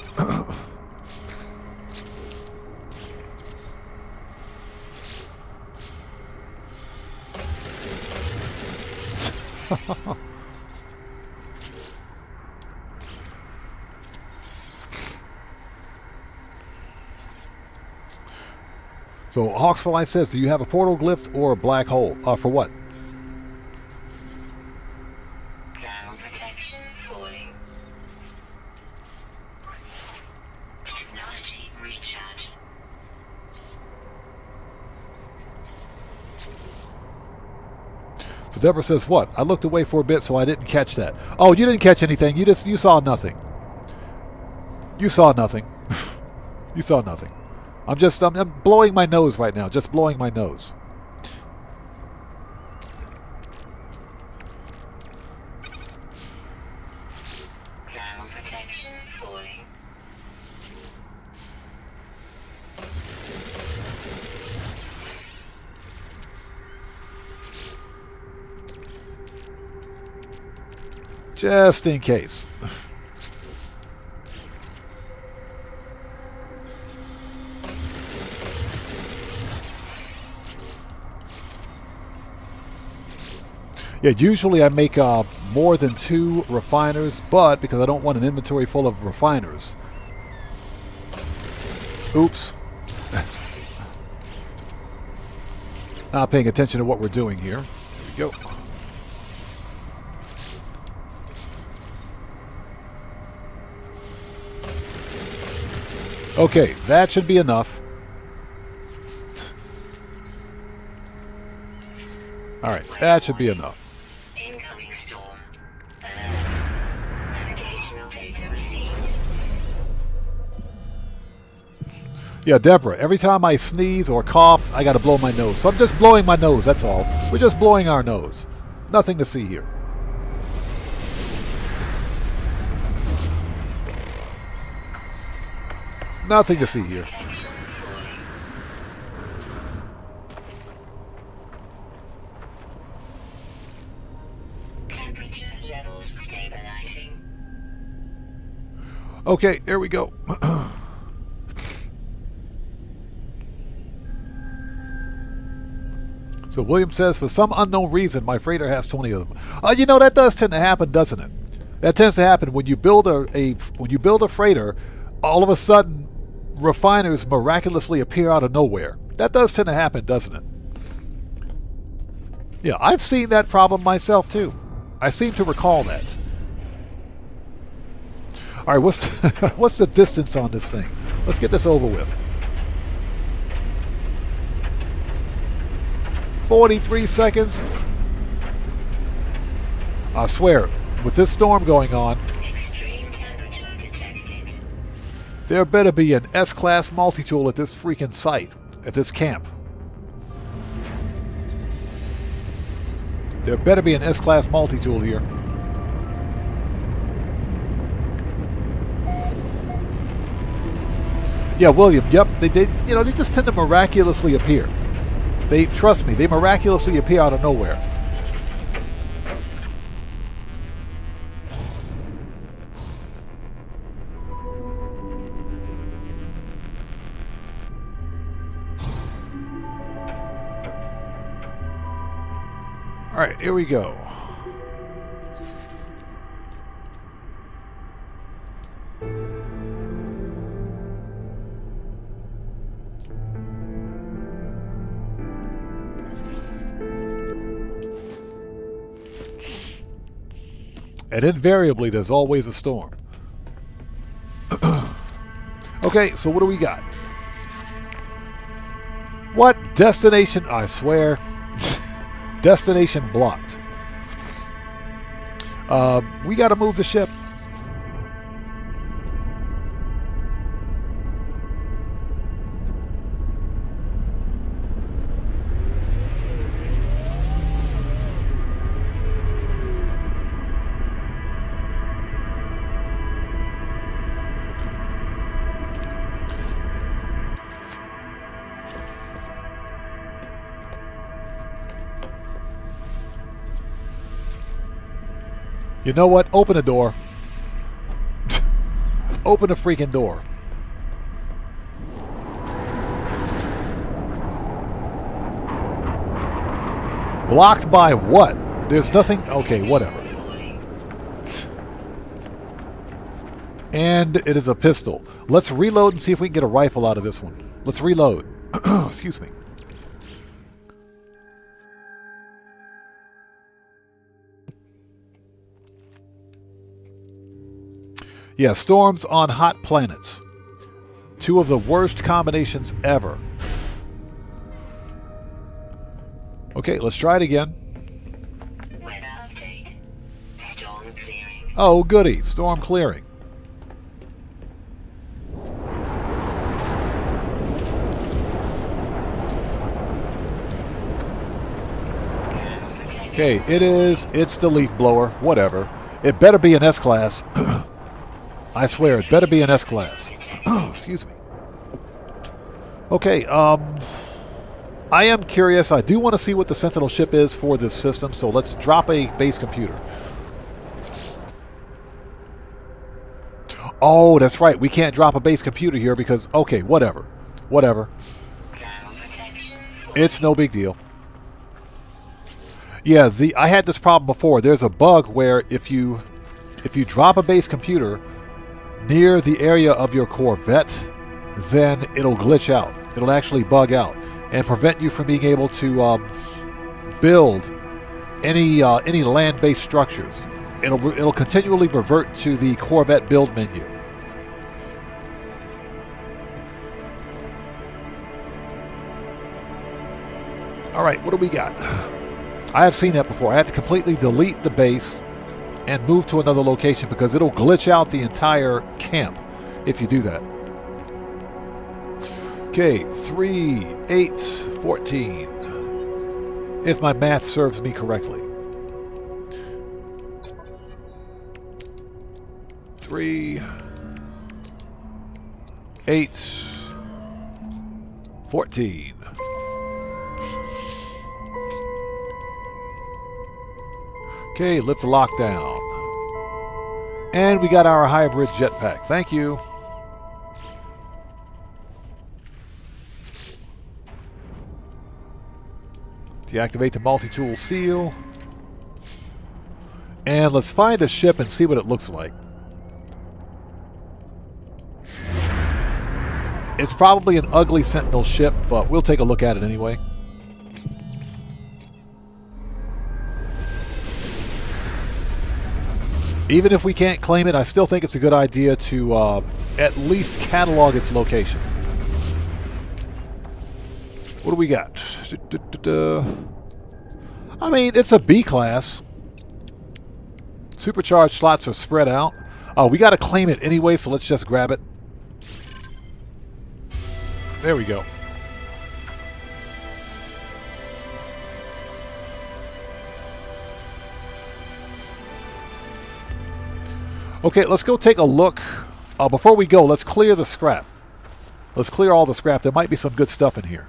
So Hawks for Life says, do you have a portal glyph or a black hole? For what? Thermal protection falling. Technology recharge. So Deborah says, what? I looked away for a bit, so I didn't catch that. Oh, you didn't catch anything. You saw nothing. You saw nothing. You saw nothing. I'm blowing my nose right now. Just blowing my nose. Thermal protection falling. Just in case. Yeah, usually I make more than 2 refiners, but because I don't want an inventory full of refiners. Oops. Not paying attention to what we're doing here. There we go. Okay, that should be enough. Alright, that should be enough. Incoming storm. Alert. Navigational data received. Yeah, Deborah, every time I sneeze or cough, I gotta blow my nose. So I'm just blowing my nose, that's all. We're just blowing our nose. Nothing to see here. Nothing to see here. Protection falling. Temperature levels stabilizing. Okay, here we go. So William says, for some unknown reason, my freighter has 20 of them. You know, that does tend to happen, doesn't it? That tends to happen when you build when you build a freighter. All of a sudden, refiners miraculously appear out of nowhere. That does tend to happen, doesn't it? Yeah, I've seen that problem myself too. I seem to recall that. All right, what's the distance on this thing? Let's get this over with. 43 seconds. I swear, with this storm going on, Extreme temperature detected. there better be an S-class multi-tool at this freaking site, at this camp. There better be an S-class multi-tool here. Yeah, William, yep, they just tend to miraculously appear. Trust me, they miraculously appear out of nowhere. All right, here we go. And invariably, there's always a storm. Okay, so what do we got? What? Destination, I swear. Destination blocked. We got to move the ship. You know what? Open the door. Open the freaking door. Blocked by what? There's nothing. Okay, whatever. And it is a pistol. Let's reload and see if we can get a rifle out of this one. Let's reload. Excuse me. Yeah, storms on hot planets. Two of the worst combinations ever. Okay, let's try it again. Weather update. Storm clearing. Oh, goody. Storm clearing. Okay, it's the leaf blower. Whatever. It better be an S-class. I swear, it better be an S-class. Excuse me. Okay, I am curious. I do want to see what the Sentinel ship is for this system, so let's drop a base computer. Oh, that's right. We can't drop a base computer here because, okay, whatever. Whatever. It's no big deal. Yeah, I had this problem before. There's a bug where if you drop a base computer near the area of your Corvette, then it'll glitch out. It'll actually bug out and prevent you from being able to build any land-based structures. It'll continually revert to the Corvette build menu. All right, what do we got? I have seen that before. I had to completely delete the base and move to another location because it'll glitch out the entire camp if you do that. Okay, 3, 8, 14. If my math serves me correctly. 3, 8, 14. Okay, lift the lockdown. And we got our hybrid jetpack. Thank you. Deactivate the multi-tool seal. And let's find a ship and see what it looks like. It's probably an ugly Sentinel ship, but we'll take a look at it anyway. Even if we can't claim it, I still think it's a good idea to at least catalog its location. What do we got? I mean, it's a B class. Supercharged slots are spread out. Oh, we got to claim it anyway, so let's just grab it. There we go. Okay, let's go take a look. Before we go, let's clear the scrap. Let's clear all the scrap. There might be some good stuff in here.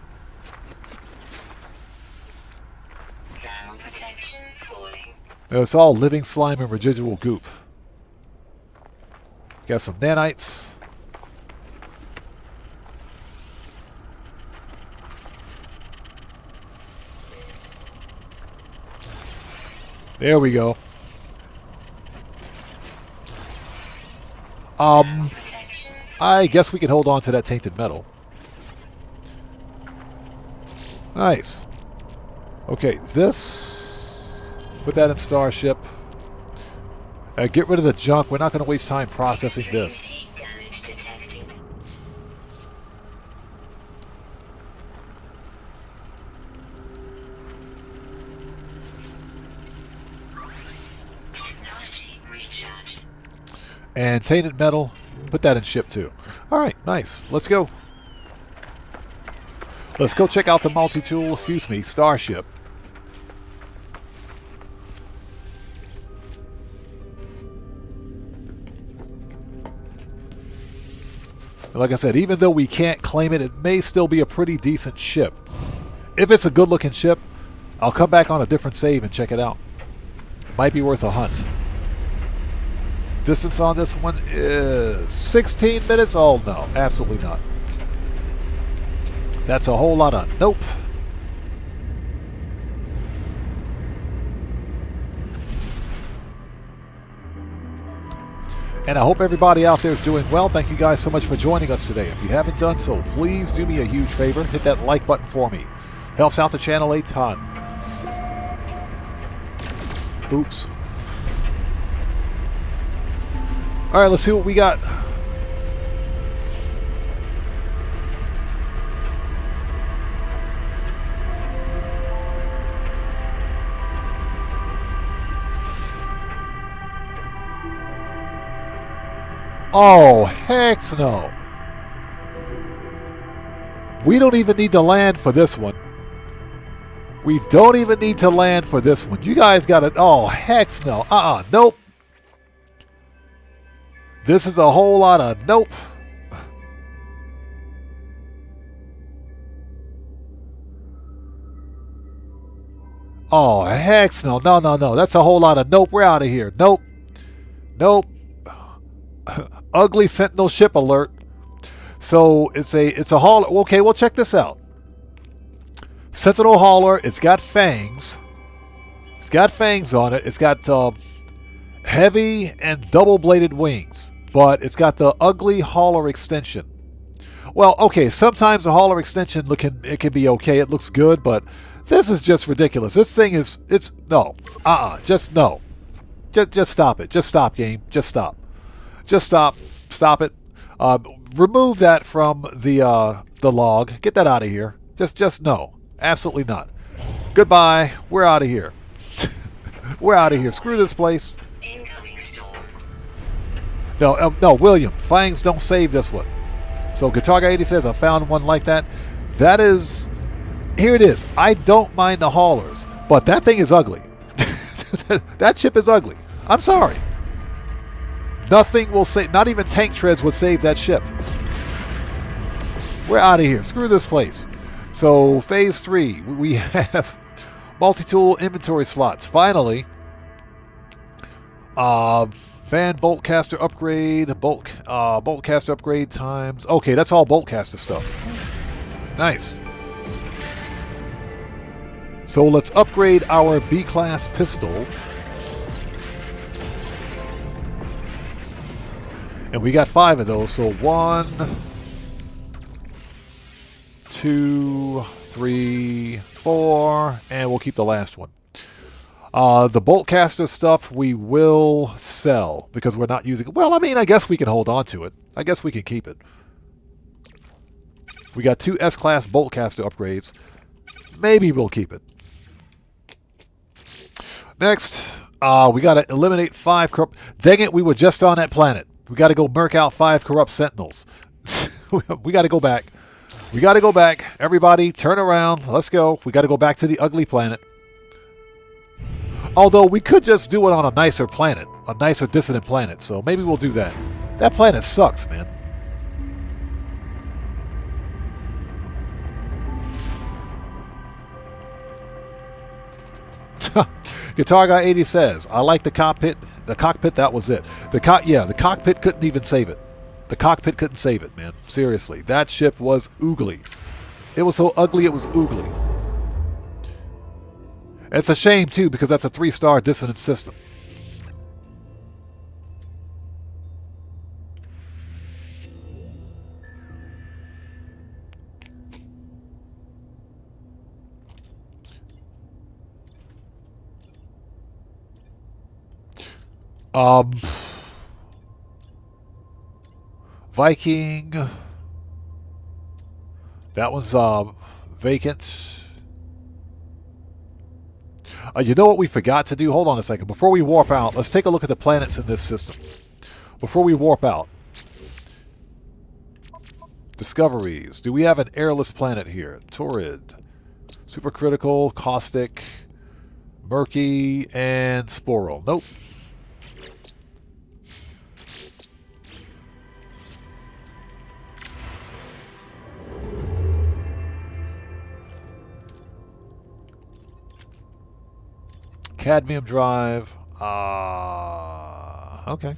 Thermal protection falling. It's all living slime and residual goop. Got some nanites. There we go. I guess we can hold on to that tainted metal. Nice. Okay, this. Put that in Starship. Get rid of the junk. We're not going to waste time processing this. Heat damage detected. Technology recharge. And tainted metal. Put that in ship too. Alright, nice. Let's go. Let's go check out the multi-tool, Starship. Like I said, even though we can't claim it, it may still be a pretty decent ship. If it's a good-looking ship, I'll come back on a different save and check it out. Might be worth a hunt. Distance on this one is 16 minutes. Oh, no. Absolutely not. That's a whole lot of nope. And I hope everybody out there is doing well. Thank you guys so much for joining us today. If you haven't done so, please do me a huge favor. Hit that like button for me. Helps out the channel a ton. Oops. All right, let's see what we got. Oh, heck no. We don't even need to land for this one. We don't even need to land for this one. You guys got it. Oh, heck no. Nope. This is a whole lot of nope. Oh, heck no. No. That's a whole lot of nope. We're out of here. Nope. Ugly Sentinel ship alert. So it's a hauler. Okay, well, check this out. Sentinel hauler. It's got fangs. It's got fangs on it. It's got heavy and double-bladed wings. But it's got the ugly hauler extension. Well, okay, sometimes the hauler extension it can be okay. It looks good, but this is just ridiculous. This thing is no. Just no. Just stop it. Just stop, game. Just stop. Just stop. Stop it. Remove that from the log. Get that out of here. Just no. Absolutely not. Goodbye. We're out of here. We're out of here. Screw this place. Incoming storm. No, William. Fangs don't save this one. So Guitar Guy 80 says, I found one like that. That is... Here it is. I don't mind the haulers, but that thing is ugly. That ship is ugly. I'm sorry. Nothing will save... Not even tank treads would save that ship. We're out of here. Screw this place. So phase 3, we have multi-tool inventory slots. Finally, fan bolt caster upgrade, bolt caster upgrade times. Okay, that's all bolt caster stuff. Nice. So let's upgrade our B-class pistol. And we got 5 of those. So 1, 2, 3, 4, and we'll keep the last one. The bolt caster stuff we will sell because we're not using it. Well, I mean, I guess we can hold on to it. I guess we can keep it. We got 2 S-class bolt caster upgrades. Maybe we'll keep it. Next, we got to eliminate 5 corrupt... Dang it, we were just on that planet. We got to go murk out 5 corrupt sentinels. We got to go back. We got to go back. Everybody, turn around. Let's go. We got to go back to the ugly planet. Although, we could just do it on a nicer planet. A nicer dissident planet. So, maybe we'll do that. That planet sucks, man. Guitar Guy 80 says, I like the cockpit. The cockpit, that was it. The cockpit couldn't even save it. The cockpit couldn't save it, man. Seriously. That ship was oogly. It was so ugly, it was oogly. It's a shame, too, because that's a 3-star dissonant system. Viking. That one's vacant. You know what we forgot to do? Hold on a second. Before we warp out, let's take a look at the planets in this system. Before we warp out. Discoveries. Do we have an airless planet here? Torrid. Supercritical, caustic, murky, and sporal. Nope. Cadmium drive. Okay.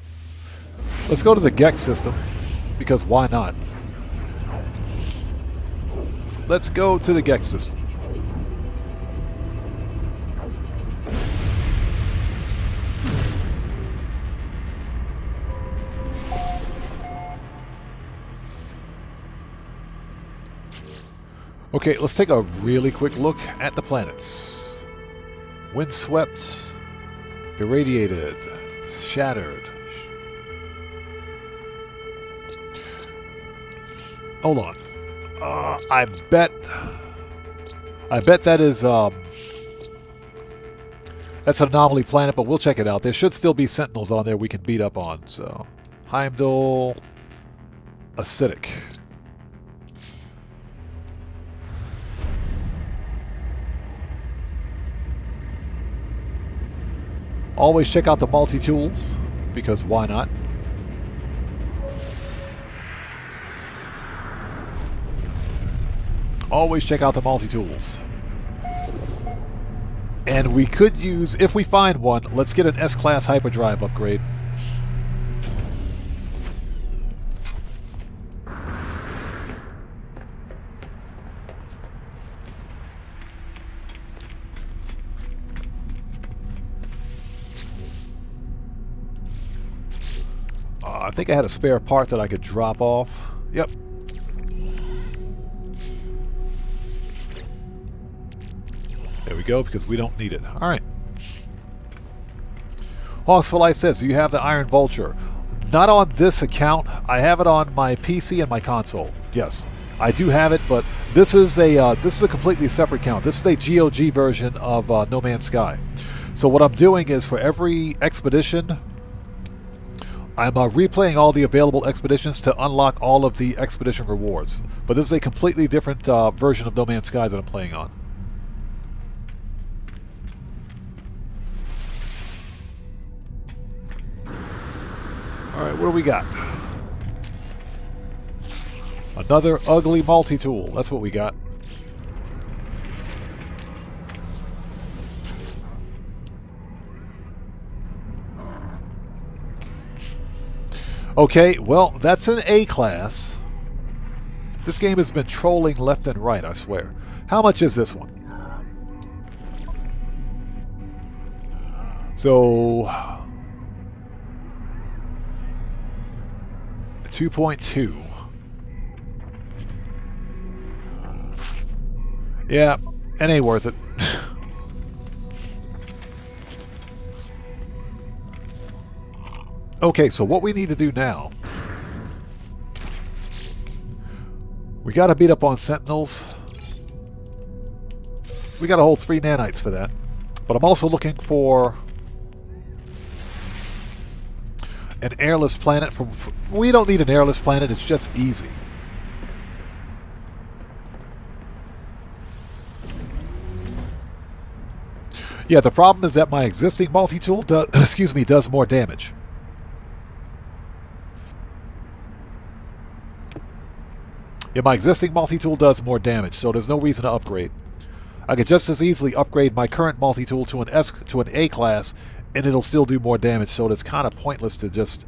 Let's go to the Gex system, because why not? Let's go to the Gex system. Okay, let's take a really quick look at the planets. Windswept, irradiated, shattered. Hold on. I bet that is that's an anomaly planet, but we'll check it out. There should still be sentinels on there we can beat up on. So, Heimdall, acidic. Always check out the multi-tools, because why not? Always check out the multi-tools. And we could use, if we find one, let's get an S-Class hyperdrive upgrade. I think I had a spare part that I could drop off. Yep. There we go, because we don't need it. Alright. Hawks for Life says, do you have the Iron Vulture? Not on this account. I have it on my PC and my console. Yes, I do have it, but this is a completely separate account. This is a GOG version of No Man's Sky. So what I'm doing is for every expedition, I'm replaying all the available expeditions to unlock all of the expedition rewards. But this is a completely different version of No Man's Sky that I'm playing on. Alright, what do we got? Another ugly multi-tool. That's what we got. Okay, well, that's an A class. This game has been trolling left and right, I swear. How much is this one? So, 2.2. Yeah, it ain't worth it. Okay, so what we need to do now, we got to beat up on Sentinels. We got to hold 3 nanites for that. But I'm also looking for an airless planet. We don't need an airless planet, it's just easy. Yeah, the problem is that my existing multi-tool does more damage. Yeah, my existing multi-tool does more damage, so there's no reason to upgrade. I could just as easily upgrade my current multi-tool to an A class, and it'll still do more damage, so it's kind of pointless to just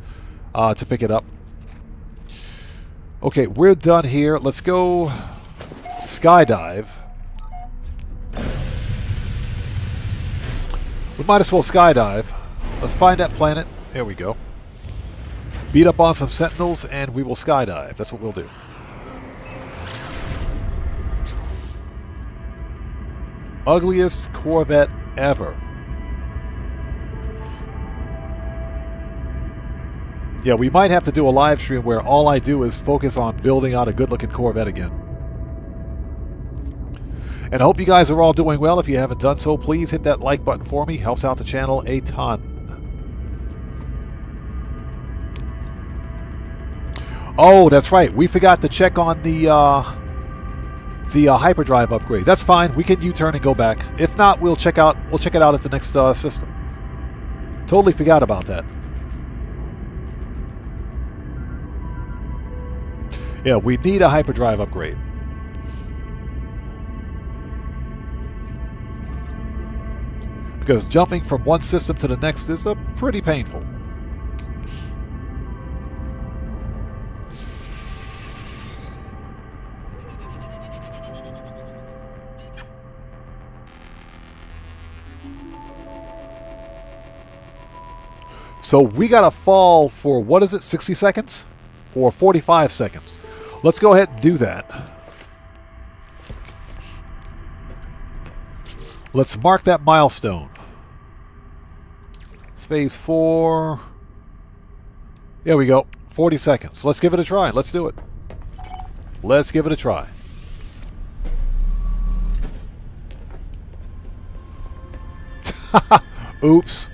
to pick it up. Okay, we're done here. Let's go skydive. We might as well skydive. Let's find that planet. There we go. Beat up on some Sentinels, and we will skydive. That's what we'll do. Ugliest Corvette ever. Yeah, we might have to do a live stream where all I do is focus on building out a good-looking Corvette again. And I hope you guys are all doing well. If you haven't done so, please hit that like button for me. Helps out the channel a ton. Oh, that's right. We forgot to check on the hyperdrive upgrade. That's fine. We can U-turn and go back. If not, we'll check it out at the next system. Totally forgot about that. Yeah, we need a hyperdrive upgrade. Because jumping from one system to the next is pretty painful. So we got to fall for, what is it, 60 seconds? Or 45 seconds. Let's go ahead and do that. Let's mark that milestone. It's phase 4. There we go. 40 seconds. Let's give it a try. Let's do it. Let's give it a try. Oops.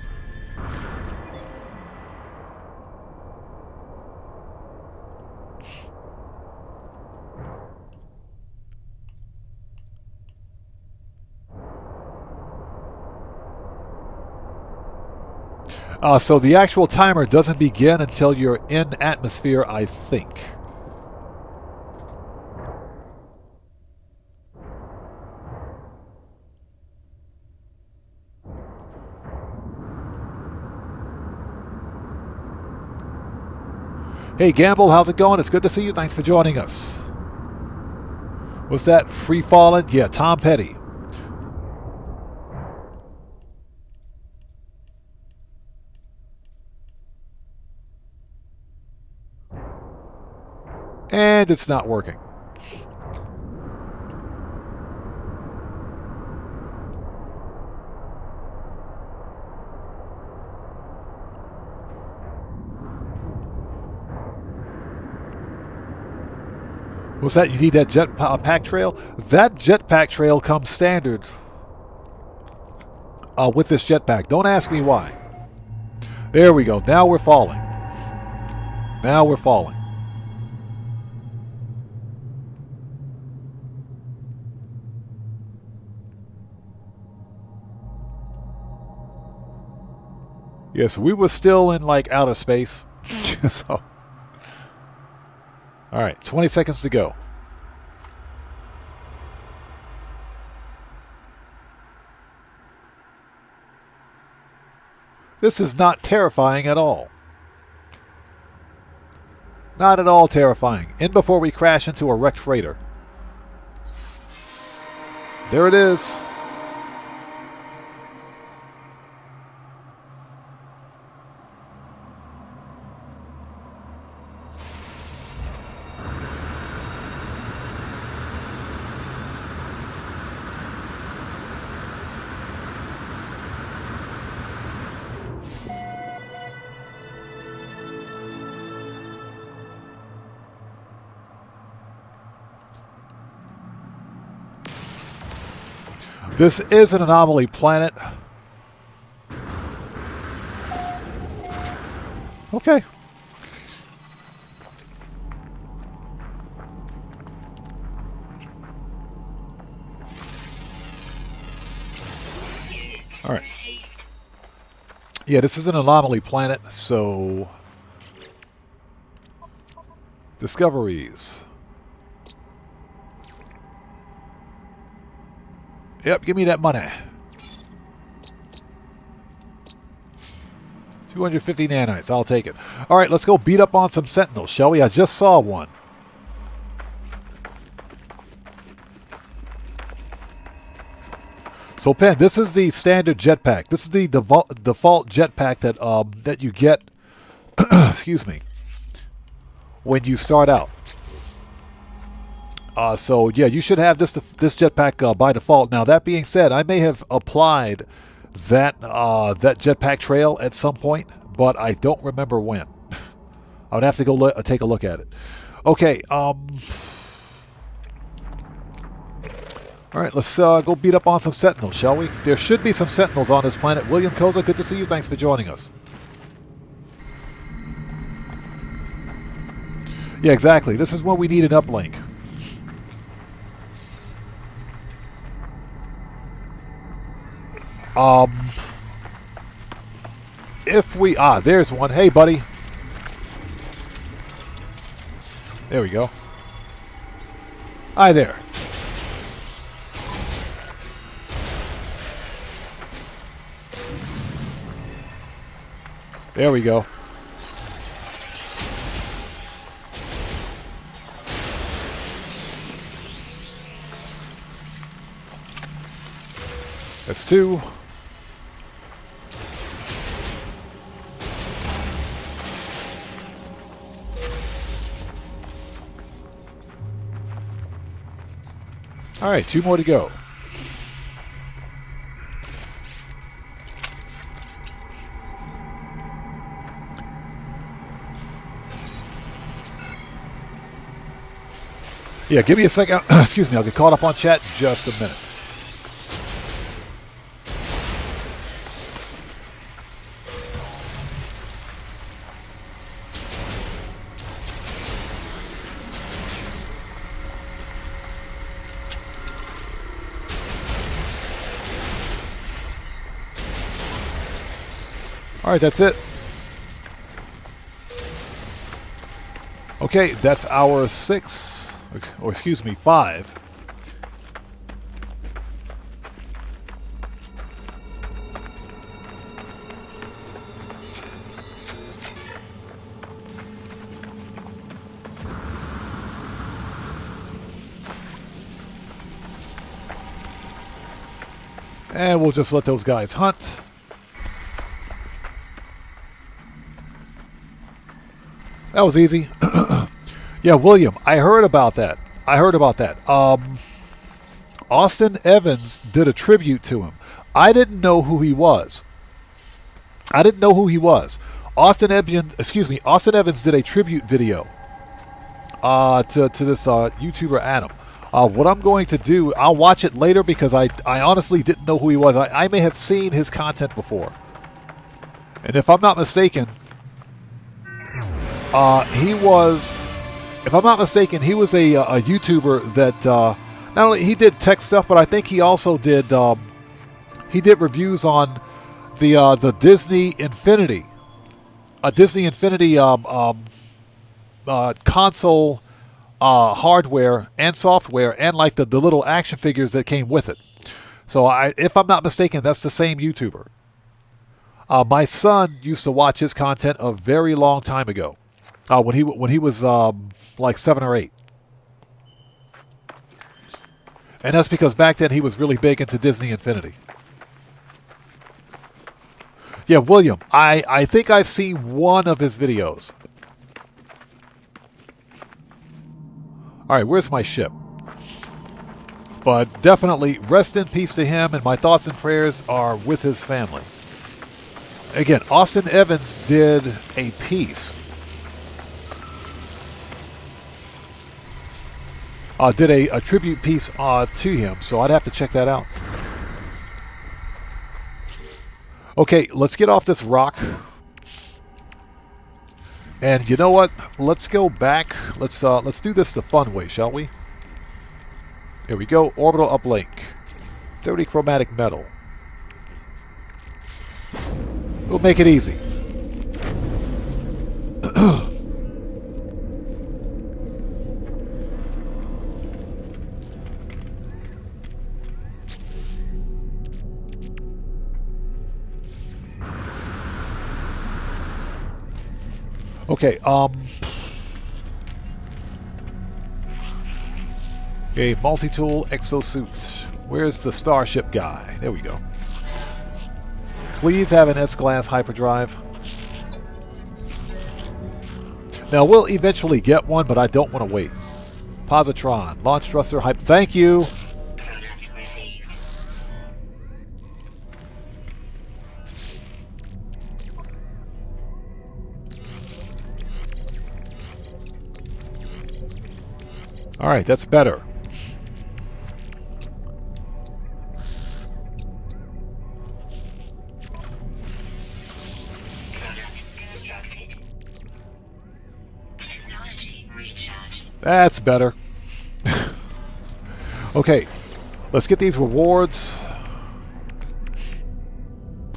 So the actual timer doesn't begin until you're in atmosphere, I think. Hey Gamble, how's it going? It's good to see you. Thanks for joining us. What's that? Free Fallen? Yeah, Tom Petty. And it's not working. What's that? You need that jetpack trail? That jetpack trail comes standard with this jetpack. Don't ask me why. There we go. Now we're falling. Now we're falling. Yes, we were still in like outer space. So All right, 20 seconds to go. This is not terrifying at all. Not at all terrifying. In before we crash into a wrecked freighter. There it is. This is an anomaly planet. Okay. All right. Yeah, this is an anomaly planet, so discoveries. Yep, give me that money. 250 nanites, I'll take it. All right, let's go beat up on some sentinels, shall we? I just saw one. So, Pen, this is the standard jetpack. This is the default jetpack that you get, excuse me, when you start out. So yeah, you should have this jetpack by default. Now that being said, I may have applied that jetpack trail at some point, but I don't remember when. I would have to go take a look at it. Okay. All right, let's go beat up on some sentinels, shall we? There should be some sentinels on this planet. William Koza, good to see you. Thanks for joining us. Yeah, exactly. This is when we need an uplink. If we... there's one. Hey, buddy. There we go. Hi there. There we go. That's two. All right, two more to go. Yeah, give me a second. Excuse me, I'll get caught up on chat in just a minute. All right, that's it. Okay, that's hour 6, or excuse me, 5. And we'll just let those guys hunt. That was easy. Yeah, William, I heard about that. Austin Evans did a tribute to him. I didn't know who he was. Austin Evans did a tribute video to this YouTuber Adam. What I'm going to do, I'll watch it later because I honestly didn't know who he was. I may have seen his content before. And if I'm not mistaken, he was a YouTuber that not only he did tech stuff, but I think he also did reviews on the Disney Infinity, console hardware and software and like the little action figures that came with it. So if I'm not mistaken, that's the same YouTuber. My son used to watch his content a very long time ago, when he was like 7 or 8. And that's because back then he was really big into Disney Infinity. Yeah, William, I think I've seen one of his videos. All right, where's my ship? But definitely rest in peace to him, and my thoughts and prayers are with his family. Again, Austin Evans did a piece. Did a tribute piece to him, so I'd have to check that out. Okay, let's get off this rock. And you know what? Let's go back. Let's do this the fun way, shall we? Here we go. Orbital uplink. 30 chromatic metal. We'll make it easy. Okay, a multi-tool exosuit. Where's the Starship guy? There we go. Please have an S-Class hyperdrive. Now, we'll eventually get one, but I don't want to wait. Positron, launch thruster, hype. Thank you. Product received. All right, that's better. Product constructed. Technology recharge. That's better. Okay, let's get these rewards.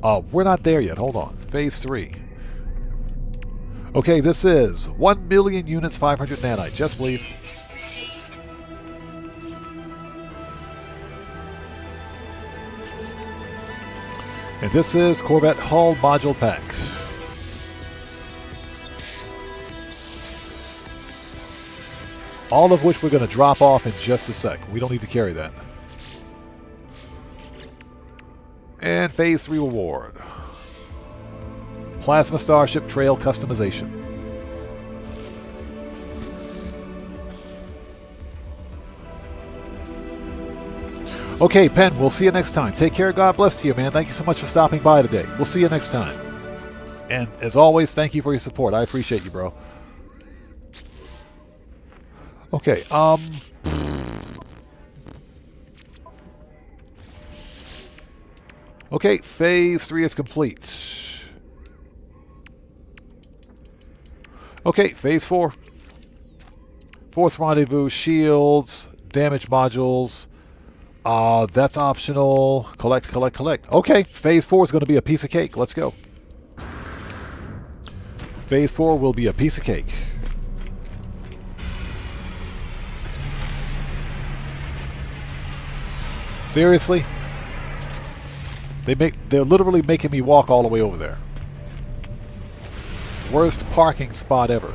Oh, we're not there yet. Hold on. Phase 3. Okay, this is 1 million units, 500 nanite. Yes, please. And this is Corvette hull module packs. All of which we're going to drop off in just a sec. We don't need to carry that. And Phase 3 reward. Plasma Starship Trail customization. Okay, Penn, we'll see you next time. Take care. God bless to you, man. Thank you so much for stopping by today. We'll see you next time. And as always, thank you for your support. I appreciate you, bro. Okay, okay, Phase 3 is complete. Okay, Phase 4. Fourth rendezvous, shields, damage modules. That's optional. Collect, collect, collect. Okay, Phase 4 is going to be a piece of cake. Let's go. Phase 4 will be a piece of cake. Seriously? They're literally making me walk all the way over there. Worst parking spot ever.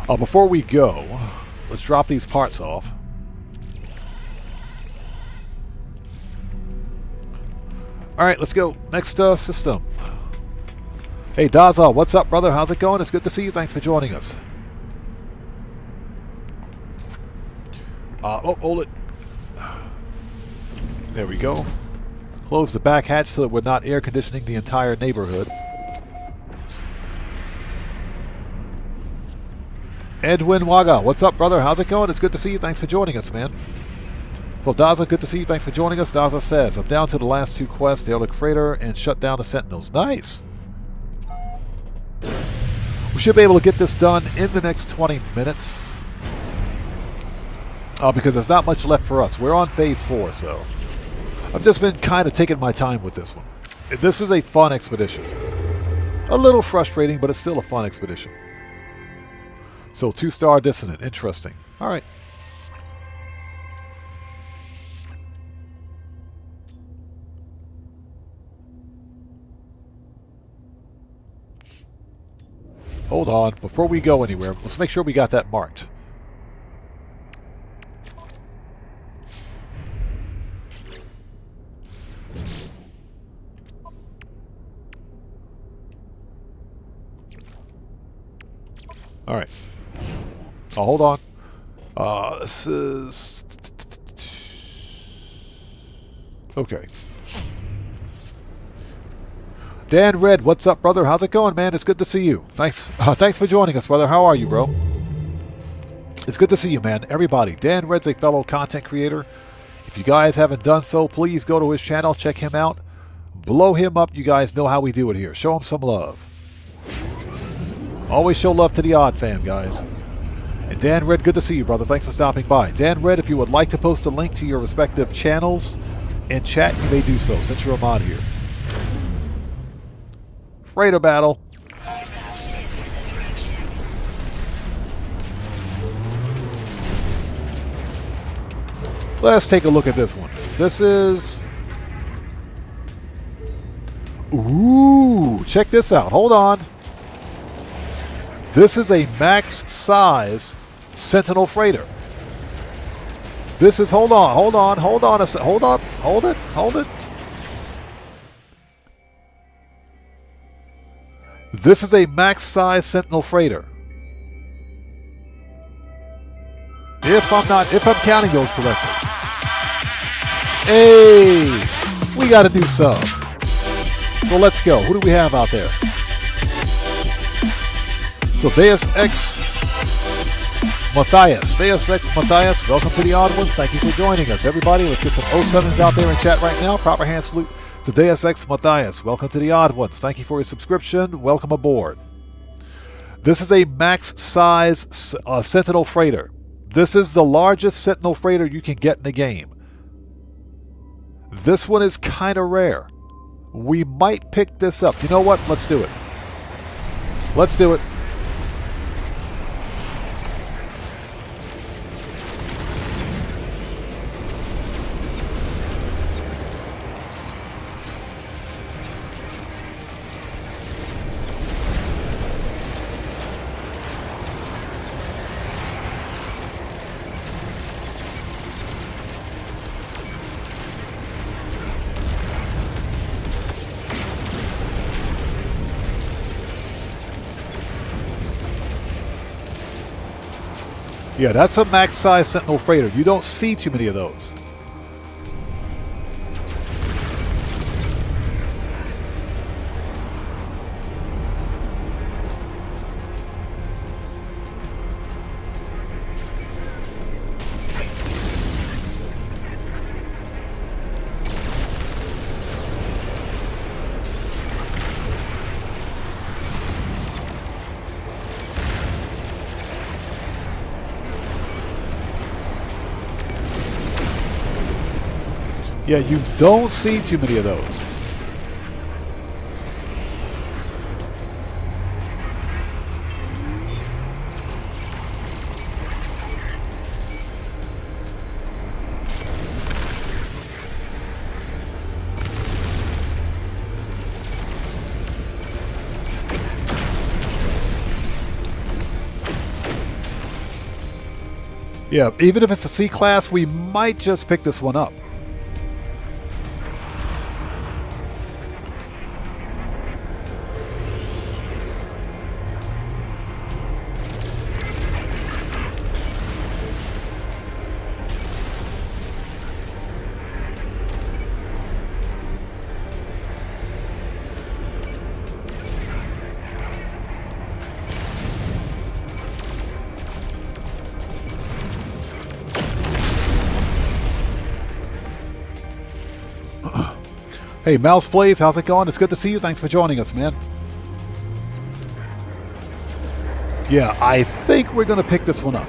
Before we go, let's drop these parts off. Alright, let's go. Next system. Hey, Daza, what's up, brother? How's it going? It's good to see you. Thanks for joining us. Oh, hold it. There we go. Close the back hatch so that we're not air conditioning the entire neighborhood. Edwin Waga, what's up, brother? How's it going? It's good to see you. Thanks for joining us, man. So, Daza, good to see you. Thanks for joining us. Daza says, I'm down to the last 2 quests, the Ehrlich Freighter and shut down the Sentinels. Nice. We should be able to get this done in the next 20 minutes. Because there's not much left for us. We're on Phase 4, so I've just been kind of taking my time with this one. This is a fun expedition. A little frustrating, but it's still a fun expedition. So 2-star dissonant. Interesting. All right. Hold on. Before we go anywhere, let's make sure we got that marked. All right. Oh, hold on. This is... Okay. Dan Red, what's up, brother? How's it going, man? It's good to see you. Thanks for joining us, brother. How are you, bro? It's good to see you, man. Everybody, Dan Red's a fellow content creator. If you guys haven't done so, please go to his channel, check him out. Blow him up. You guys know how we do it here. Show him some love. Always show love to the odd fam, guys. And Dan Red, good to see you, brother. Thanks for stopping by. Dan Red, if you would like to post a link to your respective channels in chat, you may do so, since you're a mod here. Freighter battle. Let's take a look at this one. This is... Ooh, check this out. Hold on. This is a max size Sentinel freighter. This is, hold on, hold up, hold it. This is a max size Sentinel freighter. If I'm counting those correctly. Hey, we got a new sub. So let's go. Who do we have out there? So Deus Ex Matthias, welcome to the Odd Ones. Thank you for joining us. Everybody, let's get some 07s out there in chat right now. Proper hand salute to Deus Ex Matthias. Welcome to the Odd Ones. Thank you for your subscription. Welcome aboard. This is a max size Sentinel freighter. This is the largest Sentinel freighter you can get in the game. This one is kind of rare. We might pick this up. You know what? Let's do it. Let's do it. Yeah, that's a max size Sentinel freighter. You don't see too many of those. Yeah, you don't see too many of those. Yeah, even if it's a C-class, we might just pick this one up. Hey, Mouse Plays, how's it going? It's good to see you. Thanks for joining us, man. Yeah, I think we're going to pick this one up.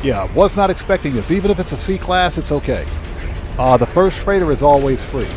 Yeah, was not expecting this. Even if it's a C-class, it's okay. The first freighter is always free.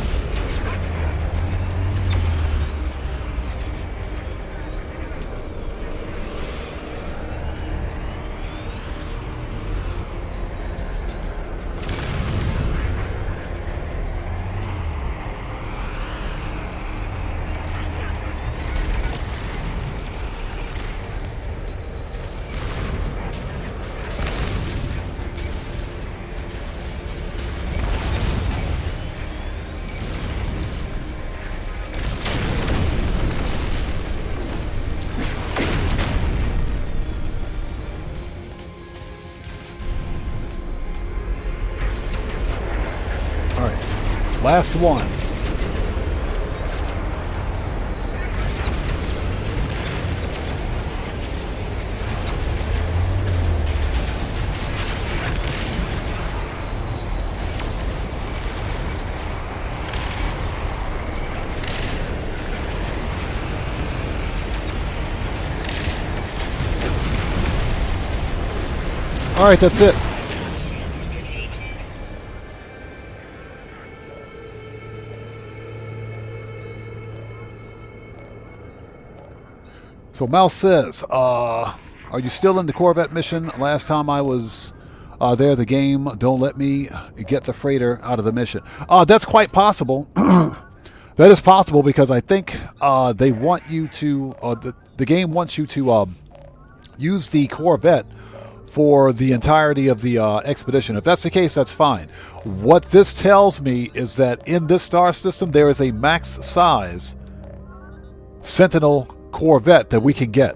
Last one. All right, that's it. So Mouse says, are you still in the Corvette mission? Last time I was there, the game don't let me get the freighter out of the mission. That's quite possible. That is possible because I think they want you to, the game wants you to use the Corvette for the entirety of the expedition. If that's the case, that's fine. What this tells me is that in this star system, there is a max size Sentinel Corvette that we can get.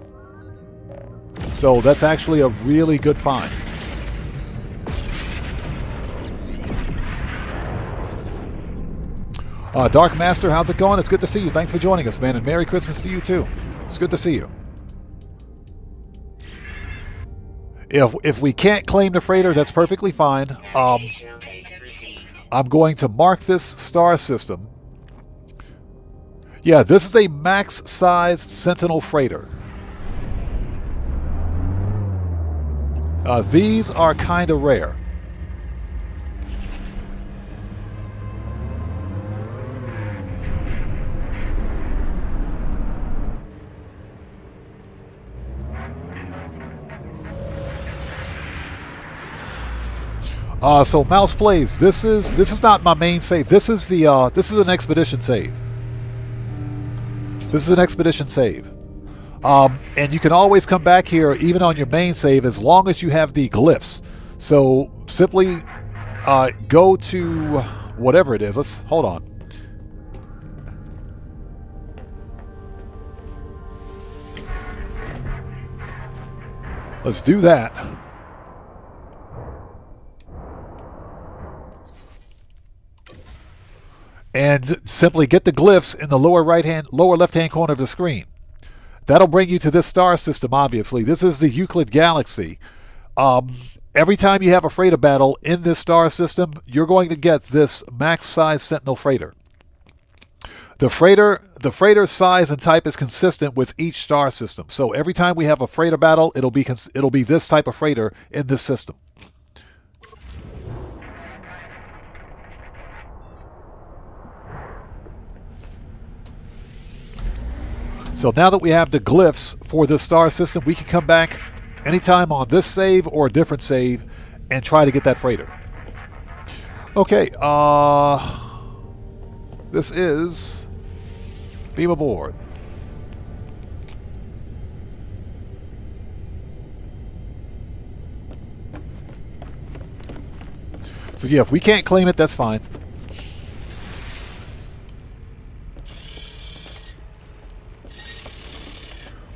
So that's actually a really good find. Dark Master, how's it going? It's good to see you. Thanks for joining us, man, and Merry Christmas to you too. It's good to see you. If we can't claim the freighter, that's perfectly fine. I'm going to mark this star system. Yeah, this is a max-size Sentinel freighter. These are kind of rare. So Mouse Plays, this is not my main save. This is an expedition save. This is an expedition save. And you can always come back here even on your main save as long as you have the glyphs. So simply go to whatever it is. Let's hold on. Let's do that. And simply get the glyphs in the lower left-hand corner of the screen. That'll bring you to this star system, obviously. This is the Euclid Galaxy. Every time you have a freighter battle in this star system, you're going to get this max-size Sentinel freighter. The freighter size and type is consistent with each star system. So every time we have a freighter battle, it'll be this type of freighter in this system. So now that we have the glyphs for this star system, we can come back anytime on this save or a different save and try to get that freighter. Okay, this is Beam Aboard. So yeah, if we can't claim it, that's fine.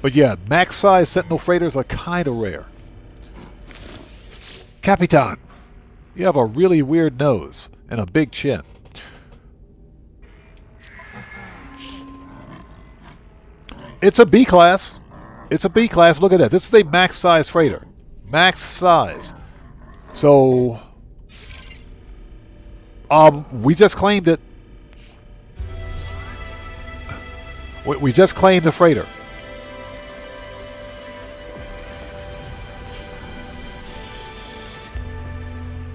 But yeah, max-size Sentinel freighters are kind of rare. Capitan, you have a really weird nose and a big chin. It's a B-class. It's a B-class. Look at that. This is a max-size freighter. Max-size. So, we just claimed it. We just claimed the freighter.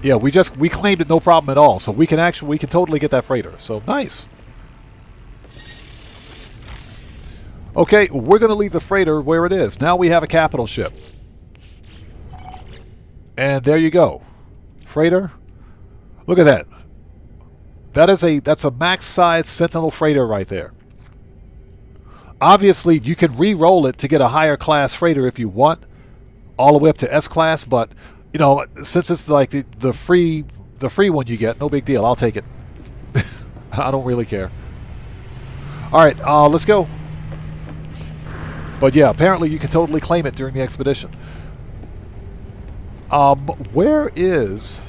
Yeah, we claimed it no problem at all. So we can totally get that freighter. So nice. Okay, we're going to leave the freighter where it is. Now we have a capital ship. And there you go. Freighter. Look at that. That's a max size Sentinel freighter right there. Obviously, you can re-roll it to get a higher class freighter if you want, all the way up to S class, but you know, since it's like the free one you get, no big deal. I'll take it. I don't really care. All right, let's go. But yeah, apparently you can totally claim it during the expedition. Where is...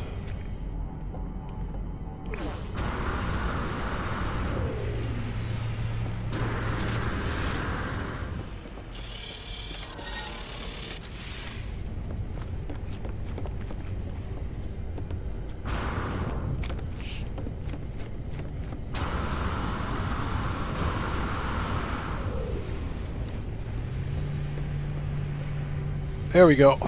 There we go.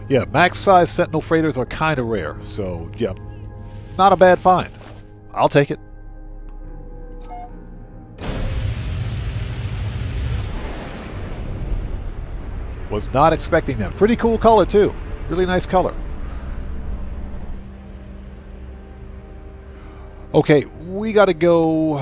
Yeah, max size Sentinel freighters are kind of rare, so yeah, not a bad find. I'll take it. Was not expecting that. Pretty cool color too. Really nice color. Okay, we gotta go.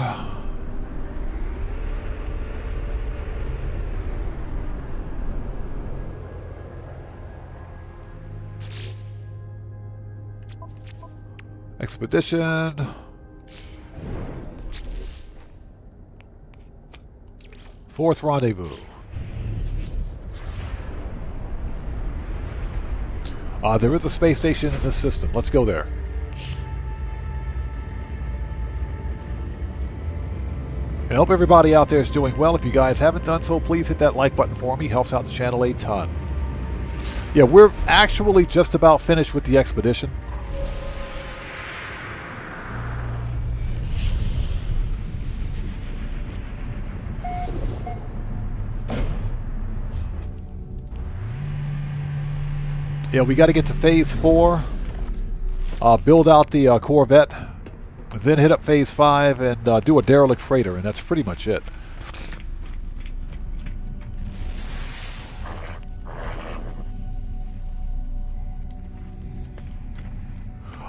Expedition. Fourth rendezvous. There is a space station in this system. Let's go there. And I hope everybody out there is doing well. If you guys haven't done so, please hit that like button for me. Helps out the channel a ton. Yeah, we're actually just about finished with the expedition. Yeah, we got to get to phase 4, build out the Corvette, then hit up phase 5 and do a derelict freighter, and that's pretty much it.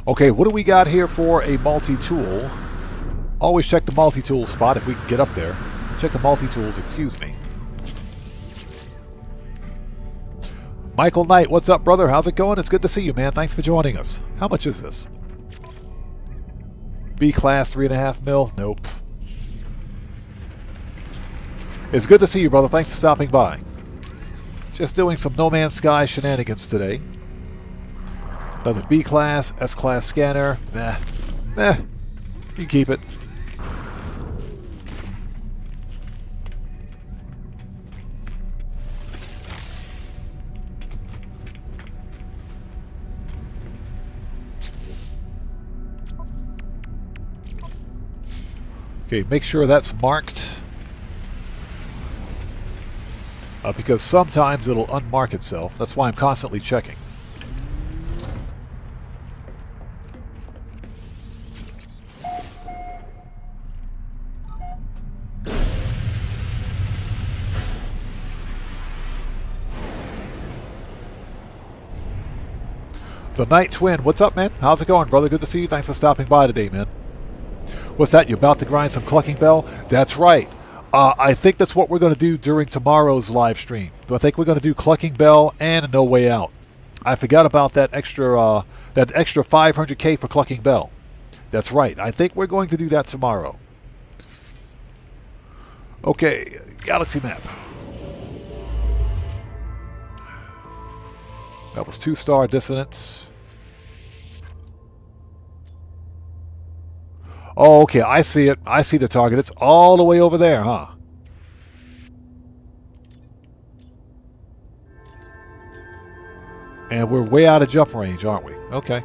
Okay, what do we got here for a multi-tool? Always check the multi-tool spot if we can get up there. Check the multi-tools, excuse me. Michael Knight, what's up, brother? How's it going? It's good to see you, man. Thanks for joining us. How much is this? B-class, 3.5 mil? Nope. It's good to see you, brother. Thanks for stopping by. Just doing some No Man's Sky shenanigans today. Another B-class, S-class scanner. Nah. You can keep it. Okay, make sure that's marked. Because sometimes it'll unmark itself. That's why I'm constantly checking. The Night Twin, what's up, man? How's it going, brother? Good to see you. Thanks for stopping by today, man. What's that? You about to grind some Clucking Bell? That's right. I think that's what we're going to do during tomorrow's live stream. I think we're going to do Clucking Bell and No Way Out. I forgot about that extra 500k for Clucking Bell. That's right. I think we're going to do that tomorrow. Okay, galaxy map. That was 2-star dissonance. Oh, okay, I see it. I see the target. It's all the way over there, huh? And we're way out of jump range, aren't we? Okay.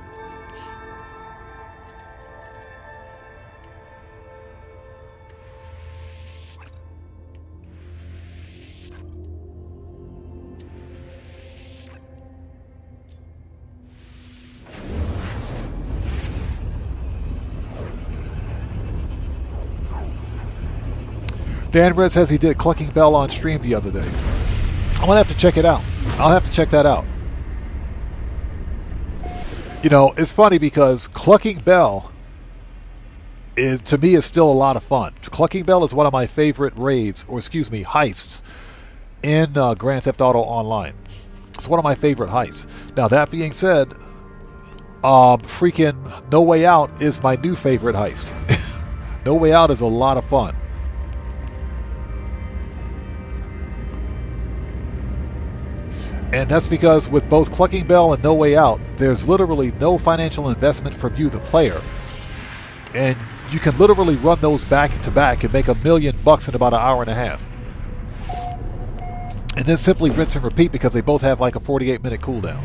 Dan Red says he did Clucking Bell on stream the other day. I'm going to have to check it out. I'll have to check that out. You know, it's funny because Clucking Bell to me is still a lot of fun. Clucking Bell is one of my favorite raids, or excuse me, heists in Grand Theft Auto Online. It's one of my favorite heists. Now, that being said, freaking No Way Out is my new favorite heist. No Way Out is a lot of fun. And that's because with both Clucking Bell and No Way Out, there's literally no financial investment from you, the player. And you can literally run those back to back and make $1 million in about an hour and a half. And then simply rinse and repeat because they both have like a 48-minute cooldown.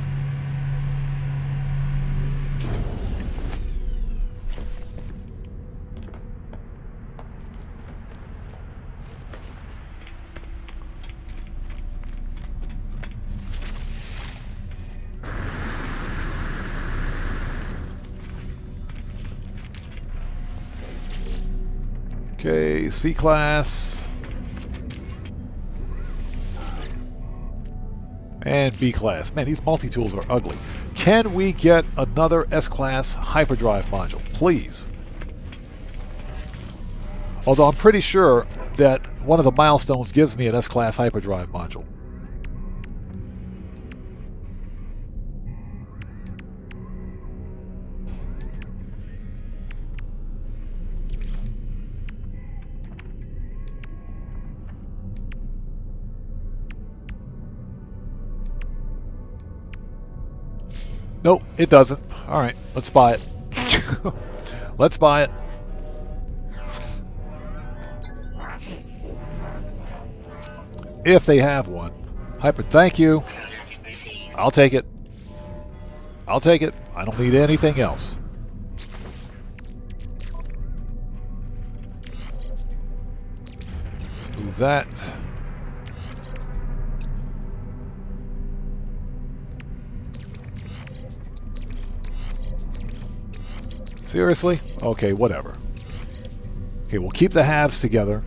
Okay, C class. And B class. Man, these multi-tools are ugly. Can we get another S-class hyperdrive module, please? Although I'm pretty sure that one of the milestones gives me an S-class hyperdrive module. Nope, it doesn't. All right, let's buy it. Let's buy it. If they have one. Thank you. Pronouns received. I'll take it. I'll take it. I don't need anything else. Let's move that. Seriously? Okay, whatever. Okay, we'll keep the halves together.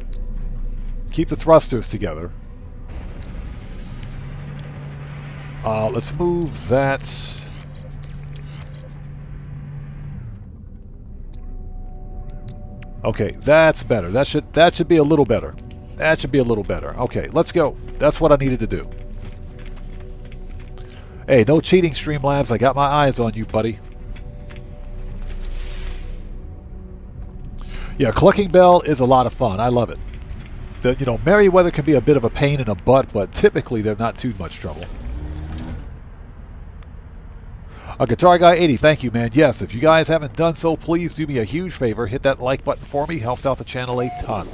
Keep the thrusters together. Let's move that. Okay, that's better. That should be a little better. That should be a little better. Okay, let's go. That's what I needed to do. Hey, no cheating, Streamlabs. I got my eyes on you, buddy. Yeah, Clucking Bell is a lot of fun. I love it. Merryweather can be a bit of a pain in the butt, but typically they're not too much trouble. Guitar Guy 80, thank you, man. Yes, if you guys haven't done so, please do me a huge favor. Hit that like button for me. Helps out the channel a ton.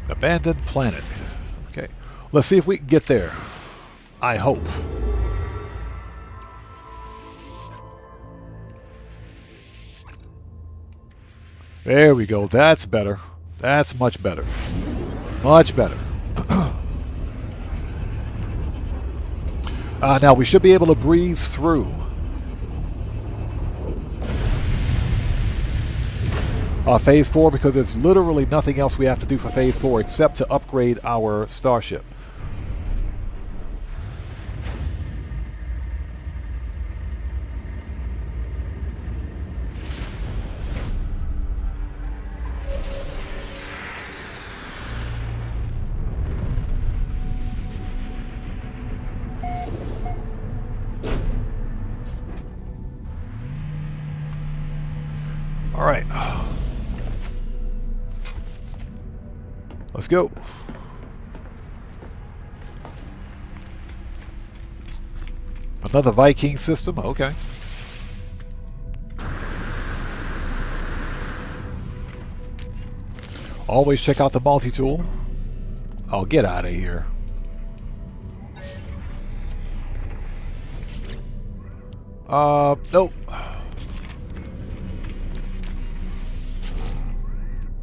Abandoned planet. Okay, let's see if we can get there. I hope. There we go. That's better. That's much better. Much better. Now we should be able to breeze through. Phase 4, because there's literally nothing else we have to do for Phase 4 except to upgrade our starship. All right. Let's go. Another Viking system? Okay. Always check out the multi-tool. Oh, get out of here. Nope.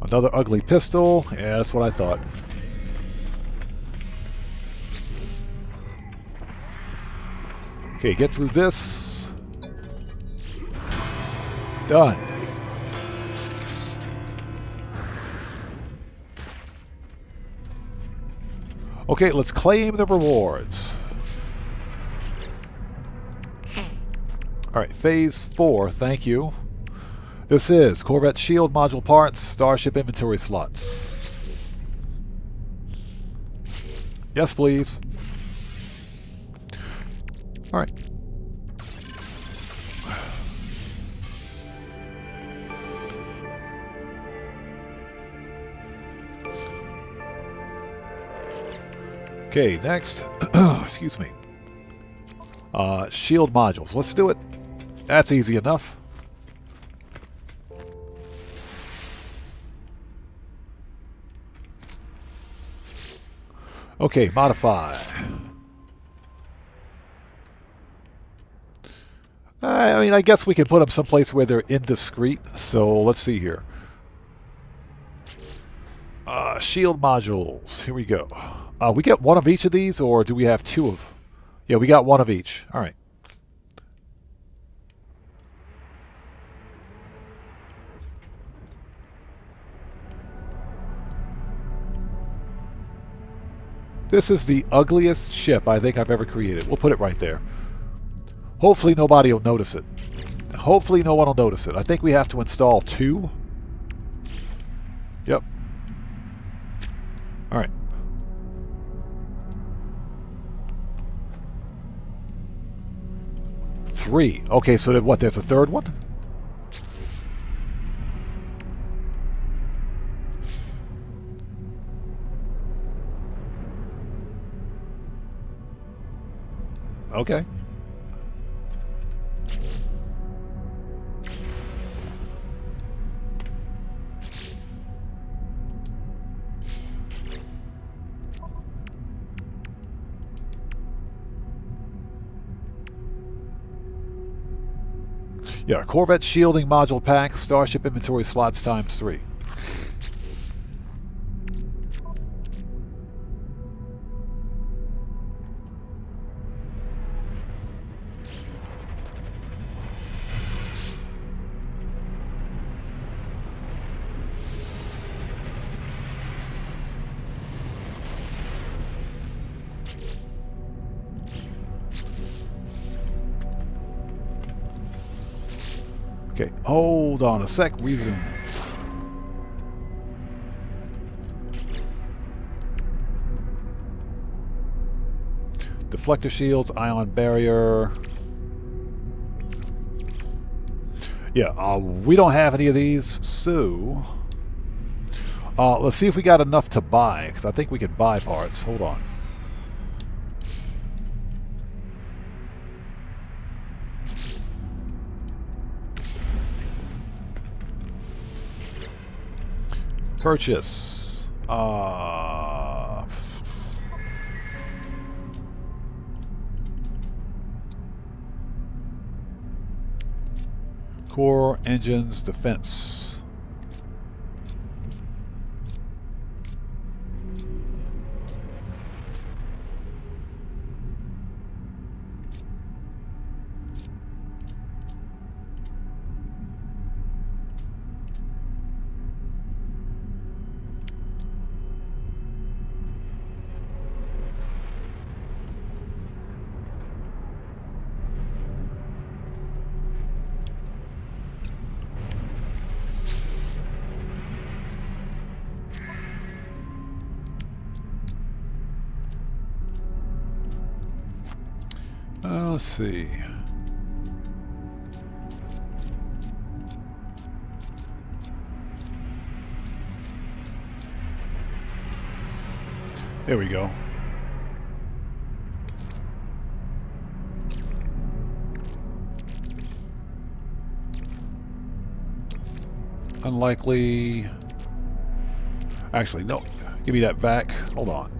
Another ugly pistol. Yeah, that's what I thought. Okay, get through this. Done. Okay, let's claim the rewards. All right, Phase 4, thank you. This is Corvette shield module parts, starship inventory slots. Yes, please. All right. Okay, next. Excuse me. Shield modules. Let's do it. That's easy enough. Okay, modify. I mean, I guess we can put them someplace where they're indiscreet. So let's see here. Shield modules. Here we go. We get one of each of these, or do we have two of? Yeah, we got one of each. All right. This is the ugliest ship I think I've ever created. We'll put it right there. Hopefully nobody will notice it. Hopefully no one will notice it. I think we have to install 2. Yep. All right. Three. Okay, so what? There's a third one? Okay. Yeah, Corvette shielding module pack, Starship inventory slots times 3. Okay, hold on a sec, resume. Deflector shields, ion barrier. Yeah, we don't have any of these, so let's see if we got enough to buy, because I think we can buy parts. Hold on. Purchase. Core, engines, defense. Let's see. There we go. Unlikely. Actually, no. Give me that back. Hold on.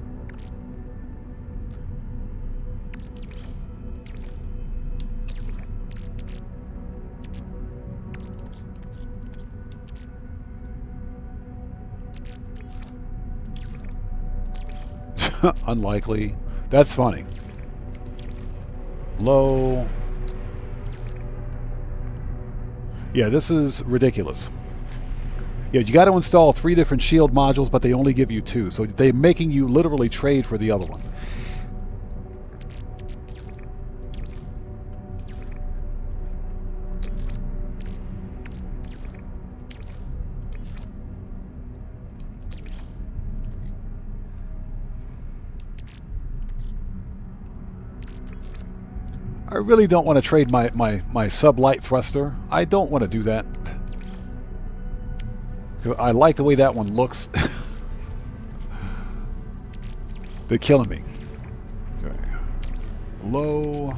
Unlikely. That's funny. Low. Yeah, this is ridiculous. Yeah, you got to install 3 different shield modules, but they only give you 2. So they're making you literally trade for the other one. I really don't want to trade my sublight thruster. I don't want to do that. I like the way that one looks. They're killing me. Okay. Low.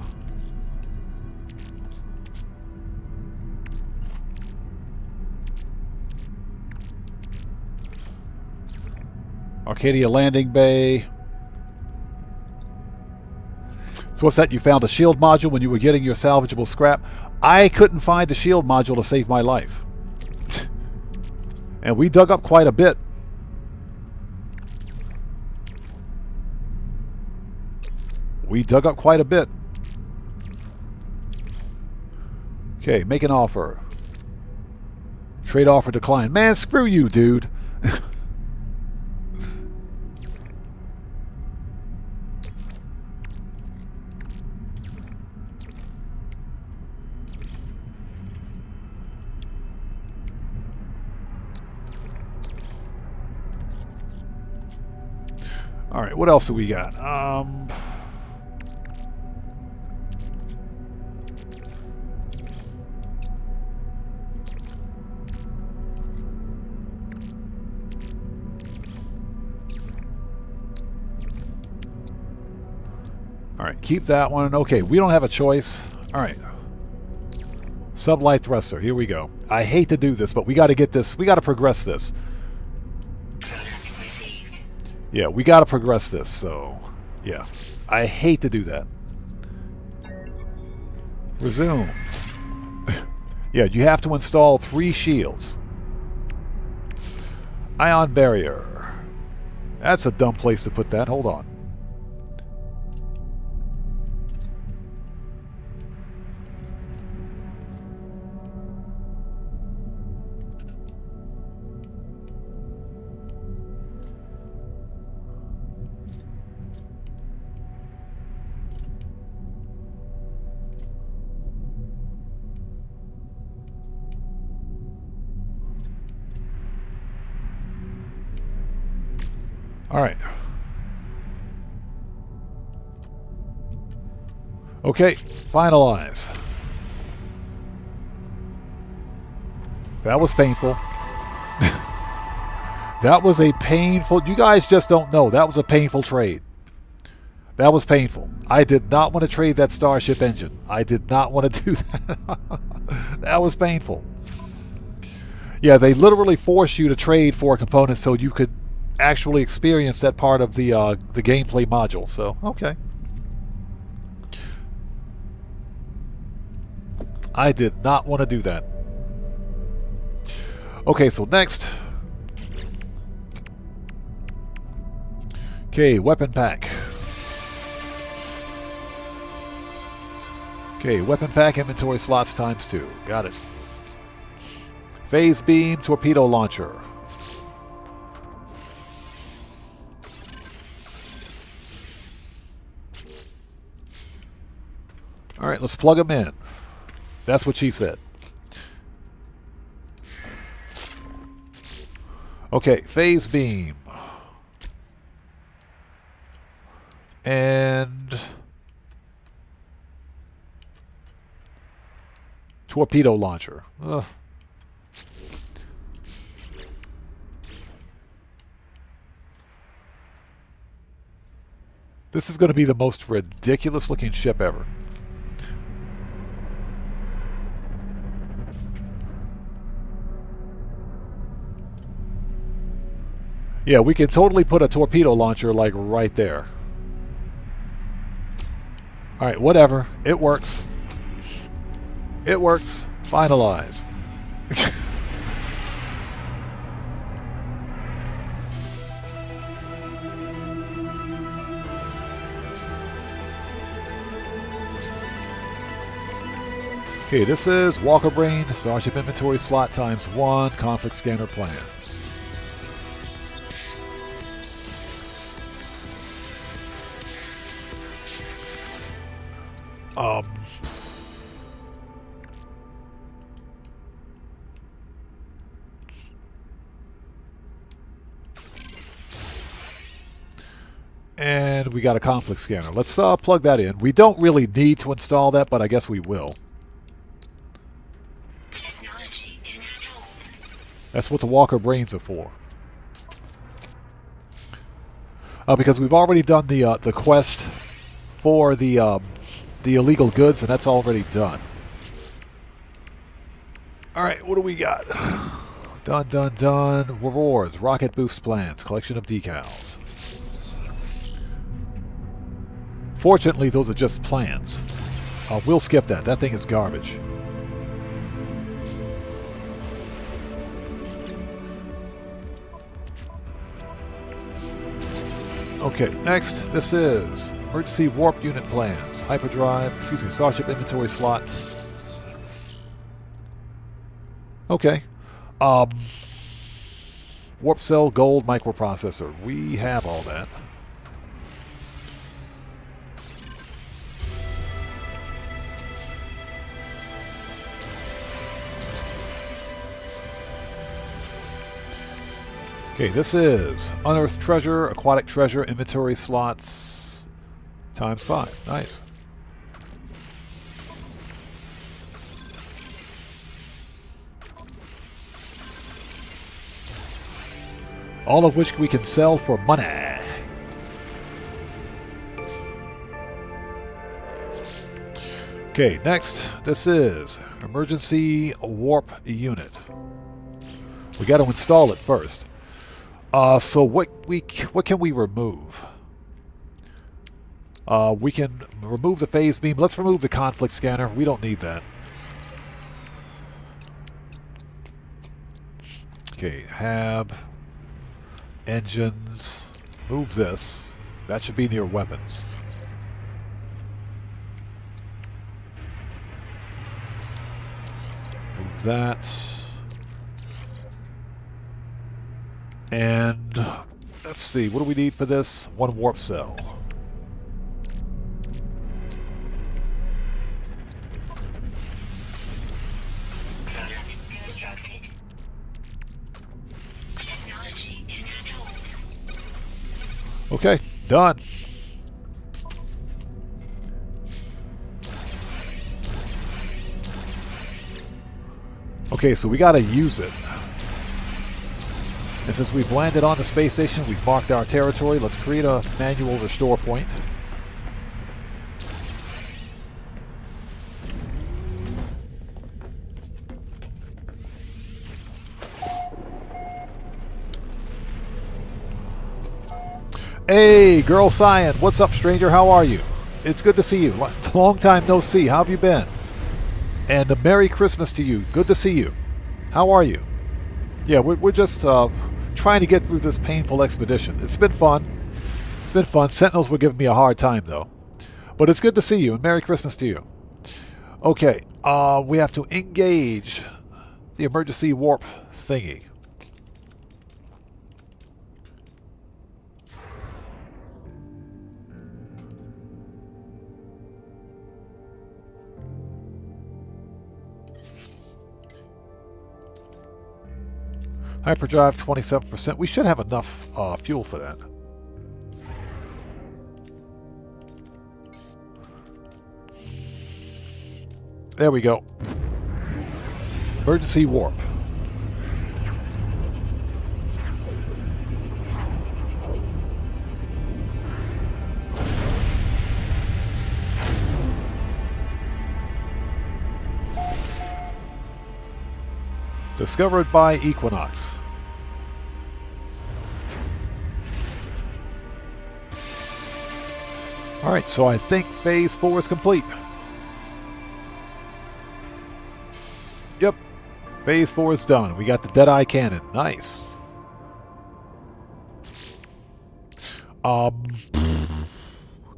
Arcadia landing bay. So what's that? You found a shield module when you were getting your salvageable scrap? I couldn't find a shield module to save my life. And we dug up quite a bit. We dug up quite a bit. Okay, make an offer. Trade offer declined. Man, screw you, dude. All right, what else do we got? All right, keep that one. Okay, we don't have a choice. All right. Sublight thruster. Here we go. I hate to do this, but we got to get this. We got to progress this. Yeah, we got to progress this. So, yeah. I hate to do that. Resume. Yeah, you have to install 3 shields. Ion barrier. That's a dumb place to put that. Hold on. All right. Okay, finalize. That was painful. That was a painful... You guys just don't know. That was a painful trade. That was painful. I did not want to trade that Starship engine. I did not want to do that. That was painful. Yeah, they literally forced you to trade for a component so you could actually experience that part of the gameplay module. So, okay. I did not want to do that. Okay, so next. Okay, weapon pack. Okay, weapon pack inventory slots ×2. Got it. Phase beam torpedo launcher. All right, let's plug them in. That's what she said. Okay, phase beam. And torpedo launcher. Ugh. This is going to be the most ridiculous looking ship ever. Yeah, we can totally put a torpedo launcher like right there. All right, whatever. It works. It works. Finalize. Okay, this is Walker Brain, Starship Inventory Slot ×1, Conflict Scanner Plans. And we got a conflict scanner. Let's plug that in. We don't really need to install that, but I guess we will. Technology installed. That's what the Walker Brains are for. Because we've already done the quest for the illegal goods, and that's already done. All right, what do we got? Done. Rewards, rocket boost plans, collection of decals. Fortunately, those are just plans. We'll skip that. That thing is garbage. Okay, next, this is emergency warp unit plans. Hyperdrive, Starship inventory slots. Okay. Warp cell gold microprocessor. We have all that. Okay, this is unearthed treasure, aquatic treasure, inventory slots, times 5. Nice. All of which we can sell for money. Okay, next, this is emergency warp unit. We got to install it first. So what can we remove? We can remove the phase beam. Let's remove the conflict scanner. We don't need that. Okay, hab, engines. Move this. That should be near weapons. Move that. And let's see, what do we need for this? 1 warp cell. Product constructed. Technology installed. Okay, done. Okay, so we gotta use it. And since we've landed on the space station, we've marked our territory. Let's create a manual restore point. Hey, Girl Cyan. What's up, stranger? How are you? It's good to see you. Long time no see. How have you been? And a Merry Christmas to you. Good to see you. How are you? Yeah, we're just trying to get through this painful expedition. It's been fun. It's been fun. Sentinels were giving me a hard time, though. But it's good to see you, and Merry Christmas to you. Okay, we have to engage the emergency warp thingy. Hyperdrive 27%. We should have enough fuel for that. There we go. Emergency warp. Discovered by Equinox. Alright, so I think Phase 4 is complete. Yep. Phase 4 is done. We got the Deadeye Cannon. Nice.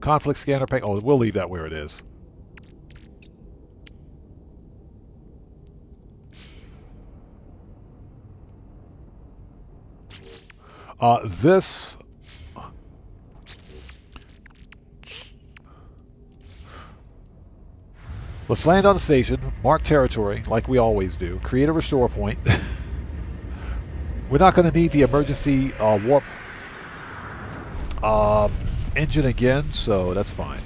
Conflict scanner pack. Oh, we'll leave that where it is. This... Let's land on the station, mark territory, like we always do, create a restore point. We're not going to need the emergency warp engine again, so that's fine.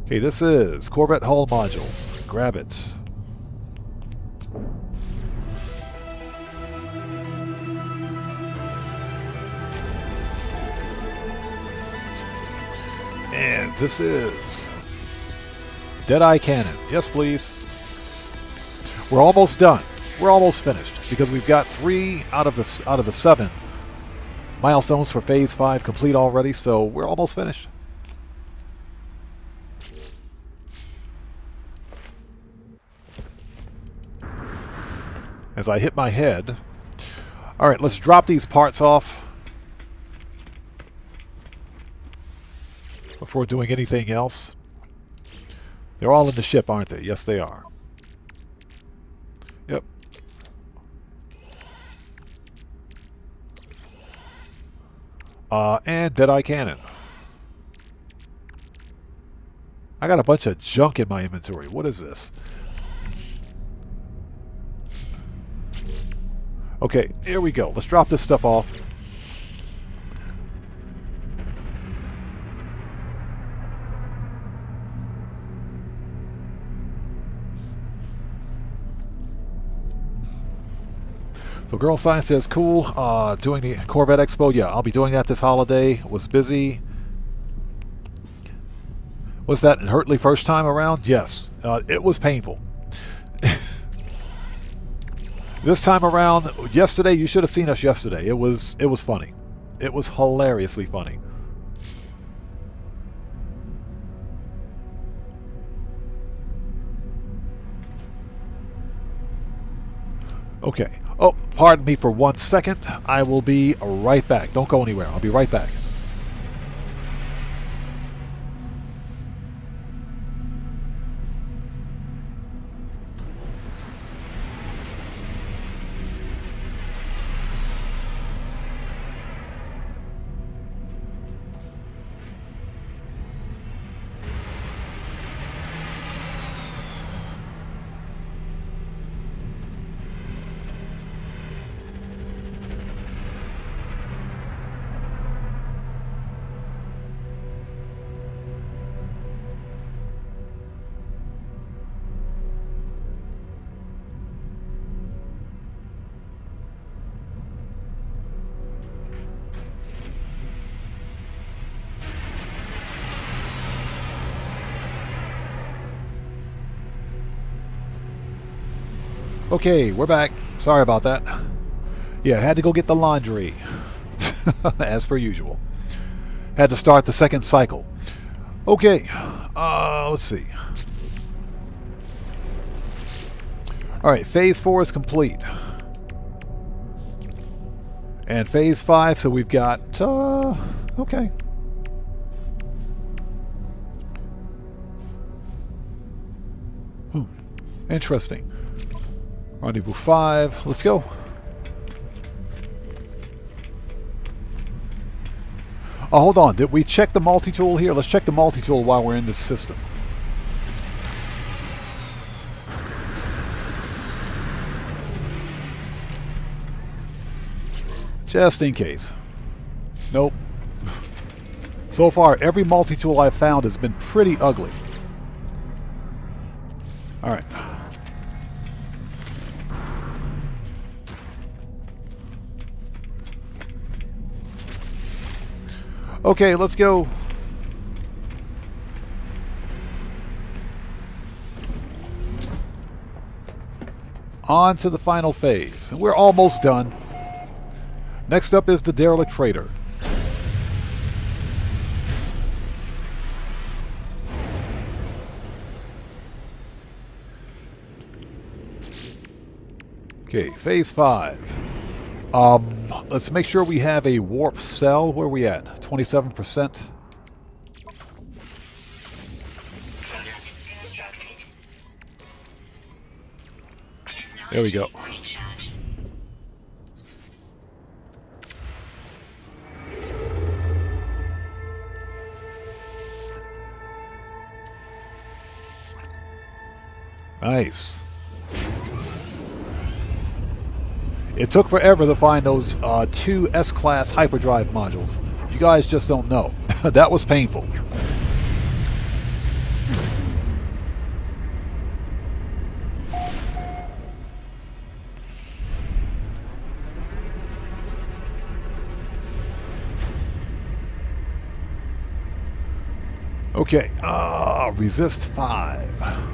Okay, this is Corvette hull modules. Grab it. And this is Deadeye Cannon. Yes, please. We're almost done. We're almost finished because we've got 3 out of the 7 milestones for Phase 5 complete already, so we're almost finished. As I hit my head. All right, let's drop these parts off. before doing anything else. They're all in the ship, aren't they? Yes, they are. Yep. And Deadeye Cannon. I got a bunch of junk in my inventory. What is this? Okay, here we go. Let's drop this stuff off. So Girl Science says, cool. Doing the Corvette Expo. Yeah, I'll be doing that this holiday. Was busy. Was that an Hurtley first time around? Yes. It was painful. This time around, yesterday, you should have seen us yesterday. It was funny. It was hilariously funny. Okay. Oh, pardon me for 1 second. I will be right back. Don't go anywhere. I'll be right back. Okay, we're back. Sorry about that. Yeah, had to go get the laundry. As per usual. Had to start the second cycle. Okay, let's see. Alright, phase 4 is complete. And phase 5, so we've got, okay. Interesting. Rendezvous 5. Let's go. Oh, hold on. Did we check the multi-tool here? Let's check the multi-tool while we're in this system. Just in case. Nope. So far, every multi-tool I've found has been pretty ugly. Alright. Okay, let's go. On to the final phase. And we're almost done. Next up is the derelict freighter. Okay, phase 5. Let's make sure we have a warp cell. Where are we at? 27%. Product constructed. There we go. Recharge. Nice. It took forever to find those 2 S-Class hyperdrive modules. You guys just don't know. That was painful. Okay, resist 5.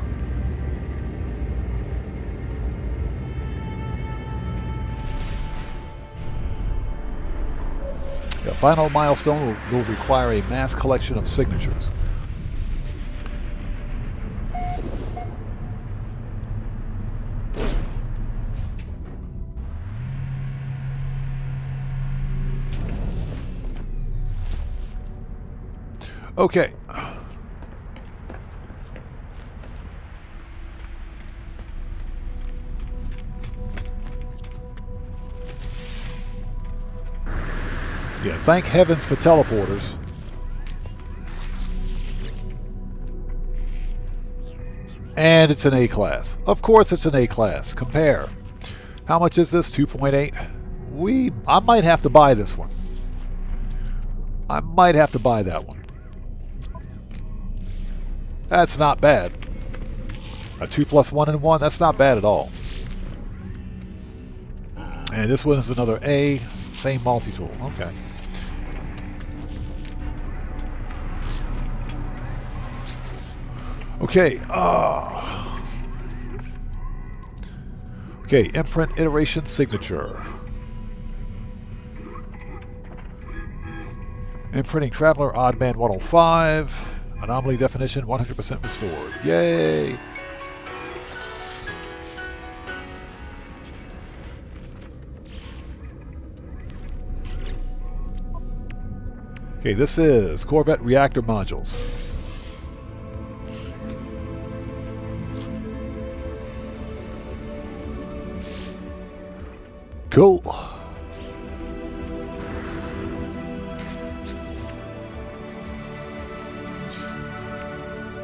The final milestone will require a mass collection of signatures. Okay. Yeah, thank heavens for teleporters. And it's an A class. Of course it's an A class. Compare. How much is this? 2.8? I might have to buy this one. I might have to buy that one. That's not bad. A 2 plus 1 and 1, that's not bad at all. And this one is another A, same multi-tool. Okay. Okay. Okay, imprint iteration signature. Imprinting Traveler odd man 105. Anomaly definition 100% restored. Yay! Okay, this is Corvette reactor modules. Cool.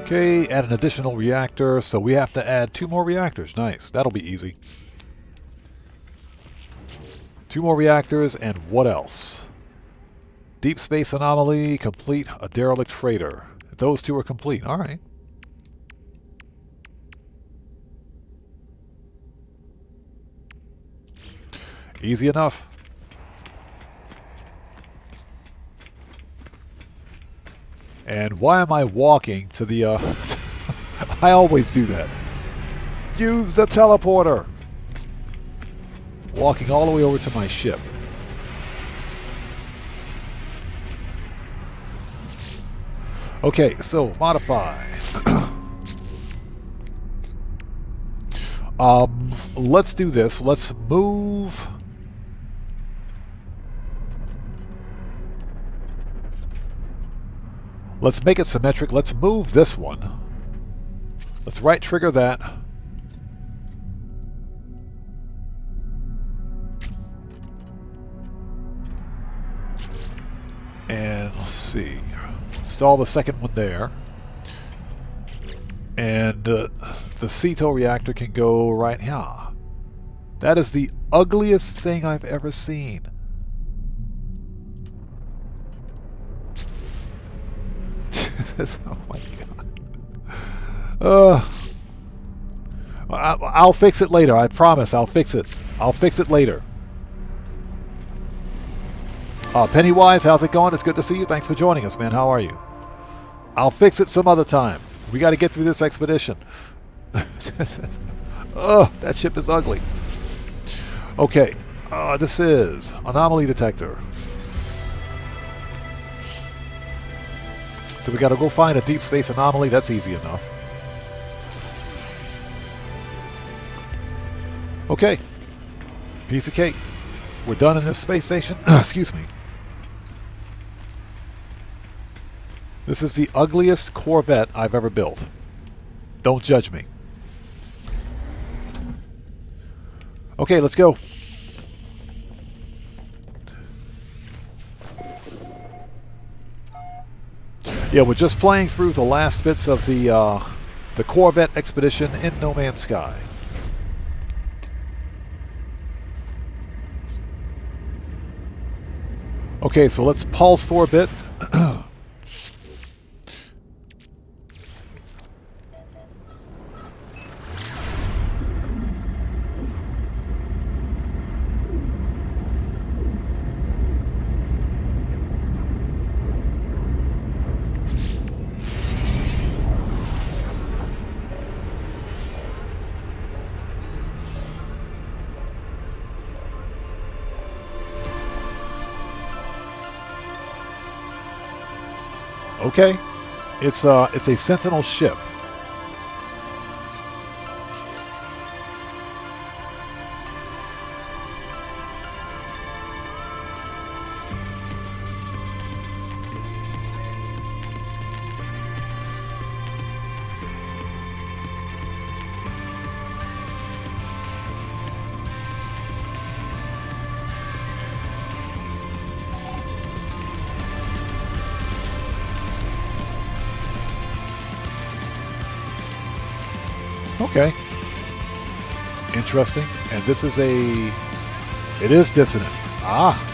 Okay, add an additional reactor, so we have to add 2 more reactors. Nice, that'll be easy. 2 more reactors, and what else? Deep space anomaly, complete a derelict freighter. Those 2 are complete, alright. Easy enough. And why am I walking to the, I always do that. Use the teleporter! Walking all the way over to my ship. Okay, so, modify. Let's do this. Let's move... Let's make it symmetric. Let's move this one. Let's right trigger that. And let's see. Install the second one there. And the CETO reactor can go right here. That is the ugliest thing I've ever seen. Oh my god. I'll fix it later. I promise. I'll fix it. I'll fix it later. Pennywise, how's it going? It's good to see you. Thanks for joining us, man. How are you? I'll fix it some other time. We got to get through this expedition. Ugh, that ship is ugly. Okay. This is anomaly detector. So we got to go find a deep space anomaly. That's easy enough. Okay. Piece of cake. We're done in this space station. Excuse me. This is the ugliest Corvette I've ever built. Don't judge me. Okay, let's go. Yeah, we're just playing through the last bits of the Corvette expedition in No Man's Sky. Okay, so let's pulse for a bit. Okay, it's a Sentinel ship. Okay. Interesting. And this is a... It is dissonant. Ah.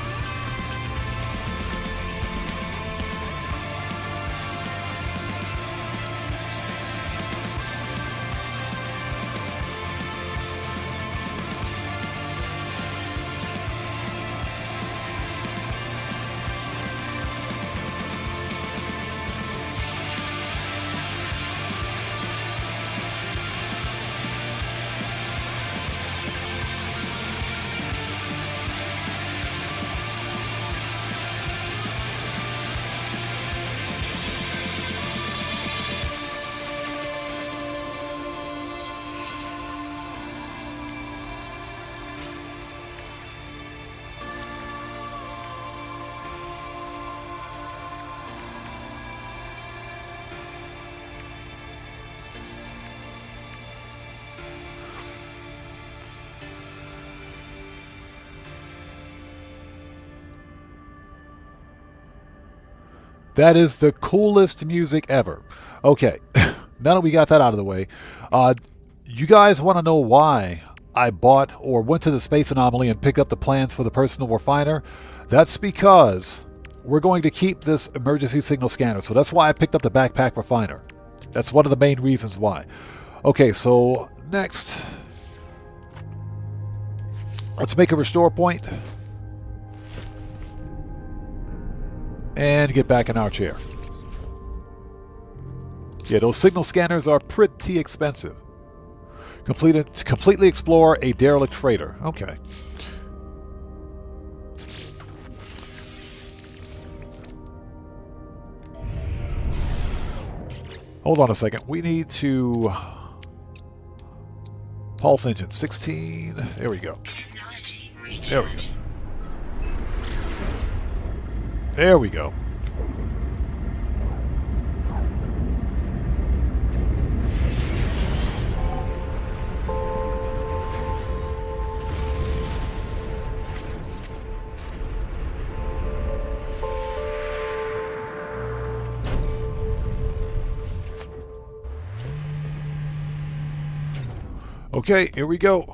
That is the coolest music ever. Okay, now that we got that out of the way, you guys want to know why I bought or went to the Space Anomaly and picked up the plans for the personal refiner? That's because we're going to keep this emergency signal scanner. So that's why I picked up the backpack refiner. That's one of the main reasons why. Okay, so next, let's make a restore point. And get back in our chair. Yeah, those signal scanners are pretty expensive. Completely explore a derelict freighter. Okay. Hold on a second. We need to... Pulse engine 16. There we go. There we go. There we go. Okay, here we go.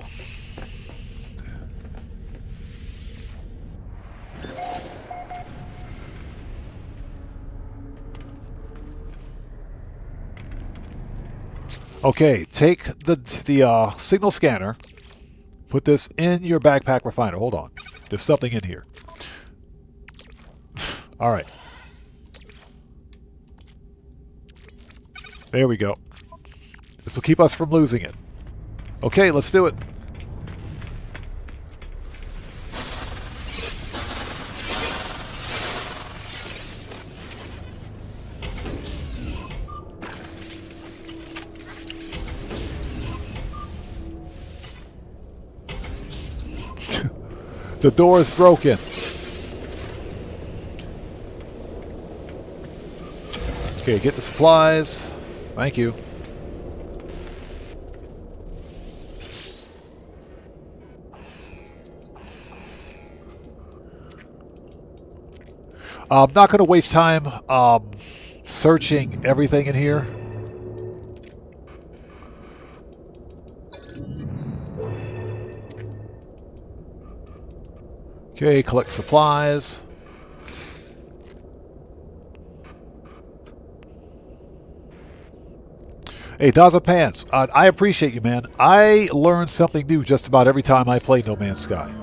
Okay, take the signal scanner, put this in your backpack refiner. Hold on. There's something in here. All right. There we go. This will keep us from losing it. Okay, let's do it. The door is broken. Okay, get the supplies. Thank you. I'm not going to waste time searching everything in here. Okay, collect supplies. Hey, Dazapants, I appreciate you, man. I learn something new just about every time I play No Man's Sky.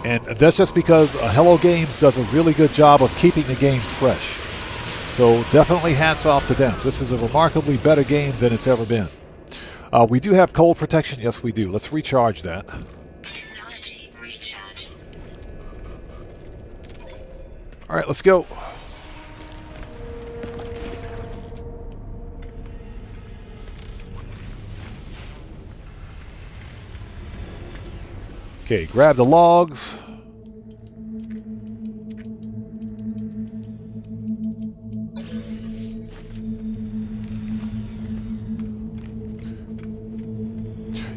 And that's just because Hello Games does a really good job of keeping the game fresh. So definitely hats off to them. This is a remarkably better game than it's ever been. We do have cold protection. Yes, we do. Let's recharge that. Technology recharge. All right, let's go. Okay, grab the logs.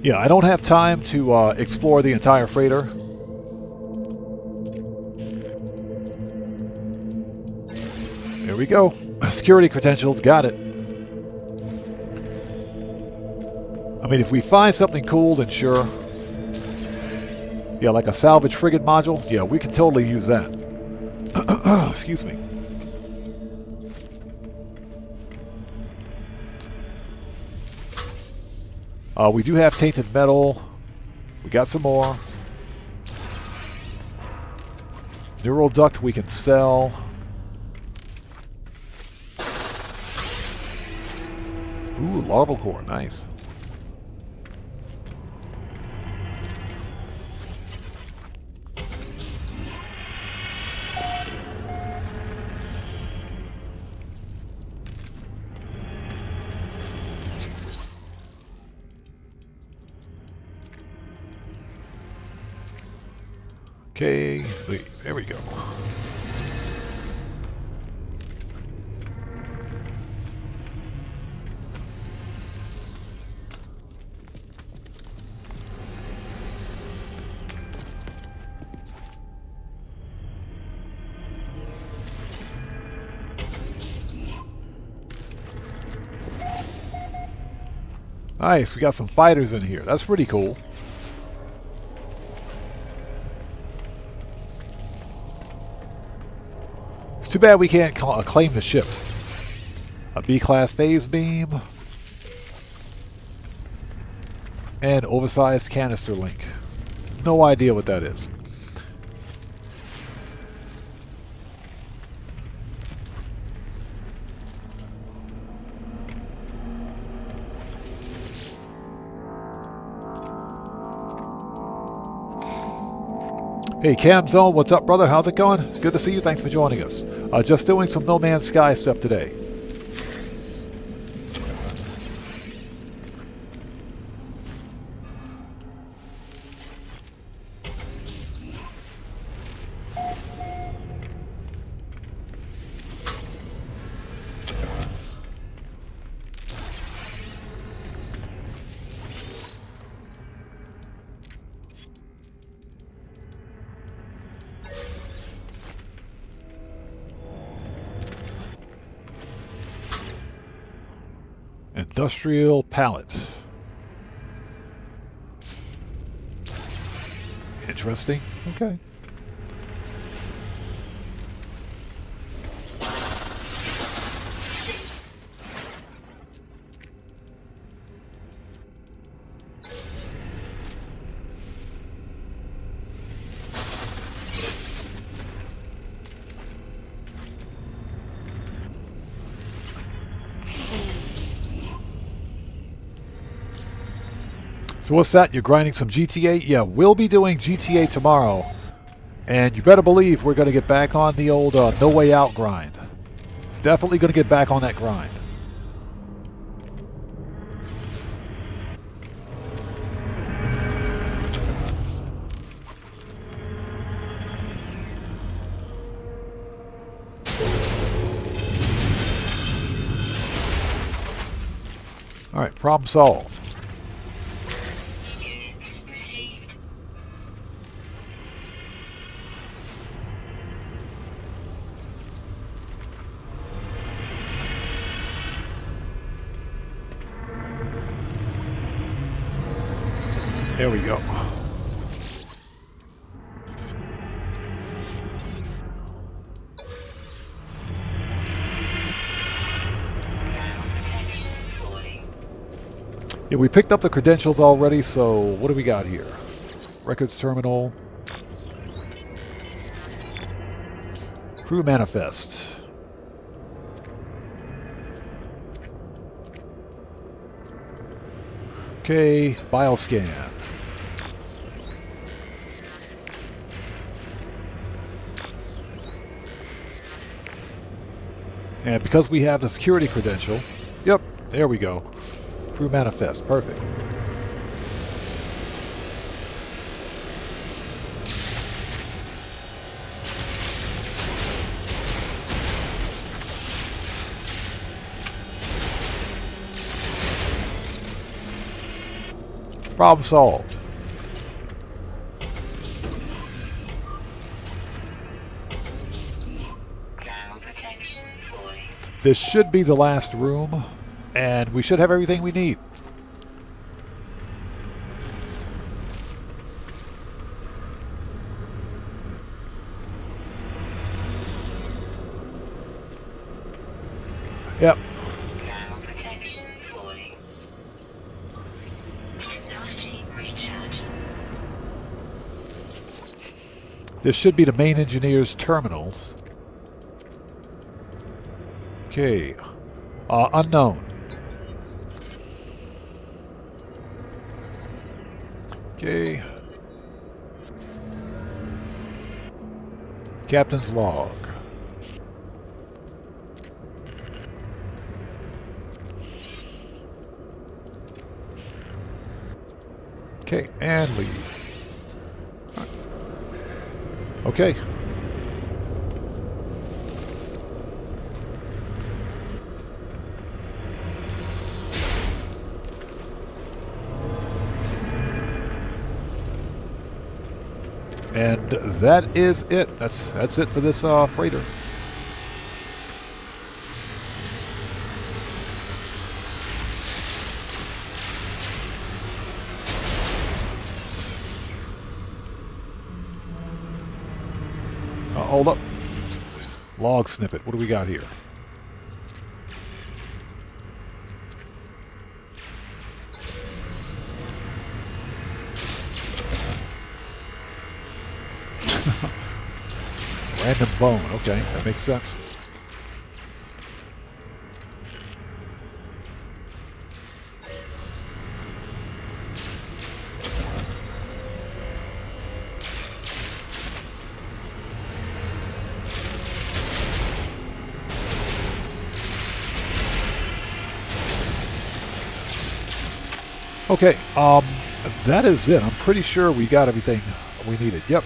Yeah, I don't have time to explore the entire freighter. we go. Security credentials, got it. I mean, if we find something cool, then sure. Yeah, like a salvage frigate module. Yeah, we can totally use that. Excuse me. We do have tainted metal. We got some more. Neural duct we can sell. Ooh, larval core, nice. Okay, there we go. Nice, we got some fighters in here. That's pretty cool. It's too bad we can't claim the ships. A B-class phase beam. And oversized canister link. No idea what that is. Hey Cam Zone, what's up brother? How's it going? It's good to see you. Thanks for joining us. Just doing some No Man's Sky stuff today. Industrial pallet. Interesting. Okay. So what's that? You're grinding some GTA? Yeah, we'll be doing GTA tomorrow. And you better believe we're going to get back on the old No Way Out grind. Definitely going to get back on that grind. Alright, problem solved. There we go. Yeah, we picked up the credentials already, so what do we got here? Records terminal. Crew manifest. Okay, bioscan. And because we have the security credential, yep, there we go. Crew manifest, perfect. Problem solved. Ground protection falling. This should be the last room, and we should have everything we need. Yep. Thermal protection falling. Technology recharge. This should be the main engineer's terminals. Okay. Unknown. Okay. Captain's log. Okay, and leave. Okay. And that is it. That's it for this freighter. Hold up. Log snippet. What do we got here? Random bone. Okay, that makes sense. Okay, that is it. I'm pretty sure we got everything we needed. Yep.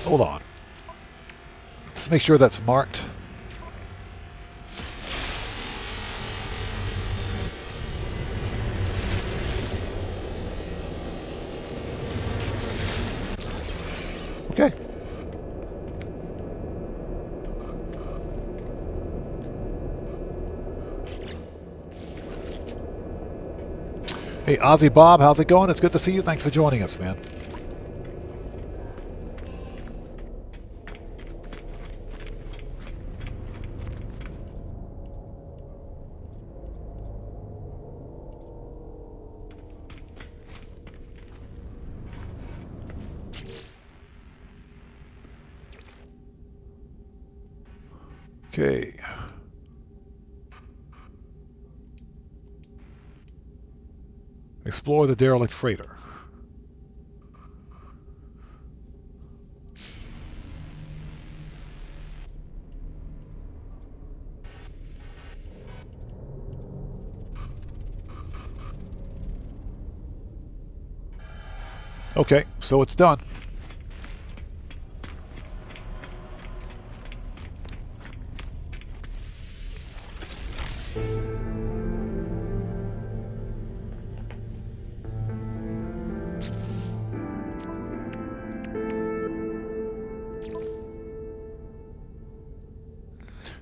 Hold on. Let's make sure that's marked. Okay. Hey, Ozzy Bob, how's it going? It's good to see you. Thanks for joining us, man. Okay. Explore the derelict freighter. Okay, so it's done.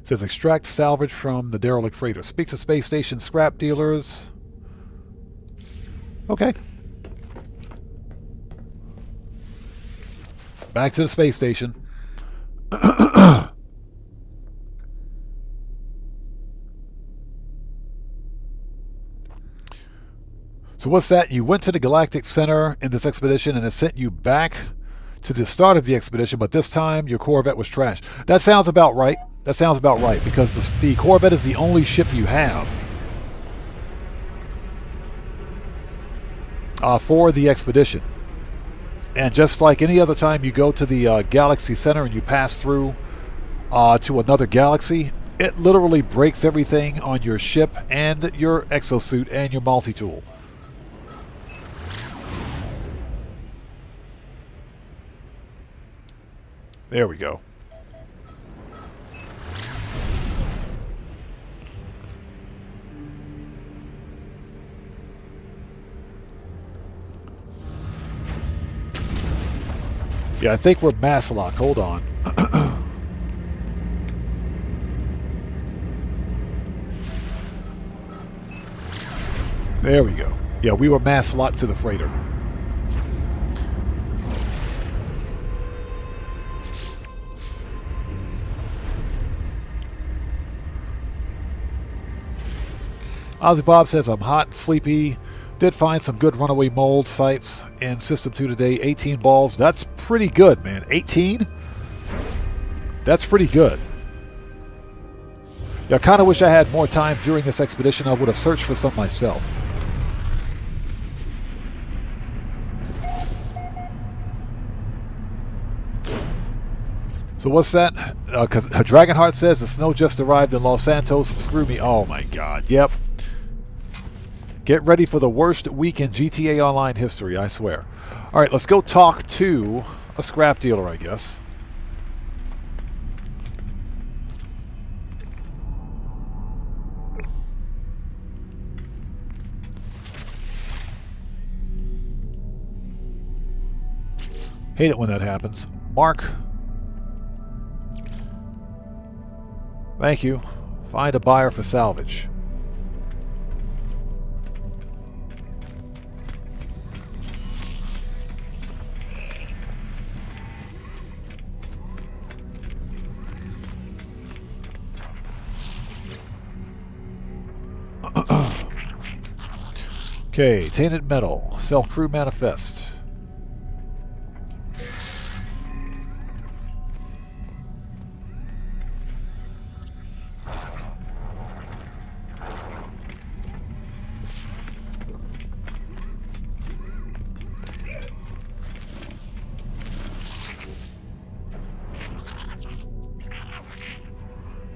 It says extract salvage from the derelict freighter. Speak to space station scrap dealers. Okay. Back to the space station. So what's that? You went to the Galactic Center in this expedition and it sent you back to the start of the expedition, but this time your Corvette was trashed. That sounds about right. That sounds about right, because the Corvette is the only ship you have for the expedition. And just like any other time you go to the Galaxy Center and you pass through to another galaxy, it literally breaks everything on your ship and your exosuit and your multi-tool. There we go. Yeah, I think we're mass locked. Hold on. There we go. Yeah, we were mass locked to the freighter. Ozzy Bob says, I'm hot, sleepy. Did find some good runaway mold sites in System 2 today. 18 balls. That's pretty good, man. 18? That's pretty good. Yeah, I kind of wish I had more time during this expedition. I would have searched for some myself. So what's that? Dragonheart says, the snow just arrived in Los Santos. Screw me. Oh my god. Yep. Get ready for the worst week in GTA Online history, I swear. Alright, let's go talk to a scrap dealer, I guess. Hate it when that happens. Mark. Thank you. Find a buyer for salvage. Okay, tainted metal. Sell crew manifest.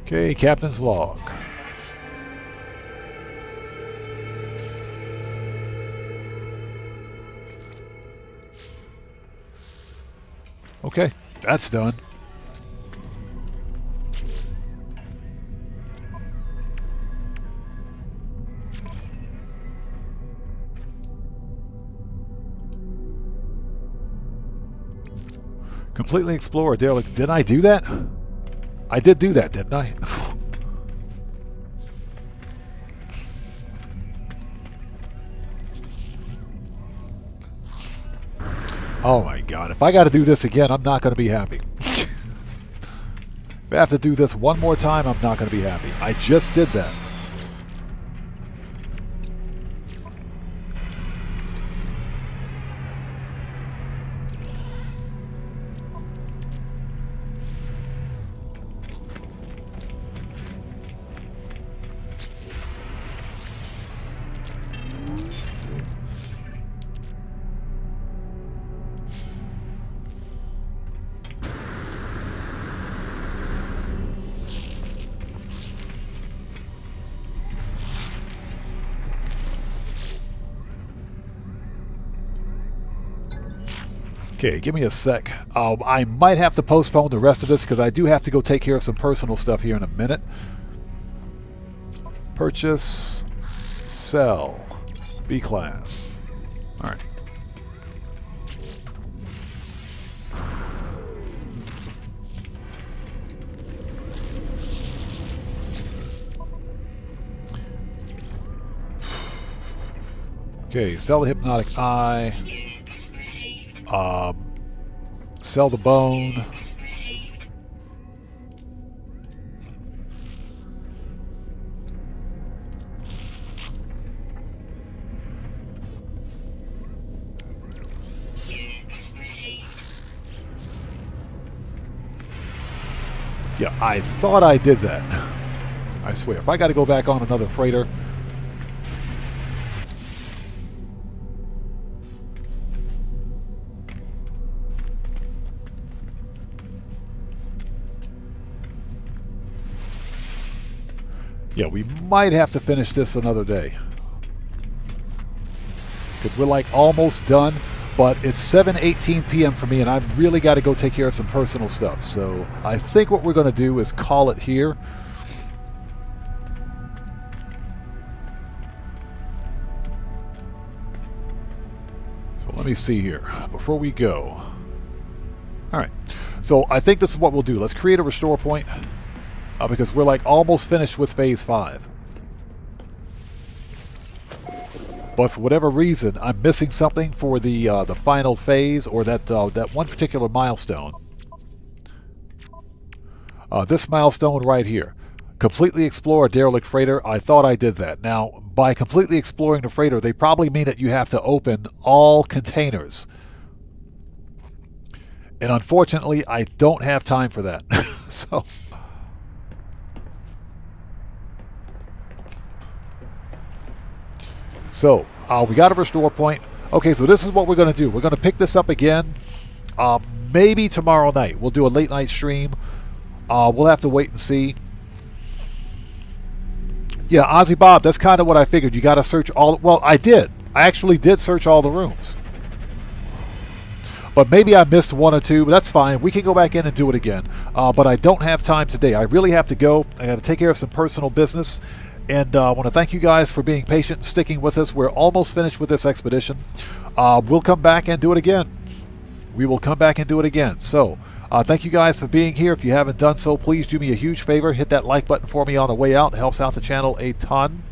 Okay, captain's log. Okay, that's done. Completely explore derelict. Did I do that? I did do that, didn't I? Oh my god, if I got to do this again, I'm not going to be happy. If I have to do this one more time, I'm not going to be happy. I just did that. Okay, give me a sec. I might have to postpone the rest of this because I do have to go take care of some personal stuff here in a minute. Purchase, sell, B-class. All right. Okay, sell the hypnotic eye. Sell the bone. Yeah, I thought I did that. I swear. If I got to go back on another freighter... Yeah, we might have to finish this another day. Because we're like almost done, but it's 7:18 p.m. for me and I've really got to go take care of some personal stuff. So I think what we're going to do is call it here. So let me see here before we go. All right. So I think this is what we'll do. Let's create a restore point. Because we're like almost finished with phase 5. but for whatever reason, I'm missing something for the final phase, or that one particular milestone. This milestone right here. Completely explore a derelict freighter. I thought I did that. Now, by completely exploring the freighter, they probably mean that you have to open all containers. And unfortunately, I don't have time for that. So we got a restore point. Okay, so this is what we're going to do. We're going to pick this up again. Maybe tomorrow night. We'll do a late night stream. We'll have to wait and see. Yeah, Ozzy Bob, that's kind of what I figured. You got to search all... Well, I did. I actually did search all the rooms. But maybe I missed one or two, but that's fine. We can go back in and do it again. But I don't have time today. I really have to go. I got to take care of some personal business. And I want to thank you guys for being patient and sticking with us. We're almost finished with this expedition. We'll come back and do it again. We will come back and do it again. So... thank you guys for being here. If you haven't done so, please do me a huge favor. Hit that like button for me on the way out. It helps out the channel a ton.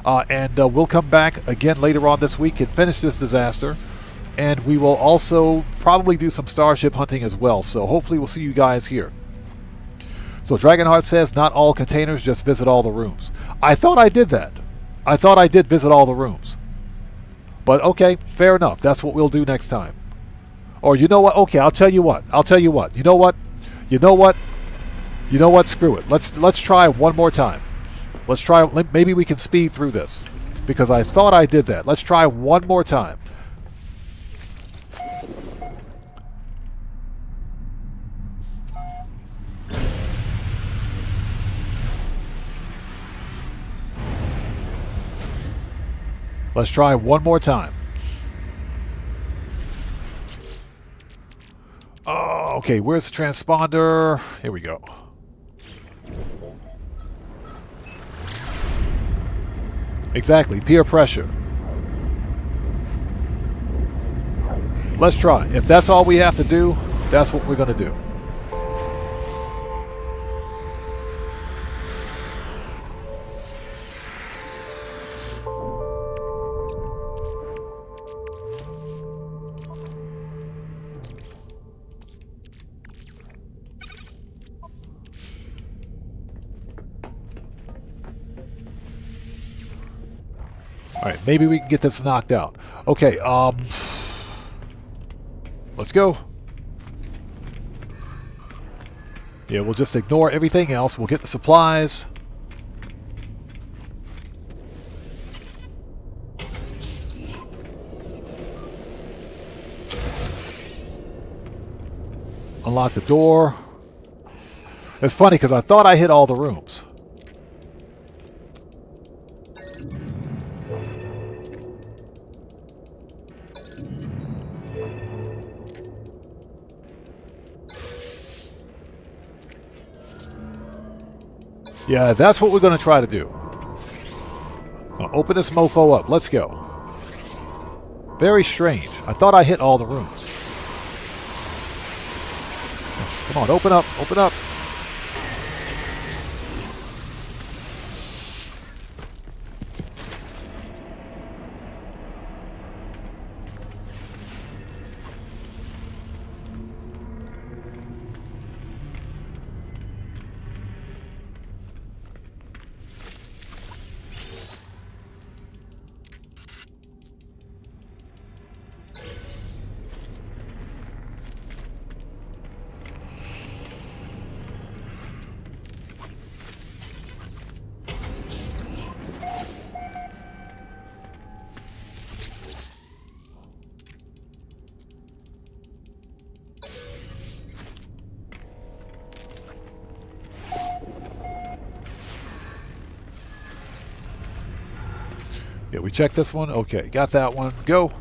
And we'll come back again later on this week and finish this disaster. And we will also probably do some starship hunting as well. So hopefully we'll see you guys here. So Dragonheart says, not all containers, just visit all the rooms. I thought I did that. I thought I did visit all the rooms. But okay, fair enough. That's what we'll do next time. Or you know what? Okay, I'll tell you what. You know what? Screw it. Let's try one more time. Let's try. Maybe we can speed through this, because I thought I did that. Let's try one more time. Let's try one more time. Oh, okay, where's the transponder? Here we go. Exactly, peer pressure. Let's try. If that's all we have to do, that's what we're going to do. Alright, maybe we can get this knocked out. Okay, let's go. Yeah, we'll just ignore everything else. We'll get the supplies. Unlock the door. It's funny because I thought I hit all the rooms. Yeah, that's what we're going to try to do. I'll open this mofo up. Let's go. Very strange. I thought I hit all the rooms. Come on, open up. Open up. Yeah, we checked this one. Okay, got that one. Go.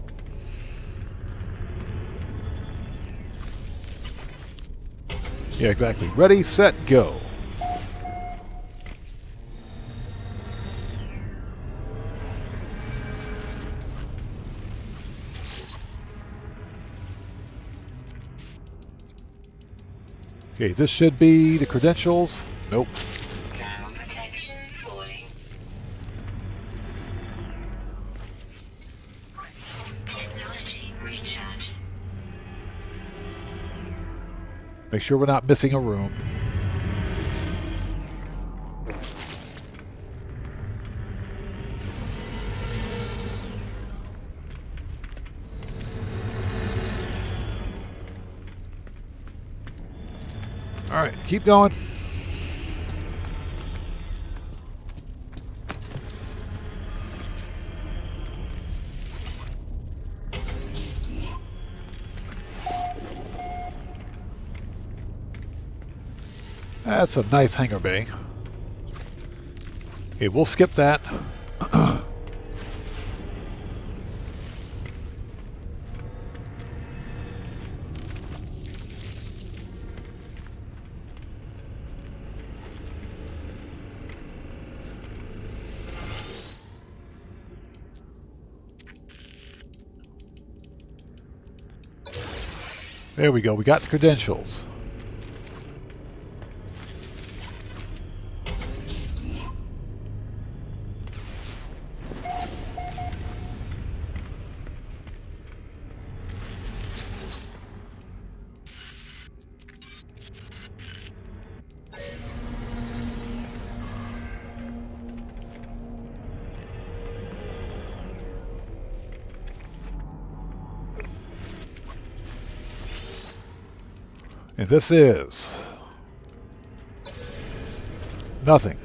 Yeah, exactly. Ready, set, go. Okay, this should be the credentials. Nope. Down protection falling. Make sure we're not missing a room. All right, keep going. That's a nice hangar bay. Okay, we'll skip that. There we go. We got the credentials. And this is nothing.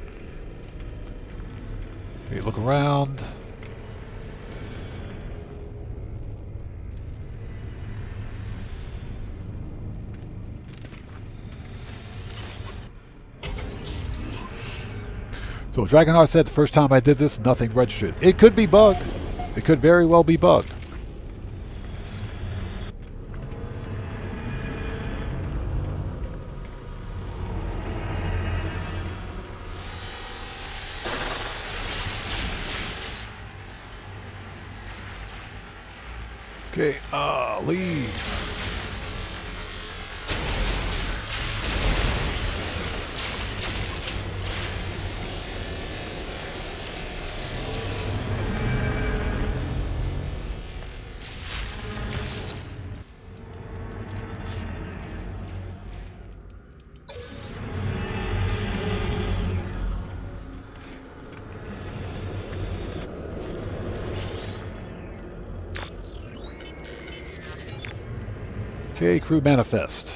Okay, look around. So Dragonheart said the first time I did this, nothing registered. It could be bugged. It could very well be bugged. Okay, lead. Okay, crew manifest.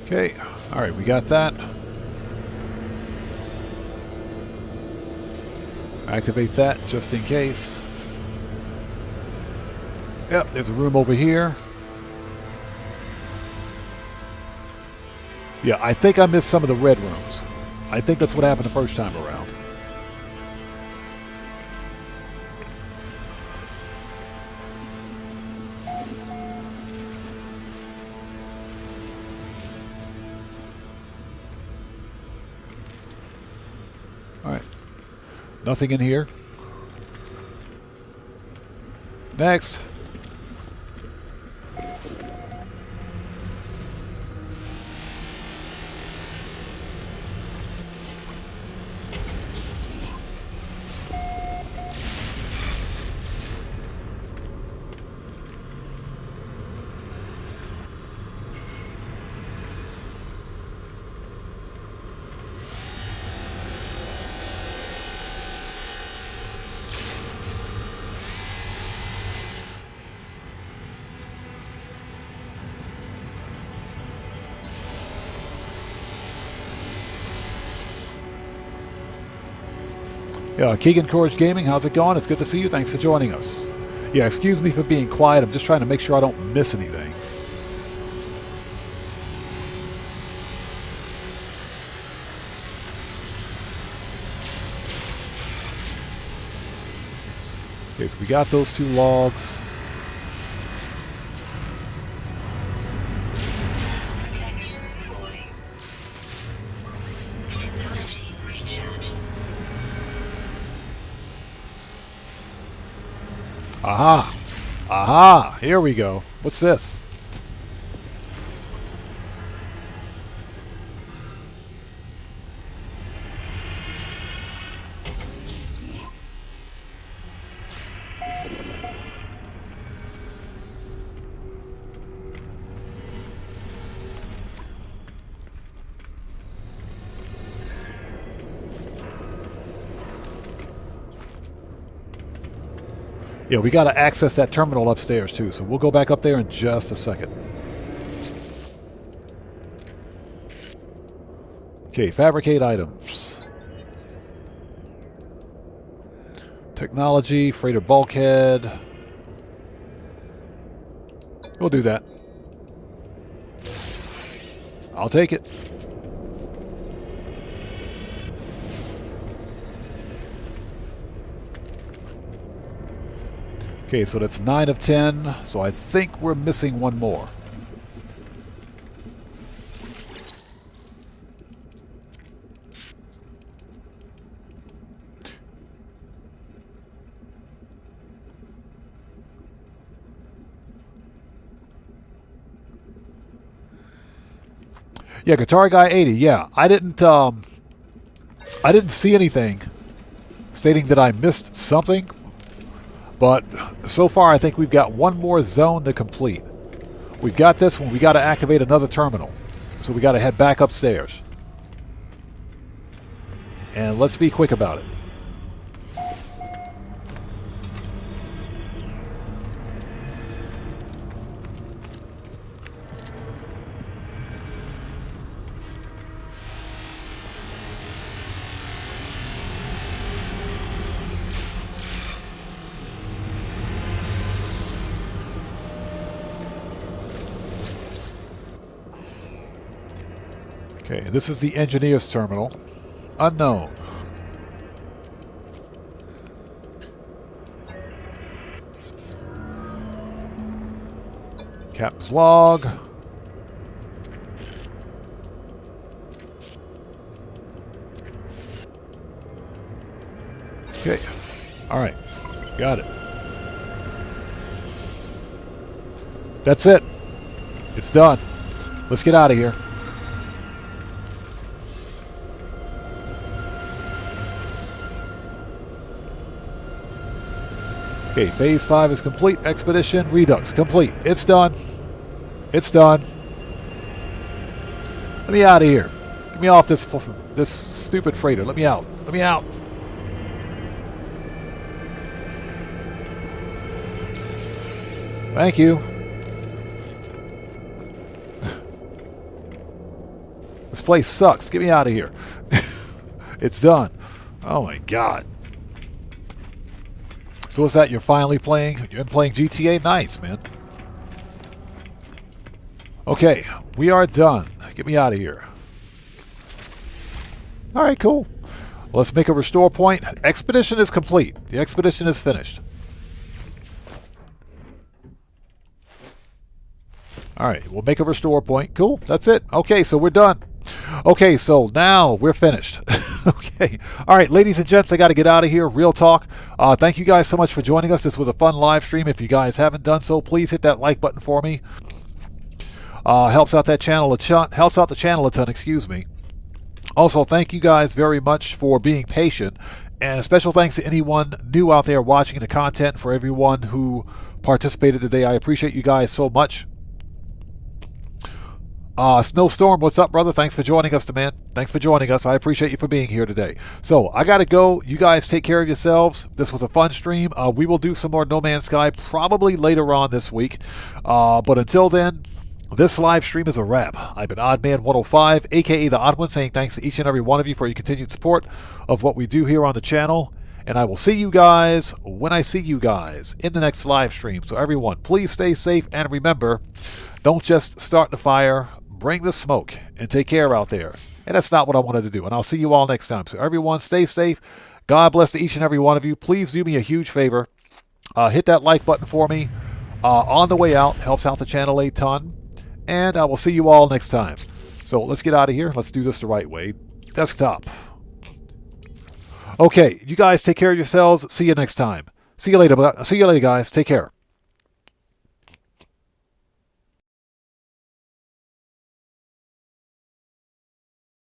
Okay, all right, we got that. Activate that just in case. Yep, there's a room over here. Yeah, I think I missed some of the red rooms. I think that's what happened the first time around. All right. Nothing in here. Next. Yeah, Keegan Courage Gaming, how's it going? It's good to see you. Thanks for joining us. Yeah, excuse me for being quiet. I'm just trying to make sure I don't miss anything. Okay, so we got those two logs. Protection falling. Technology recharge. Aha! Aha! Here we go. What's this? Yeah, we got to access that terminal upstairs too, so we'll go back up there in just a second. Okay, fabricate items. Technology, freighter bulkhead. We'll do that. I'll take it. Okay, so that's 9 of 10. So I think we're missing one more. Yeah, Guitar Guy 80. Yeah, I didn't see anything stating that I missed something, but so far I think we've got one more zone to complete. We've got this one. We got to activate another terminal, so we got to head back upstairs. And let's be quick about it. Okay, this is the engineer's terminal. Unknown. Captain's log. Okay. All right. Got it. That's it. It's done. Let's get out of here. Okay, phase 5 is complete. Expedition Redux complete. It's done. It's done. Let me out of here. Get me off this stupid freighter. Let me out. Let me out. Thank you. This place sucks. Get me out of here. It's done. Oh my God. So what's that? You're finally playing? You're playing GTA? Nice, man. Okay, we are done. Get me out of here. All right, cool. Let's make a restore point. Expedition is complete. The expedition is finished. All right, we'll make a restore point. Cool, that's it. Okay, so we're done. Okay, so now we're finished. Okay. All right, ladies and gents, I got to get out of here. Real talk. Thank you guys so much for joining us. This was a fun live stream. If you guys haven't done so, please hit that like button for me. Helps out that channel a ton. Helps out the channel a ton. Excuse me. Also, thank you guys very much for being patient, and a special thanks to anyone new out there watching the content. For everyone who participated today, I appreciate you guys so much. Snowstorm, what's up, brother? Thanks for joining us, man. Thanks for joining us. I appreciate you for being here today. So, I got to go. You guys take care of yourselves. This was a fun stream. We will do some more No Man's Sky probably later on this week. But until then, this live stream is a wrap. I've been Oddman105, a.k.a. The Odd One, saying thanks to each and every one of you for your continued support of what we do here on the channel. And I will see you guys when I see you guys in the next live stream. So, everyone, please stay safe. And remember, don't just start the fire. Bring the smoke and take care out there. And that's not what I wanted to do. And I'll see you all next time. So everyone, stay safe. God bless to each and every one of you. Please do me a huge favor. Hit that like button for me on the way out. Helps out the channel a ton. And I will see you all next time. So let's get out of here. Let's do this the right way. Desktop. Okay, you guys take care of yourselves. See you next time. See you later, guys. Take care.